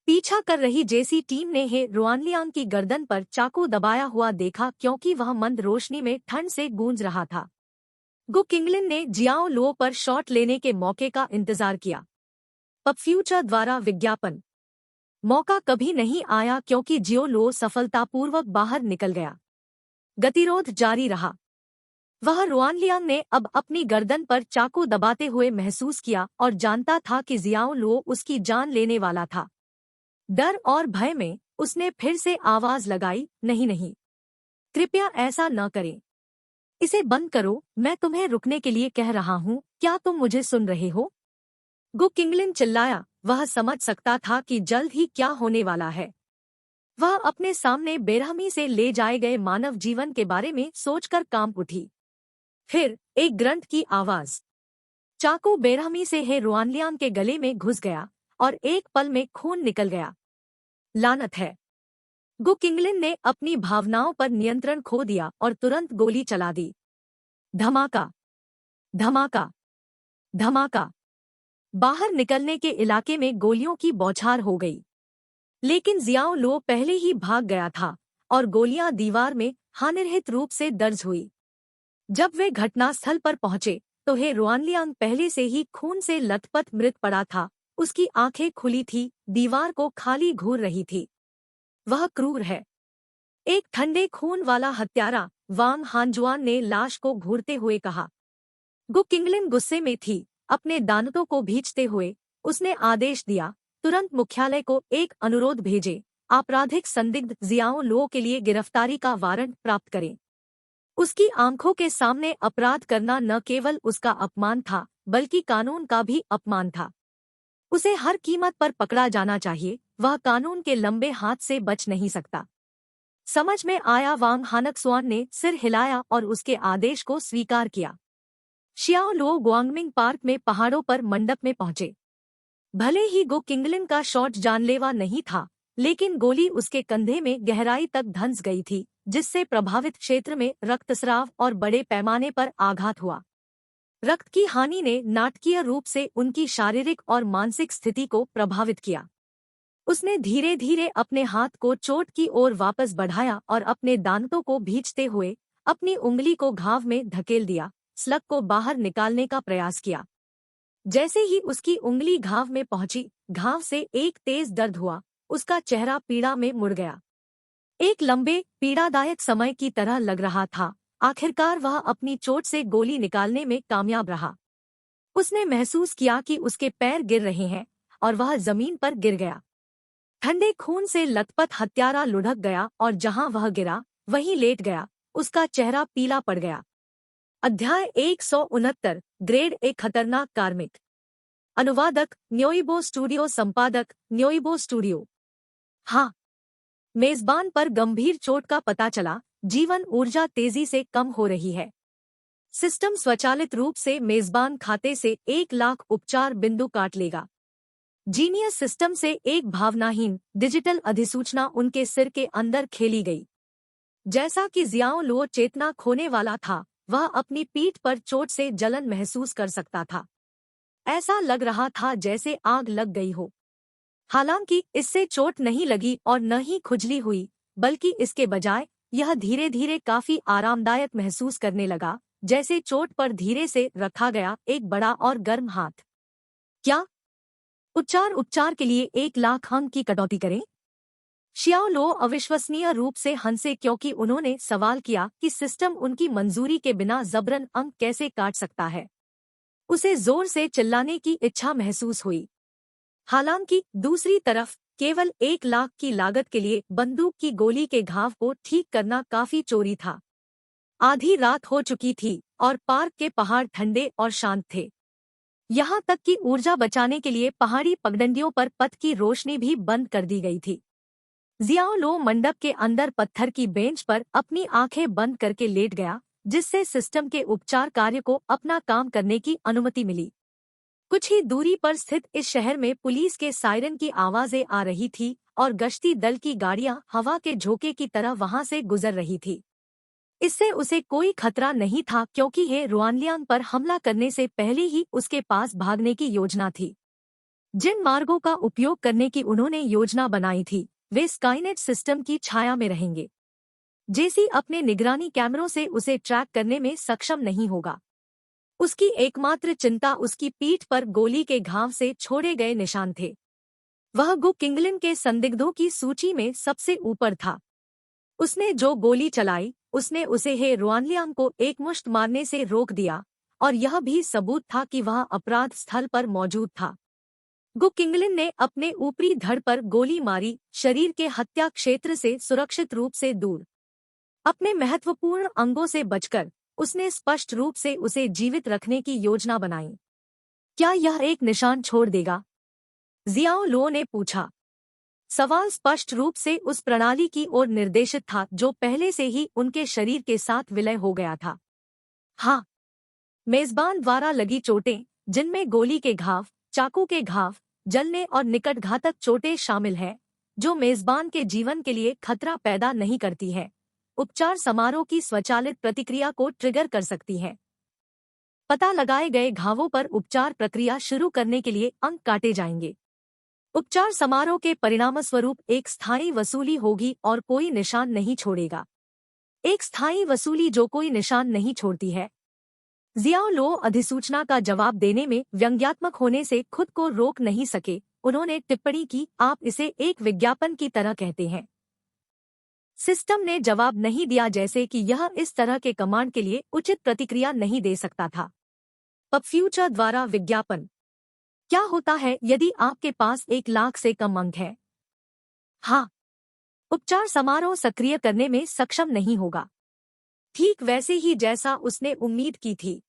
पीछा कर रही जेसी टीम ने हे रुआनलियांग की गर्दन पर चाकू दबाया हुआ देखा, क्योंकि वह मंद रोशनी में ठंड से गूंज रहा था। गु किंगलिन ने जियाओ लो पर शॉट लेने के मौके का इंतजार किया। पप फ्यूचर द्वारा विज्ञापन। मौका कभी नहीं आया क्योंकि जियो लो सफलतापूर्वक बाहर निकल गया। गतिरोध जारी रहा। वह रुआनलियांग ने अब अपनी गर्दन पर चाकू दबाते हुए महसूस किया और जानता था कि जियाओ लो उसकी जान लेने वाला था। डर और भय में उसने फिर से आवाज लगाई, नहीं नहीं, कृपया ऐसा न करें। इसे बंद करो, मैं तुम्हें रुकने के लिए कह रहा हूँ, क्या तुम मुझे सुन रहे हो? गु किंगलिन चिल्लाया। वह समझ सकता था कि जल्द ही क्या होने वाला है। वह अपने सामने बेरहमी से ले जाए गए मानव जीवन के बारे में सोचकर कांप उठी। फिर एक ग्रंथ की आवाज। चाकू बेरहमी से हे रुआनलियांग के गले में घुस गया और एक पल में खून निकल गया। लानत है। गु किंगलिन ने अपनी भावनाओं पर नियंत्रण खो दिया और तुरंत गोली चला दी। धमाका, धमाका, धमाका। बाहर निकलने के इलाके में गोलियों की बौछार हो गई। लेकिन जियाओ लो पहले ही भाग गया था और गोलियां दीवार में हानिरहित रूप से दर्ज हुई। जब वे घटनास्थल पर पहुंचे तो हे रुआनलियांग पहले से ही खून से लथपथ मृत पड़ा था। उसकी आंखें खुली थी, दीवार को खाली घूर रही थी। वह क्रूर है। एक ठंडे खून वाला हत्यारा, वांग हानजुआन ने लाश को घूरते हुए कहा। गु किंगलिन गुस्से में थी। अपने दांतों को भींचते हुए उसने आदेश दिया, तुरंत मुख्यालय को एक अनुरोध भेजे। आपराधिक संदिग्ध जियाओ लो के लिए गिरफ्तारी का वारंट प्राप्त करें। उसकी आंखों के सामने अपराध करना न केवल उसका अपमान था बल्कि कानून का भी अपमान था। उसे हर कीमत पर पकड़ा जाना चाहिए। वह कानून के लंबे हाथ से बच नहीं सकता। समझ में आया। वांग हानकसुआन ने सिर हिलाया और उसके आदेश को स्वीकार किया। शियाओ लो ग्वांगमिंग पार्क में पहाड़ों पर मंडप में पहुंचे। भले ही गु किंगलिन का शॉट जानलेवा नहीं था, लेकिन गोली उसके कंधे में गहराई तक धंस गई थी, जिससे प्रभावित क्षेत्र में रक्तस्राव और बड़े पैमाने पर आघात हुआ। रक्त की हानि ने नाटकीय रूप से उनकी शारीरिक और मानसिक स्थिति को प्रभावित किया। उसने धीरे धीरे अपने हाथ को चोट की ओर वापस बढ़ाया और अपने दांतों को भींचते हुए अपनी उंगली को घाव में धकेल दिया, स्लग को बाहर निकालने का प्रयास किया। जैसे ही उसकी उंगली घाव में पहुंची, घाव से एक तेज दर्द हुआ। उसका चेहरा पीड़ा में मुड़ गया। एक लंबे पीड़ादायक समय की तरह लग रहा था। आखिरकार वह अपनी चोट से गोली निकालने में कामयाब रहा। उसने महसूस किया कि उसके पैर गिर रहे हैं और वह जमीन पर गिर गया। ठंडे खून से लथपथ हत्यारा लुढ़क गया और जहां वह गिरा वहीं लेट गया। उसका चेहरा पीला पड़ गया। अध्याय 169। ग्रेड ए खतरनाक कार्मिक। अनुवादक न्योइबो स्टूडियो, संपादक न्योइबो स्टूडियो। हाँ, मेजबान पर गंभीर चोट का पता चला। जीवन ऊर्जा तेजी से कम हो रही है। सिस्टम स्वचालित रूप से मेजबान खाते से 1,00,000 उपचार बिंदु काट लेगा। जीनियस सिस्टम से एक भावनाहीन डिजिटल अधिसूचना उनके सिर के अंदर खेली गई। जैसा कि जियाओ लो चेतना खोने वाला था, वह अपनी पीठ पर चोट से जलन महसूस कर सकता था। ऐसा लग रहा था जैसे आग लग गई हो। हालांकि इससे चोट नहीं लगी और न ही खुजली हुई, बल्कि इसके बजाय यह धीरे धीरे काफी आरामदायक महसूस करने लगा, जैसे चोट पर धीरे से रखा गया एक बड़ा और गर्म हाथ। क्या उपचार के लिए 1,00,000 अंक की कटौती करें? शियाओ लो अविश्वसनीय रूप से हंसे क्योंकि उन्होंने सवाल किया कि सिस्टम उनकी मंजूरी के बिना जबरन अंक कैसे काट सकता है। उसे जोर से चिल्लाने की इच्छा महसूस हुई। हालांकि दूसरी तरफ केवल 1,00,000 की लागत के लिए बंदूक की गोली के घाव को ठीक करना काफी चोरी था। आधी रात हो चुकी थी और पार्क के पहाड़ ठंडे और शांत थे। यहाँ तक कि ऊर्जा बचाने के लिए पहाड़ी पगडंडियों पर पथ की रोशनी भी बंद कर दी गई थी। जियाओ लो मंडप के अंदर पत्थर की बेंच पर अपनी आंखें बंद करके लेट गया, जिससे सिस्टम के उपचार कार्य को अपना काम करने की अनुमति मिली। कुछ ही दूरी पर स्थित इस शहर में पुलिस के सायरन की आवाजें आ रही थी और गश्ती दल की गाड़ियां हवा के झोंके की तरह वहां से गुजर रही थी। इससे उसे कोई खतरा नहीं था क्योंकि हे रुआनलियांग पर हमला करने से पहले ही उसके पास भागने की योजना थी। जिन मार्गों का उपयोग करने की उन्होंने योजना बनाई थी, वे स्काईनेट सिस्टम की छाया में रहेंगे। जेसी अपने निगरानी कैमरों से उसे ट्रैक करने में सक्षम नहीं होगा। उसकी एकमात्र चिंता उसकी पीठ पर गोली के घाव से छोड़े गए निशान थे। वह गु किंगलिन के संदिग्धों की सूची में सबसे ऊपर था। उसने जो गोली चलाई, उसने उसे हे रुआनलियांग को एकमुश्त मारने से रोक दिया, और यह भी सबूत था कि वह अपराध स्थल पर मौजूद था। गु किंगलिन ने अपने ऊपरी धड़ पर गोली मारी, शरीर के हत्या क्षेत्र से सुरक्षित रूप से दूर। अपने महत्वपूर्ण अंगों से बचकर उसने स्पष्ट रूप से उसे जीवित रखने की योजना बनाई। क्या यह एक निशान छोड़ देगा? जियाओ लो ने पूछा। सवाल स्पष्ट रूप से उस प्रणाली की ओर निर्देशित था जो पहले से ही उनके शरीर के साथ विलय हो गया था। हाँ। मेजबान द्वारा लगी चोटें, जिनमें गोली के घाव, चाकू के घाव, जलने और निकट घातक चोटें शामिल हैं, जो मेजबान के जीवन के लिए खतरा पैदा नहीं करती है, उपचार समारोह की स्वचालित प्रतिक्रिया को ट्रिगर कर सकती है। पता लगाए गए घावों पर उपचार प्रक्रिया शुरू करने के लिए अंक काटे जाएंगे। उपचार समारोह के परिणामस्वरूप एक स्थायी वसूली होगी और कोई निशान नहीं छोड़ेगा। एक स्थायी वसूली जो कोई निशान नहीं छोड़ती है। जियाओ लो अधिसूचना का जवाब देने में व्यंग्यात्मक होने से खुद को रोक नहीं सके। उन्होंने टिप्पणी की, आप इसे एक विज्ञापन की तरह कहते हैं। सिस्टम ने जवाब नहीं दिया, जैसे कि यह इस तरह के कमांड के लिए उचित प्रतिक्रिया नहीं दे सकता था। पबफ्यूचर द्वारा विज्ञापन। क्या होता है यदि आपके पास 1 लाख से कम अंक है? हाँ। उपचार समारोह सक्रिय करने में सक्षम नहीं होगा। ठीक वैसे ही जैसा उसने उम्मीद की थी।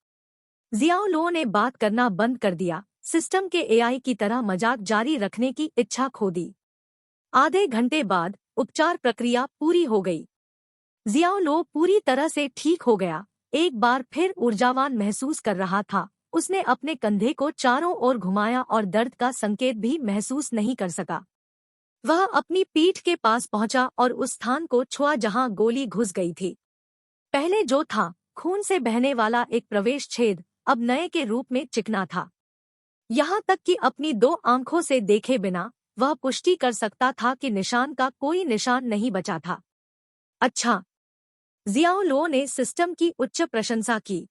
जियाओ लो ने बात करना बंद कर दिया, सिस्टम के एआई की तरह मजाक जारी रखने की इच्छा खो दी। आधे घंटे बाद उपचार प्रक्रिया पूरी हो गई। जियाओ लो पूरी तरह से ठीक हो गया, एक बार फिर ऊर्जावान महसूस कर रहा था। उसने अपने कंधे को चारों ओर घुमाया और दर्द का संकेत भी महसूस नहीं कर सका। वह अपनी पीठ के पास पहुंचा और उस स्थान को छुआ जहां गोली घुस गई थी। पहले जो था खून से बहने वाला एक प्रवेश छेद, अब नए के रूप में चिकना था। यहाँ तक कि अपनी 2 आंखों से देखे बिना वह पुष्टि कर सकता था कि निशान का कोई निशान नहीं बचा था। अच्छा। जियाओ लो ने सिस्टम की उच्च प्रशंसा की।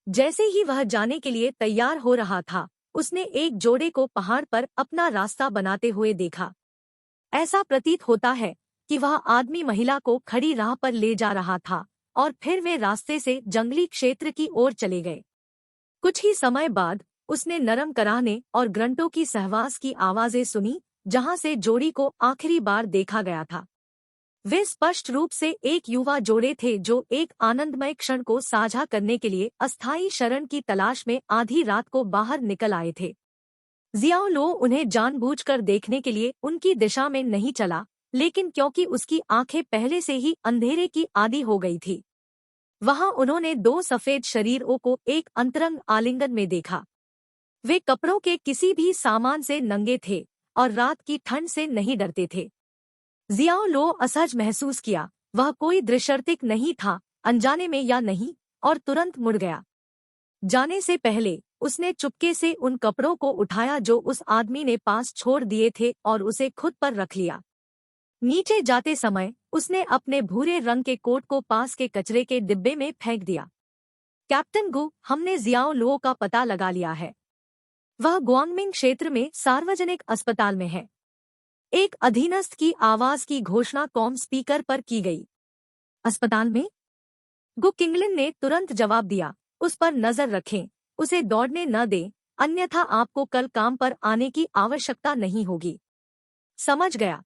जैसे ही वह जाने के लिए तैयार हो रहा था, उसने एक जोड़े को पहाड़ पर अपना रास्ता बनाते हुए देखा। ऐसा प्रतीत होता है कि वह आदमी महिला को खड़ी राह पर ले जा रहा था और फिर वे रास्ते से जंगली क्षेत्र की ओर चले गए। कुछ ही समय बाद उसने नरम कराहने और ग्रंटों की सहवास की आवाजें सुनी, जहां से जोड़ी को आखिरी बार देखा गया था। वे स्पष्ट रूप से एक युवा जोड़े थे जो एक आनंदमय क्षण को साझा करने के लिए अस्थायी शरण की तलाश में आधी रात को बाहर निकल आए थे। जियाओ लो उन्हें जानबूझकर देखने के लिए उनकी दिशा में नहीं चला, लेकिन क्योंकि उसकी आंखें पहले से ही अंधेरे की आदी हो गई थी। वहां उन्होंने 2 सफेद शरीरों को एक अंतरंग आलिंगन में देखा। वे कपड़ों के किसी भी सामान से नंगे थे और रात की ठंड से नहीं डरते थे। जियाओ लो असहज महसूस किया, वह कोई दृश्यर्तिक नहीं था, अनजाने में या नहीं, और तुरंत मुड़ गया। जाने से पहले उसने चुपके से उन कपड़ों को उठाया जो उस आदमी ने पास छोड़ दिए थे और उसे खुद पर रख लिया। नीचे जाते समय उसने अपने भूरे रंग के कोट को पास के कचरे के डिब्बे में फेंक दिया। कैप्टन गु, हमने जियाओ लो का पता लगा लिया है। वह ग्वांगमिंग क्षेत्र में सार्वजनिक अस्पताल में है। एक अधीनस्थ की आवाज की घोषणा कॉम स्पीकर पर की गई। अस्पताल में? गु किंगलिन ने तुरंत जवाब दिया, उस पर नजर रखें, उसे दौड़ने न दें, अन्यथा आपको कल काम पर आने की आवश्यकता नहीं होगी। समझ गया।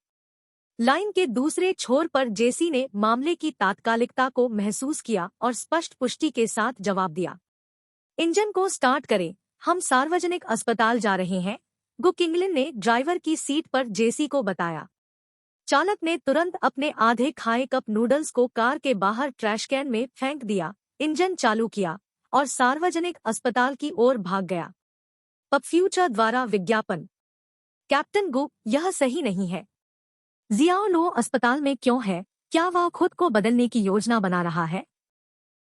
लाइन के दूसरे छोर पर जेसी ने मामले की तात्कालिकता को महसूस किया और स्पष्ट पुष्टि के साथ जवाब दिया। इंजन को स्टार्ट करें, हम सार्वजनिक अस्पताल जा रहे हैं, गु किंगलिन ने ड्राइवर की सीट पर जेसी को बताया। चालक ने तुरंत अपने आधे खाए कप नूडल्स को कार के बाहर ट्रैश कैन में फेंक दिया, इंजन चालू किया और सार्वजनिक अस्पताल की ओर भाग गया। पबफ्यूचर द्वारा विज्ञापन। कैप्टन गु, यह सही नहीं है। जियाओ लो अस्पताल में क्यों है? क्या वह खुद को बदलने की योजना बना रहा है?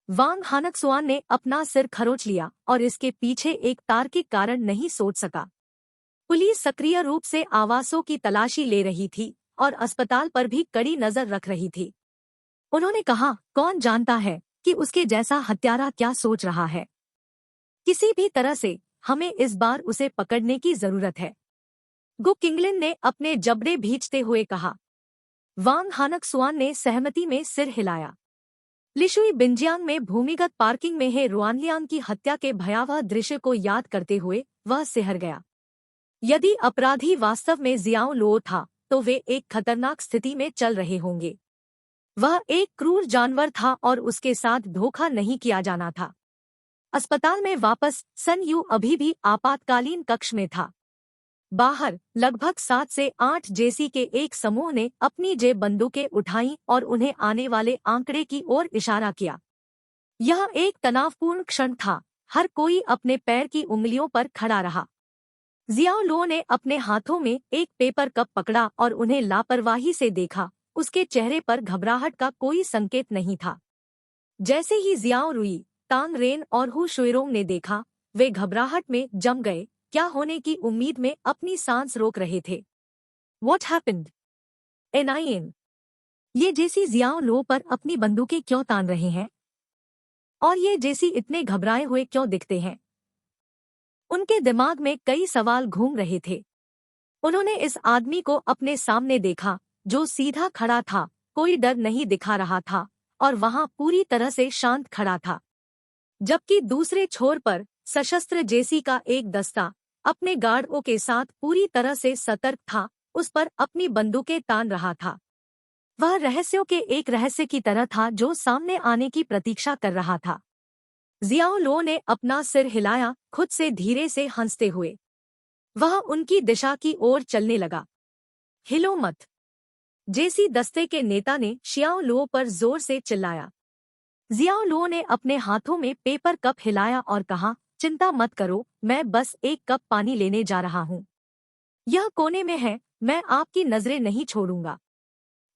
वांग हानक्सुआन ने अपना सिर खरोच लिया और इसके पीछे एक तार्किक कारण नहीं सोच सका। पुलिस सक्रिय रूप से आवासों की तलाशी ले रही थी और अस्पताल पर भी कड़ी नजर रख रही थी। उन्होंने कहा, कौन जानता है कि उसके जैसा हत्यारा क्या सोच रहा है। किसी भी तरह से हमें इस बार उसे पकड़ने की जरूरत है, गु किंगलिन ने अपने जबड़े भींचते हुए कहा। वांग हानक्सुआन ने सहमति में सिर हिलाया। लिशुई बिंजियांग में भूमिगत पार्किंग में हे रुआनलियांग की हत्या के भयावह दृश्य को याद करते हुए वह सिहर गया। यदि अपराधी वास्तव में जियाओ लो था तो वे एक खतरनाक स्थिति में चल रहे होंगे। वह एक क्रूर जानवर था और उसके साथ धोखा नहीं किया जाना था। अस्पताल में वापस सन यू अभी भी आपातकालीन कक्ष में था। बाहर लगभग 7 से 8 जेसी के एक समूह ने अपनी जेब बंदूकें उठाईं और उन्हें आने वाले आंकड़े की ओर इशारा किया। यह एक तनावपूर्ण क्षण था। हर कोई अपने पैर की उंगलियों पर खड़ा रहा। जियाओ लो ने अपने हाथों में एक पेपर कप पकड़ा और उन्हें लापरवाही से देखा। उसके चेहरे पर घबराहट का कोई संकेत नहीं था। जैसे ही जियाओ रुई, तांग रेन और हु शुइरोंग ने देखा, वे घबराहट में जम गए, क्या होने की उम्मीद में अपनी सांस रोक रहे थे। What happened? एनआईएन। ये जेसी जियाओ लो पर अपनी बंदूकें क्यों तान रहे हैं? और ये जेसी इतने घबराए हुए क्यों दिखते हैं? उनके दिमाग में कई सवाल घूम रहे थे। उन्होंने इस आदमी को अपने सामने देखा, जो सीधा खड़ा था, कोई डर नहीं दिखा रहा था और वहां पूरी तरह से शांत खड़ा था। जबकि दूसरे छोर पर सशस्त्र जेसी का एक दस्ता अपने गार्डों के साथ पूरी तरह से सतर्क था, उस पर अपनी बंदूकें तान रहा था। वह रहस्यों के एक रहस्य की तरह था जो सामने आने की प्रतीक्षा कर रहा था। जियाओ लो ने अपना सिर हिलाया, खुद से धीरे से हंसते हुए। वह उनकी दिशा की ओर चलने लगा। हिलो मत, जेसी दस्ते के नेता ने शियाओ लो पर जोर से चिल्लाया। जियाओ लो ने अपने हाथों में पेपर कप हिलाया और कहा, चिंता मत करो, मैं बस एक कप पानी लेने जा रहा हूँ। यह कोने में है, मैं आपकी नजरें नहीं छोड़ूंगा।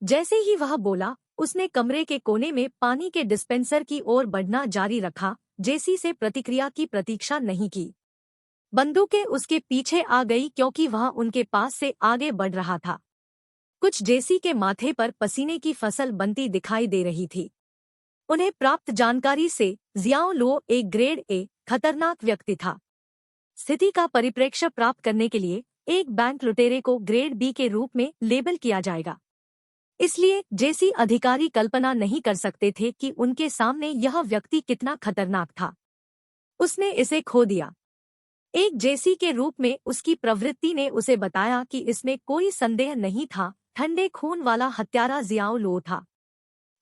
जैसे ही वह बोला, उसने कमरे के कोने में पानी के डिस्पेंसर की ओर बढ़ना जारी रखा। जेसी से प्रतिक्रिया की प्रतीक्षा नहीं की। बंदूकें उसके पीछे आ गई क्योंकि वह उनके पास से आगे बढ़ रहा था। कुछ जेसी के माथे पर पसीने की फसल बनती दिखाई दे रही थी। उन्हें प्राप्त जानकारी से जियाओ लो एक ग्रेड ए खतरनाक व्यक्ति था। स्थिति का परिप्रेक्ष्य प्राप्त करने के लिए एक बैंक लुटेरे को ग्रेड बी के रूप में लेबल किया जाएगा। इसलिए जेसी अधिकारी कल्पना नहीं कर सकते थे कि उनके सामने यह व्यक्ति कितना खतरनाक था। उसने इसे खो दिया। एक जेसी के रूप में उसकी प्रवृत्ति ने उसे बताया कि इसमें कोई संदेह नहीं था, ठंडे खून वाला हत्यारा जियाओ लो था।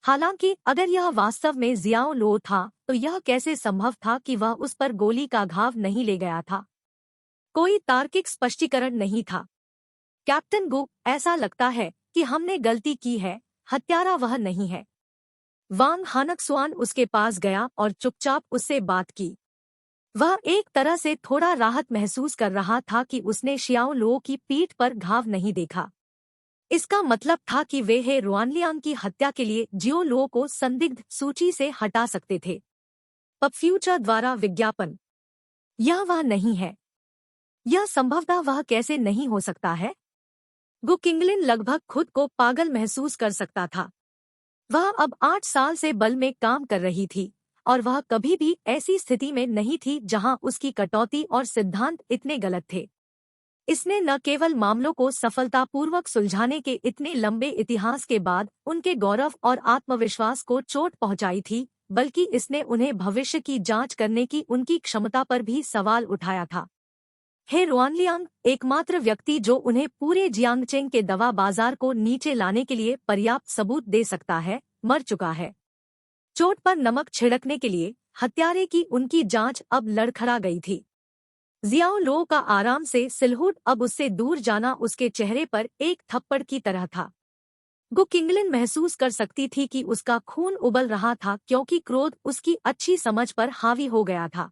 हालांकि अगर यह वास्तव में जियाओ लो था तो यह कैसे संभव था कि वह उस पर गोली का घाव नहीं ले गया था? कोई तार्किक स्पष्टीकरण नहीं था। कैप्टन गु, ऐसा लगता है कि हमने गलती की है, हत्यारा वह नहीं है। वांग हानक्सुआन उसके पास गया और चुपचाप उससे बात की। वह एक तरह से थोड़ा राहत महसूस कर रहा था कि उसने शियाओ लो की पीठ पर घाव नहीं देखा। इसका मतलब था कि वे हे रुआनलियांग की हत्या के लिए जियो लो को संदिग्ध सूची से हटा सकते थे। पब फ्यूचर द्वारा विज्ञापन। यह वह नहीं है। यह संभवतः वह कैसे नहीं हो सकता है? गु किंगलिन लगभग खुद को पागल महसूस कर सकता था। वह अब 8 साल से बल में काम कर रही थी और वह कभी भी ऐसी स्थिति में नहीं थी जहां उसकी कटौती और सिद्धांत इतने गलत थे। इसने न केवल मामलों को सफलतापूर्वक सुलझाने के इतने लंबे इतिहास के बाद उनके गौरव और आत्मविश्वास को चोट पहुंचाई थी, बल्कि इसने उन्हें भविष्य की जांच करने की उनकी क्षमता पर भी सवाल उठाया था। हे रुआनलियांग, एकमात्र व्यक्ति जो उन्हें पूरे जियांगचेंग के दवा बाजार को नीचे लाने के लिए पर्याप्त सबूत दे सकता है, मर चुका है। चोट पर नमक छिड़कने के लिए हत्यारे की उनकी जांच अब लड़खड़ा गई थी। जियाओ लो का आराम से सिलहुट अब उससे दूर जाना उसके चेहरे पर एक थप्पड़ की तरह था। गु किंगलिन महसूस कर सकती थी कि उसका खून उबल रहा था क्योंकि क्रोध उसकी अच्छी समझ पर हावी हो गया था।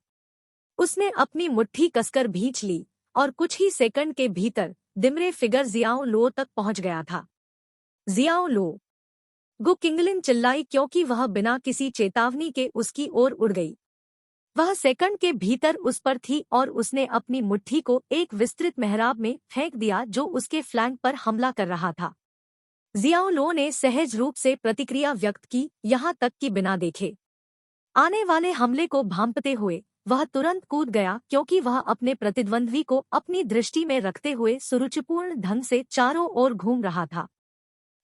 उसने अपनी मुट्ठी कसकर भींच ली और कुछ ही सेकंड के भीतर दिमरे फिगर जियाओ लो तक पहुंच गया था। जियाओ लो! गु किंगलिन चिल्लाई क्योंकि वह बिना किसी चेतावनी के उसकी ओर उड़ गई। वह सेकंड के भीतर उस पर थी और उसने अपनी मुट्ठी को एक विस्तृत मेहराब में फेंक दिया जो उसके फ्लैंक पर हमला कर रहा था। जियाओ लो ने सहज रूप से प्रतिक्रिया व्यक्त की, यहाँ तक कि बिना देखे आने वाले हमले को भांपते हुए वह तुरंत कूद गया क्योंकि वह अपने प्रतिद्वंद्वी को अपनी दृष्टि में रखते हुए सुरुचिपूर्ण ढंग से चारों ओर घूम रहा था।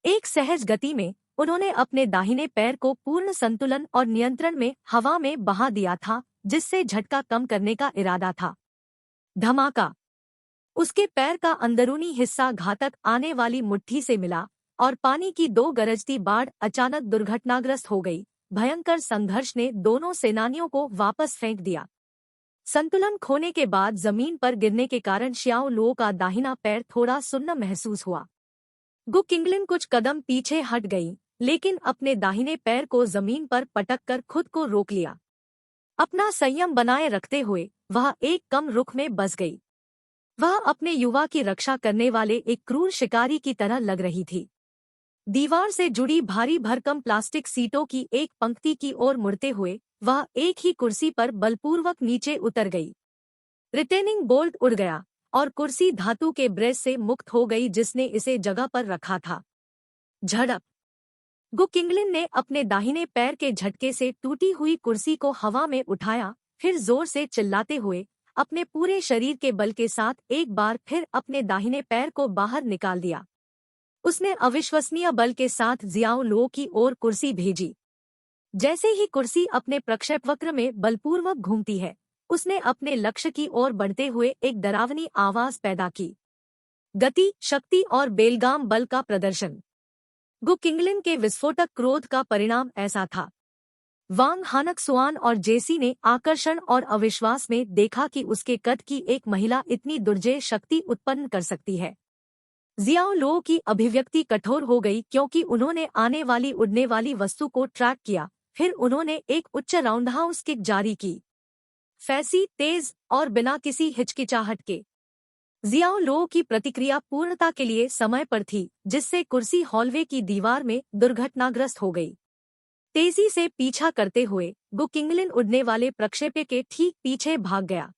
एक सहज गति में उन्होंने अपने दाहिने पैर को पूर्ण संतुलन और नियंत्रण में हवा में बहा दिया था, जिससे झटका कम करने का इरादा था। धमाका! उसके पैर का अंदरूनी हिस्सा घातक आने वाली मुट्ठी से मिला और पानी की 2 गरजती बाढ़ अचानक दुर्घटनाग्रस्त हो गई। भयंकर संघर्ष ने दोनों सेनानियों को वापस फेंक दिया। संतुलन खोने के बाद जमीन पर गिरने के कारण श्याओ लुओ का दाहिना पैर थोड़ा सुन्न महसूस हुआ। गु किंगलिन कुछ कदम पीछे हट गई, लेकिन अपने दाहिने पैर को जमीन पर पटककर खुद को रोक लिया। अपना संयम बनाए रखते हुए वह एक कम रुख में बस गई। वह अपने युवा की रक्षा करने वाले एक क्रूर शिकारी की तरह लग रही थी। दीवार से जुड़ी भारी भरकम प्लास्टिक सीटों की एक पंक्ति की ओर मुड़ते हुए वह एक ही कुर्सी पर बलपूर्वक नीचे उतर गई। रिटेनिंग बोल्ट उड़ गया और कुर्सी धातु के ब्रेस से मुक्त हो गई जिसने इसे जगह पर रखा था। झड़प। गु किंगलिन ने अपने दाहिने पैर के झटके से टूटी हुई कुर्सी को हवा में उठाया, फिर जोर से चिल्लाते हुए अपने पूरे शरीर के बल के साथ एक बार फिर अपने दाहिने पैर को बाहर निकाल दिया। उसने अविश्वसनीय बल के साथ जियाओ लुओ की ओर कुर्सी भेजी। जैसे ही कुर्सी अपने प्रक्षेपवक्र में बलपूर्वक घूमती है, उसने अपने लक्ष्य की ओर बढ़ते हुए एक डरावनी आवाज पैदा की। गति, शक्ति और बेलगाम बल का प्रदर्शन। गु किंगलिन के विस्फोटक क्रोध का परिणाम ऐसा था। वांग हानकसुआन और जेसी ने आकर्षण और अविश्वास में देखा कि उसके कद की एक महिला इतनी दुर्जय शक्ति उत्पन्न कर सकती है। जियाओ लुओ की अभिव्यक्ति कठोर हो गई क्योंकि उन्होंने आने वाली उड़ने वाली वस्तु को ट्रैक किया, फिर उन्होंने एक उच्च राउंडहाउस किक जारी की। फैसी, तेज और बिना किसी हिचकिचाहट के। जियाओ लुओ की प्रतिक्रिया पूर्णता के लिए समय पर थी, जिससे कुर्सी हॉलवे की दीवार में दुर्घटनाग्रस्त हो गई। तेजी से पीछा करते हुए गु किंगलिन उड़ने वाले प्रक्षेप्य के ठीक पीछे भाग गया।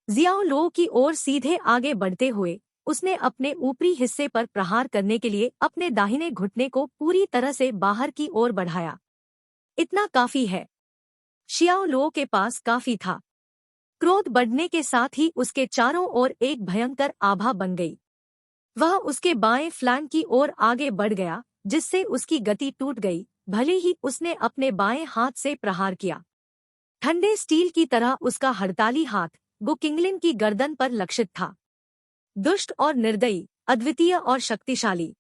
जियाओ लुओ की ओर सीधे आगे बढ़ते हुए उसने अपने ऊपरी हिस्से पर प्रहार करने के लिए अपने दाहिने घुटने को पूरी तरह से बाहर की ओर बढ़ाया। इतना काफी है। शियाओ लुओ के पास काफी था। क्रोध बढ़ने के साथ ही उसके चारों ओर एक भयंकर आभा बन गई। वह उसके बाएं फ्लैंक की ओर आगे बढ़ गया, जिससे उसकी गति टूट गई, भले ही उसने अपने बाएं हाथ से प्रहार किया। ठंडे स्टील की तरह उसका हड़ताली हाथ गु किंगलिन की गर्दन पर लक्षित था। दुष्ट और निर्दयी, अद्वितीय और शक्तिशाली।